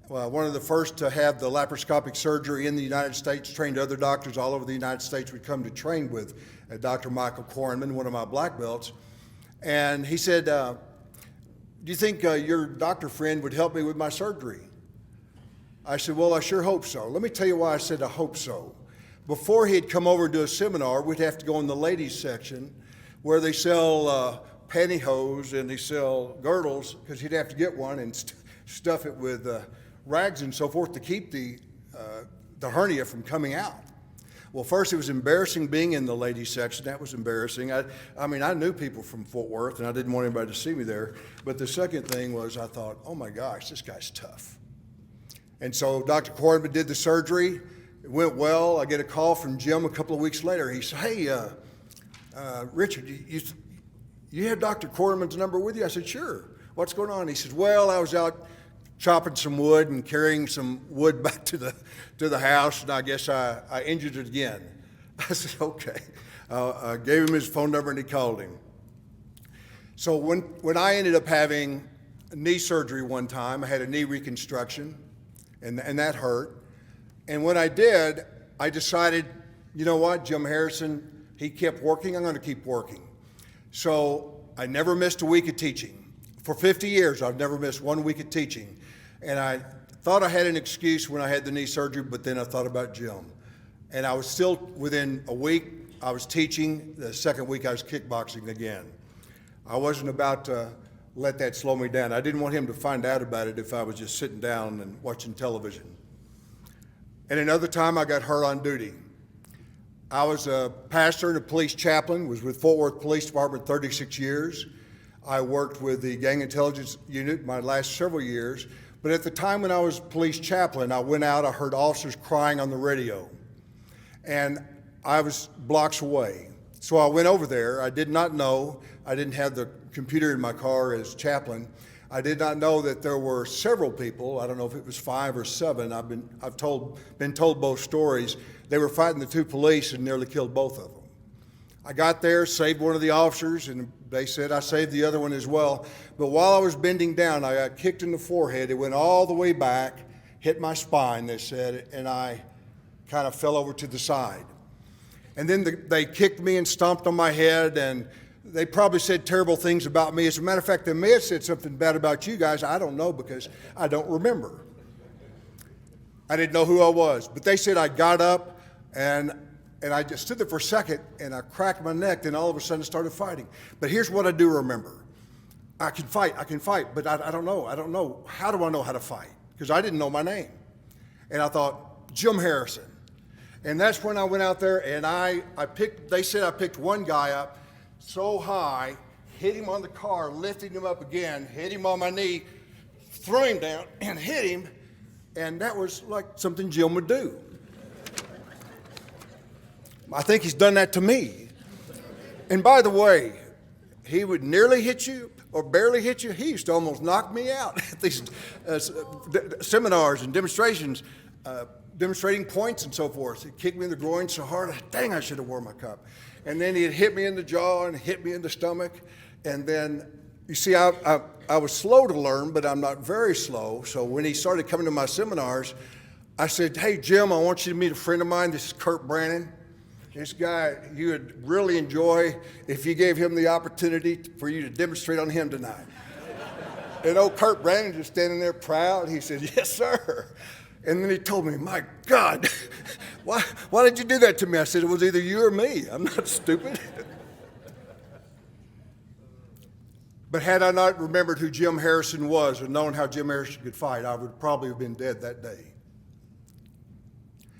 one of the first to have the laparoscopic surgery in the United States, trained other doctors all over the United States would come to train with Dr. Michael Kornman, one of my black belts. And he said, do you think your doctor friend would help me with my surgery? I said, well, I sure hope so. Let me tell you why I said I hope so. Before he'd come over and do a seminar, we'd have to go in the ladies section where they sell pantyhose and they sell girdles, because he'd have to get one and stuff it with rags and so forth to keep the hernia from coming out. Well, first it was embarrassing being in the ladies section. That was embarrassing. I mean, I knew people from Fort Worth, and I didn't want anybody to see me there. But the second thing was I thought, oh my gosh, this guy's tough. And so Dr. Kornman did the surgery. It went well. I get a call from Jim a couple of weeks later. He said, hey, Richard, you have Dr. Kornman's number with you? I said, sure. What's going on? He said, well, I was out chopping some wood and carrying some wood back to the house, and I guess I injured it again. I said, okay. I gave him his phone number, and he called him. So when I ended up having knee surgery one time, I had a knee reconstruction, and that hurt. And when I did, I decided, you know what, Jim Harrison, he kept working, I'm going to keep working. So I never missed a week of teaching. For 50 years, I've never missed 1 week of teaching. And I thought I had an excuse when I had the knee surgery, but then I thought about Jim. And I was still, within a week, I was teaching. The second week, I was kickboxing again. I wasn't about to let that slow me down. I didn't want him to find out about it if I was just sitting down and watching television. And another time, I got hurt on duty. I was a pastor and a police chaplain, was with Fort Worth Police Department 36 years. I worked with the Gang Intelligence Unit my last several years. But at the time when I was police chaplain, I went out, I heard officers crying on the radio. And I was blocks away. So I went over there. I did not know, I didn't have the computer in my car as chaplain. I did not know that there were several people, I don't know if it was 5 or 7, I've been told both stories. They were fighting the 2 police and nearly killed both of them. I got there, saved one of the officers, and they said I saved the other one as well. But while I was bending down, I got kicked in the forehead. It went all the way back, hit my spine, they said, and I kind of fell over to the side. And then they kicked me and stomped on my head, and they probably said terrible things about me. As a matter of fact, they may have said something bad about you guys. I don't know, because I don't remember. I didn't know who I was. But they said I got up, and I just stood there for a second, and I cracked my neck, and all of a sudden started fighting. But here's what I do remember. I can fight, but I don't know. How do I know how to fight? Because I didn't know my name. And I thought, Jim Harrison. And that's when I went out there, and they said I picked one guy up so high, hit him on the car, lifted him up again, hit him on my knee, threw him down, and hit him. And that was like something Jim would do. I think he's done that to me. And by the way, he would nearly hit you or barely hit you. He used to almost knock me out at these seminars and demonstrations, demonstrating points and so forth. He kicked me in the groin so hard, dang, I should have worn my cup. And then he'd hit me in the jaw and hit me in the stomach. And then, you see, I was slow to learn, but I'm not very slow. So when he started coming to my seminars, I said, hey, Jim, I want you to meet a friend of mine. This is Kurt Brannon. This guy you would really enjoy if you gave him the opportunity for you to demonstrate on him tonight. And old Kurt Brannon just standing there proud. He said, yes, sir. And then he told me, my God, why did you do that to me? I said, it was either you or me. I'm not stupid. But had I not remembered who Jim Harrison was and known how Jim Harrison could fight, I would probably have been dead that day.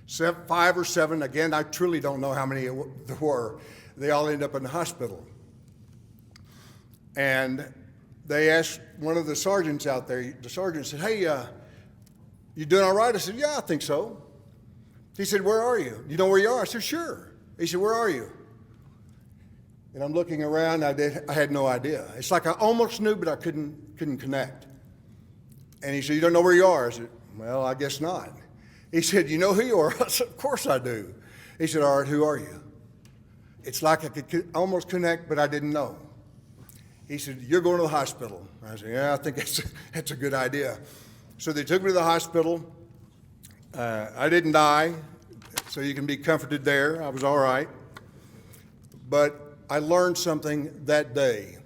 5 or 7, again, I truly don't know how many there were. They all ended up in the hospital. And they asked one of the sergeants out there, the sergeant said, hey, you doing all right? I said, yeah, I think so. He said, where are you? You know where you are? I said, sure. He said, where are you? And I'm looking around, I had no idea. It's like I almost knew, but I couldn't connect. And he said, you don't know where you are? I said, well, I guess not. He said, you know who you are? I said, of course I do. He said, all right, who are you? It's like I could almost connect, but I didn't know. He said, you're going to the hospital. I said, yeah, I think that's a good idea. So they took me to the hospital. I didn't die, so you can be comforted there. I was all right. But I learned something that day,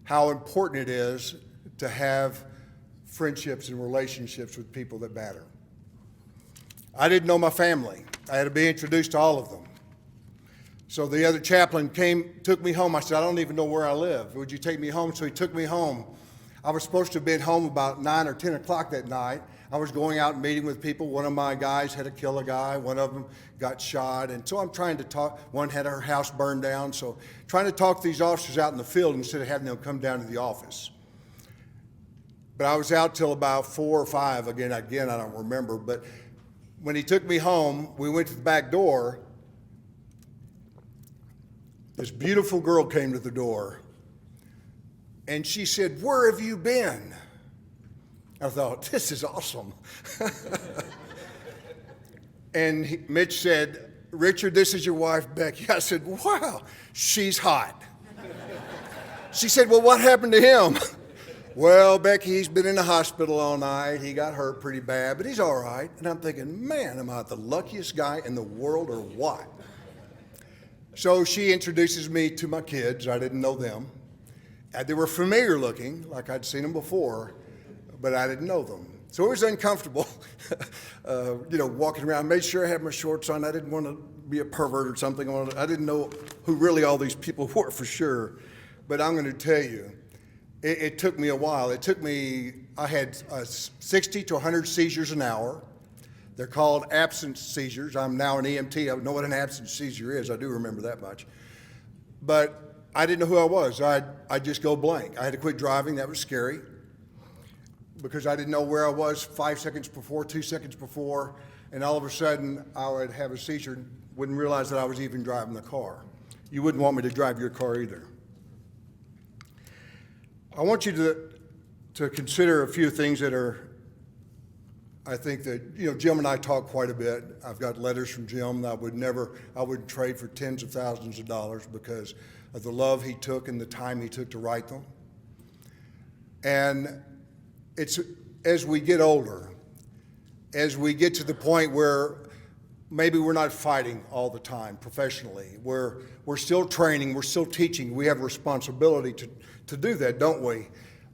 how important it is to have friendships and relationships with people that matter. I didn't know my family. I had to be introduced to all of them. So the other chaplain took me home. I said, I don't even know where I live. Would you take me home? So he took me home. I was supposed to have been home about 9 or 10 o'clock that night. I was going out and meeting with people. One of my guys had to kill a guy. One of them got shot. And so I'm trying to talk. One had her house burned down. So trying to talk to these officers out in the field instead of having them come down to the office. But I was out till about 4 or 5. Again, I don't remember. But when he took me home, we went to the back door. This beautiful girl came to the door. And she said, where have you been? I thought, this is awesome. And Mitch said, Richard, this is your wife, Becky. I said, wow, she's hot. She said, well, what happened to him? Well, Becky, he's been in the hospital all night. He got hurt pretty bad, but he's all right. And I'm thinking, man, am I the luckiest guy in the world or what? So she introduces me to my kids. I didn't know them. They were familiar looking, like I'd seen them before, but I didn't know them. So it was uncomfortable, walking around. Made sure I had my shorts on. I didn't want to be a pervert or something. I didn't know who really all these people were for sure. But I'm going to tell you, it took me a while. I had 60 to 100 seizures an hour. They're called absence seizures. I'm now an EMT. I know what an absence seizure is. I do remember that much. But I didn't know who I was. I'd just go blank. I had to quit driving. That was scary because I didn't know where I was 5 seconds before, 2 seconds before, and all of a sudden I would have a seizure and wouldn't realize that I was even driving the car. You wouldn't want me to drive your car either. I want you to consider a few things that are I think that, you know, Jim and I talk quite a bit. I've got letters from Jim that I wouldn't trade for tens of thousands of dollars because of the love he took and the time he took to write them. And it's as we get older, as we get to the point where maybe we're not fighting all the time professionally, we're still training, we're still teaching, we have a responsibility to do that, don't we?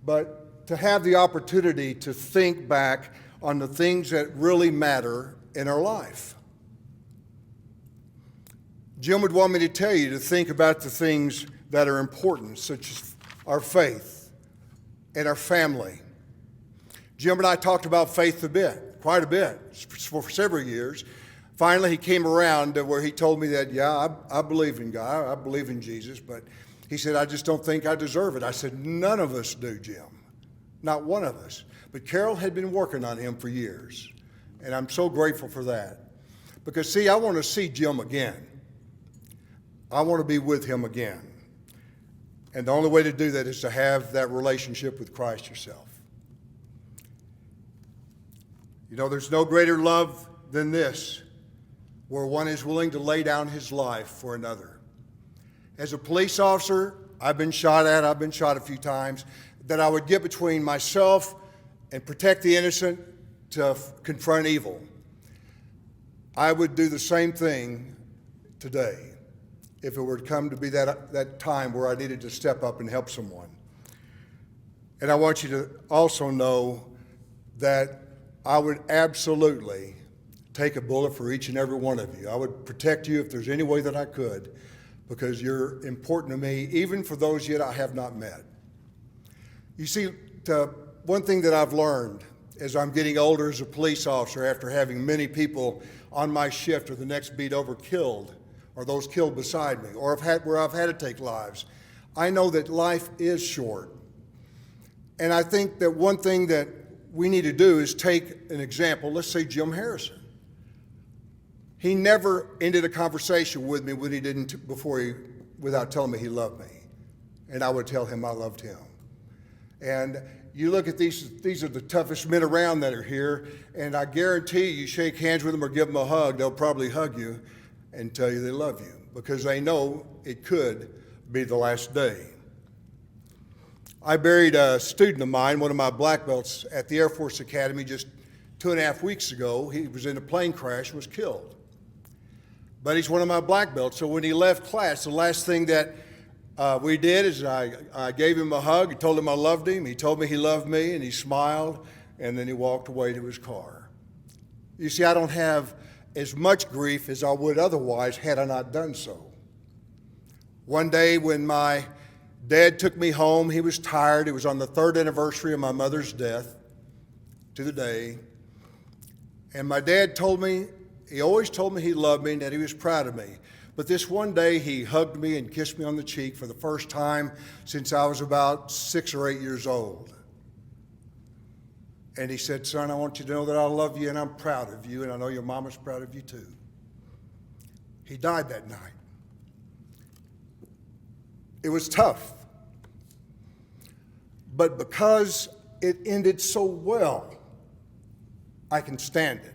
But to have the opportunity to think back on the things that really matter in our life. Jim would want me to tell you to think about the things that are important, such as our faith and our family. Jim and I talked about faith quite a bit, for several years. Finally, he came around to where he told me that, yeah, I believe in God, I believe in Jesus, but he said, I just don't think I deserve it. I said, none of us do, Jim, not one of us. But Carol had been working on him for years, and I'm so grateful for that. Because, see, I want to see Jim again. I want to be with him again. And the only way to do that is to have that relationship with Christ yourself. You know, there's no greater love than this, where one is willing to lay down his life for another. As a police officer, I've been shot a few times, that I would get between myself and protect the innocent to confront evil. I would do the same thing today if it were to come to be that time where I needed to step up and help someone. And I want you to also know that I would absolutely take a bullet for each and every one of you. I would protect you if there's any way that I could, because you're important to me, even for those yet I have not met. You see, one thing that I've learned as I'm getting older as a police officer, after having many people on my shift or the next beat over killed, or those killed beside me, or where I've had to take lives, I know that life is short. And I think that one thing that we need to do is take an example. Let's say Jim Harrison. He never ended a conversation with me when he didn't without telling me he loved me, and I would tell him I loved him. And you look at these are the toughest men around that are here, and I guarantee you shake hands with them or give them a hug, they'll probably hug you and tell you they love you, because they know it could be the last day. I buried a student of mine, one of my black belts, at the Air Force Academy just 2.5 weeks ago. He was in a plane crash, was killed. But he's one of my black belts, so when he left class, the last thing that we did is I gave him a hug, I told him I loved him, he told me he loved me, and he smiled, and then he walked away to his car. You see, I don't have as much grief as I would otherwise had I not done so. One day when my dad took me home, he was tired. It was on the 3rd anniversary of my mother's death to the day. And my dad told me, he always told me he loved me and that he was proud of me. But this one day he hugged me and kissed me on the cheek for the first time since I was about 6 or 8 years old. And he said, son, I want you to know that I love you and I'm proud of you, and I know your mama's proud of you too. He died that night. It was tough. But because it ended so well, I can stand it.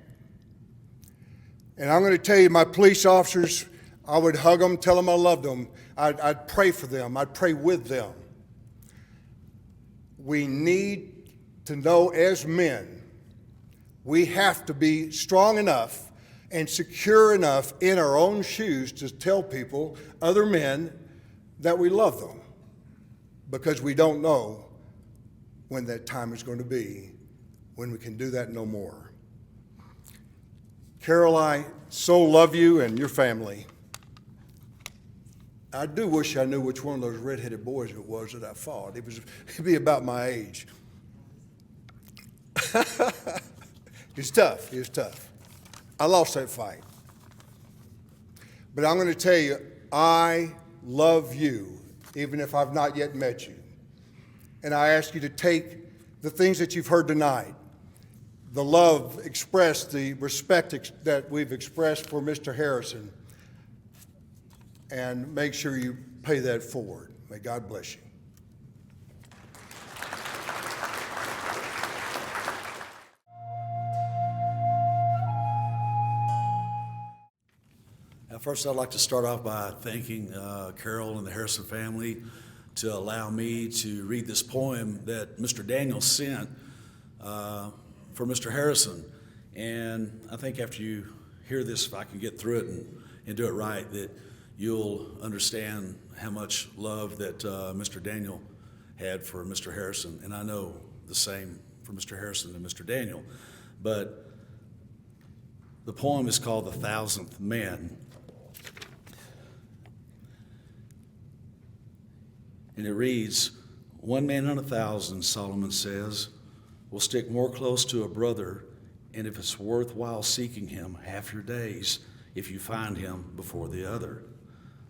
And I'm going to tell you, my police officers, I would hug them, tell them I loved them. I'd pray for them. I'd pray with them. We need to know as men, we have to be strong enough and secure enough in our own shoes to tell people, other men, that we love them, because we don't know when that time is going to be, when we can do that no more. Carol, I so love you and your family. I do wish I knew which one of those redheaded boys it was that I fought. It'd be about my age. It's tough. It's tough. I lost that fight. But I'm going to tell you, I love you, even if I've not yet met you. And I ask you to take the things that you've heard tonight, the love expressed, the respect that we've expressed for Mr. Harrison, and make sure you pay that forward. May God bless you. First, I'd like to start off by thanking Carol and the Harrison family to allow me to read this poem that Mr. Daniel sent for Mr. Harrison. And I think after you hear this, if I can get through it and do it right, that you'll understand how much love that Mr. Daniel had for Mr. Harrison. And I know the same for Mr. Harrison and Mr. Daniel. But the poem is called The Thousandth Man. And it reads, "One man in 1,000, Solomon says, will stick more close to a brother, and if it's worthwhile seeking him, half your days, if you find him before the other.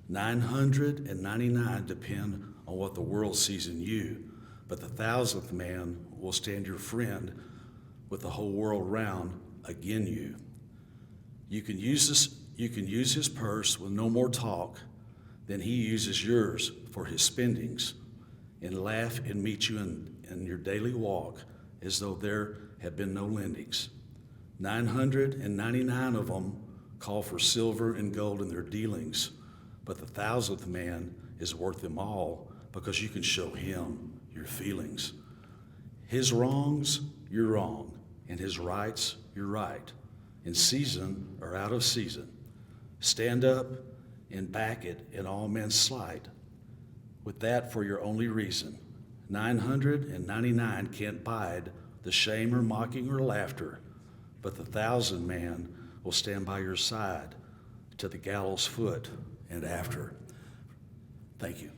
999 depend on what the world sees in you, but the 1,000th man will stand your friend with the whole world round again you. You can use his purse with no more talk than he uses yours for his spendings, and laugh and meet you in your daily walk as though there had been no lendings. 999 of them call for silver and gold in their dealings, but the 1,000th man is worth them all because you can show him your feelings. His wrongs, you're wrong, and his rights, you're right, in season or out of season. Stand up and back it in all men's slight, with that for your only reason. 999 can't bide the shame or mocking or laughter, but the 1,000 man will stand by your side to the gallows foot and after." Thank you.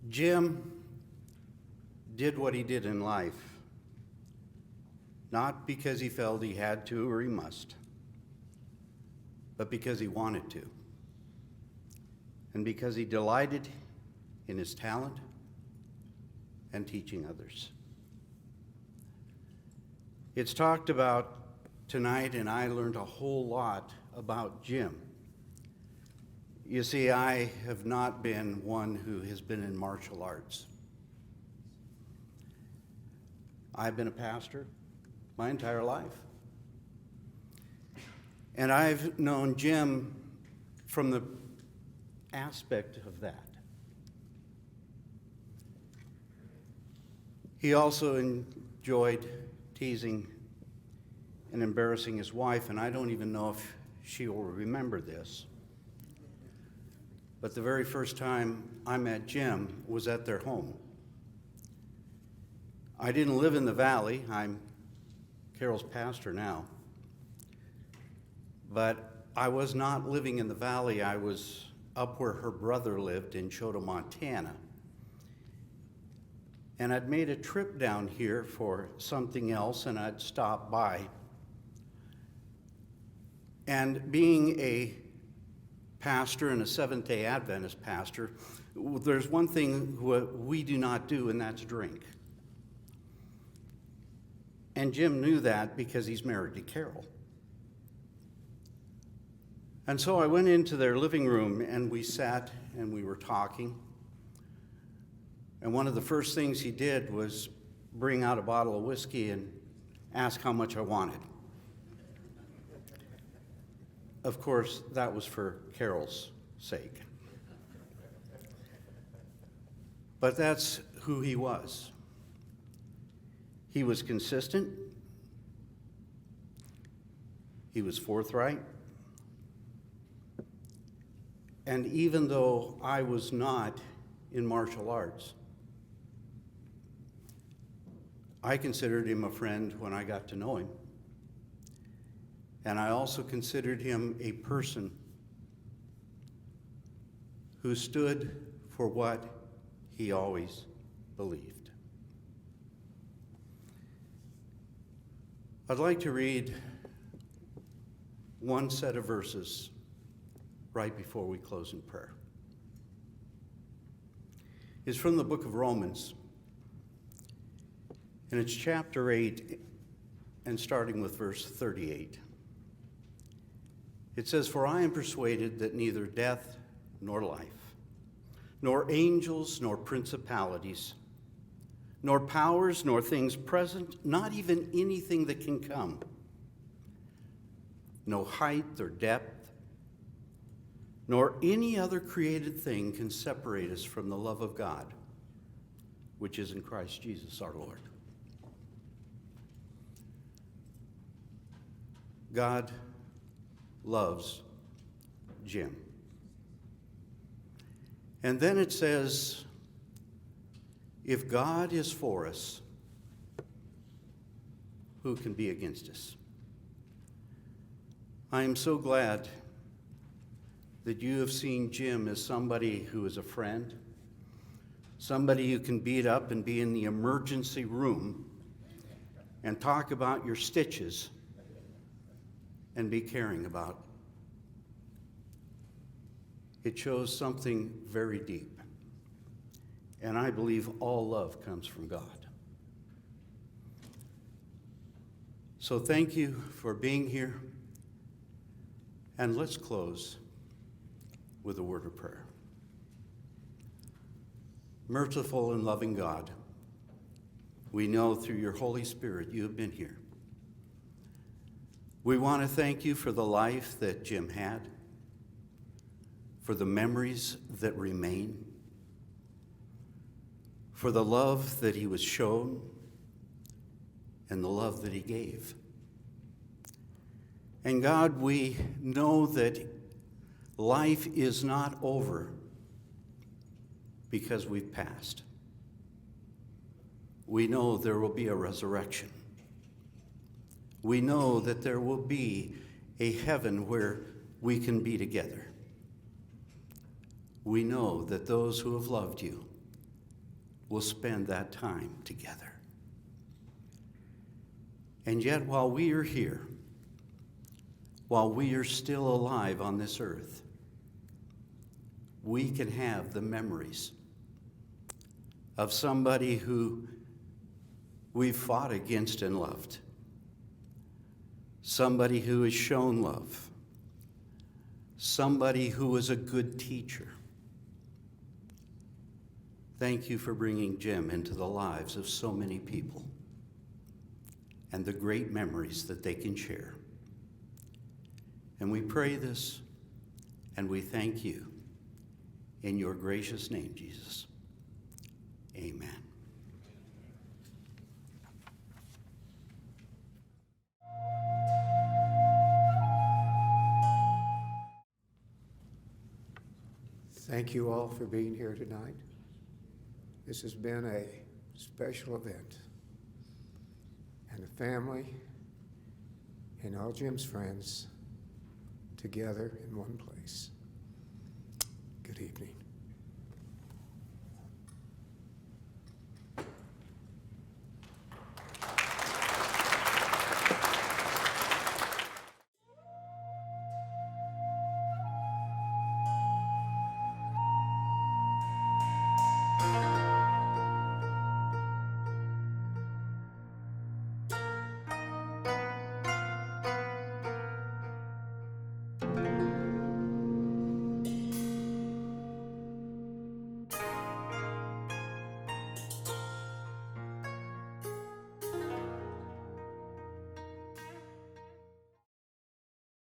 Jim did what he did in life, not because he felt he had to or he must, but because he wanted to, and because he delighted in his talent and teaching others. It's talked about tonight, and I learned a whole lot about Jim. You see, I have not been one who has been in martial arts. I've been a pastor my entire life. And I've known Jim from the aspect of that. He also enjoyed teasing and embarrassing his wife, and I don't even know if she will remember this. But the very first time I met Jim was at their home. I didn't live in the valley. I'm Carol's pastor now. But I was not living in the valley. I was up where her brother lived in Choteau, Montana. And I'd made a trip down here for something else, and I'd stop by. And being a pastor and a Seventh-day Adventist pastor, there's one thing we do not do, and that's drink. And Jim knew that because he's married to Carol. And so I went into their living room, and we sat and we were talking. And one of the first things he did was bring out a bottle of whiskey and ask how much I wanted. Of course, that was for Carol's sake. But that's who he was. He was consistent. He was forthright. And even though I was not in martial arts, I considered him a friend when I got to know him. And I also considered him a person who stood for what he always believed. I'd like to read one set of verses right before we close in prayer. It's from the book of Romans, and it's chapter 8, and starting with verse 38. It says, "For I am persuaded that neither death nor life, nor angels nor principalities, nor powers, nor things present, not even anything that can come, no height or depth, nor any other created thing can separate us from the love of God, which is in Christ Jesus our Lord." God loves Jim. And then it says, if God is for us, who can be against us? I am so glad that you have seen Jim as somebody who is a friend, somebody who can beat up and be in the emergency room and talk about your stitches and be caring about. It shows something very deep. And I believe all love comes from God. So thank you for being here. And let's close with a word of prayer. Merciful and loving God, we know through your Holy Spirit you have been here. We want to thank you for the life that Jim had, for the memories that remain, for the love that he was shown and the love that he gave. And God, we know that life is not over because we've passed. We know there will be a resurrection. We know that there will be a heaven where we can be together. We know that those who have loved you will spend that time together. And yet, while we are here, while we are still alive on this earth, we can have the memories of somebody who we've fought against and loved, somebody who has shown love, somebody who was a good teacher. Thank you for bringing Jim into the lives of so many people and the great memories that they can share. And we pray this and we thank you in your gracious name, Jesus. Amen. Thank you all for being here tonight. This has been a special event. And the family and all Jim's friends together in one place. Good evening.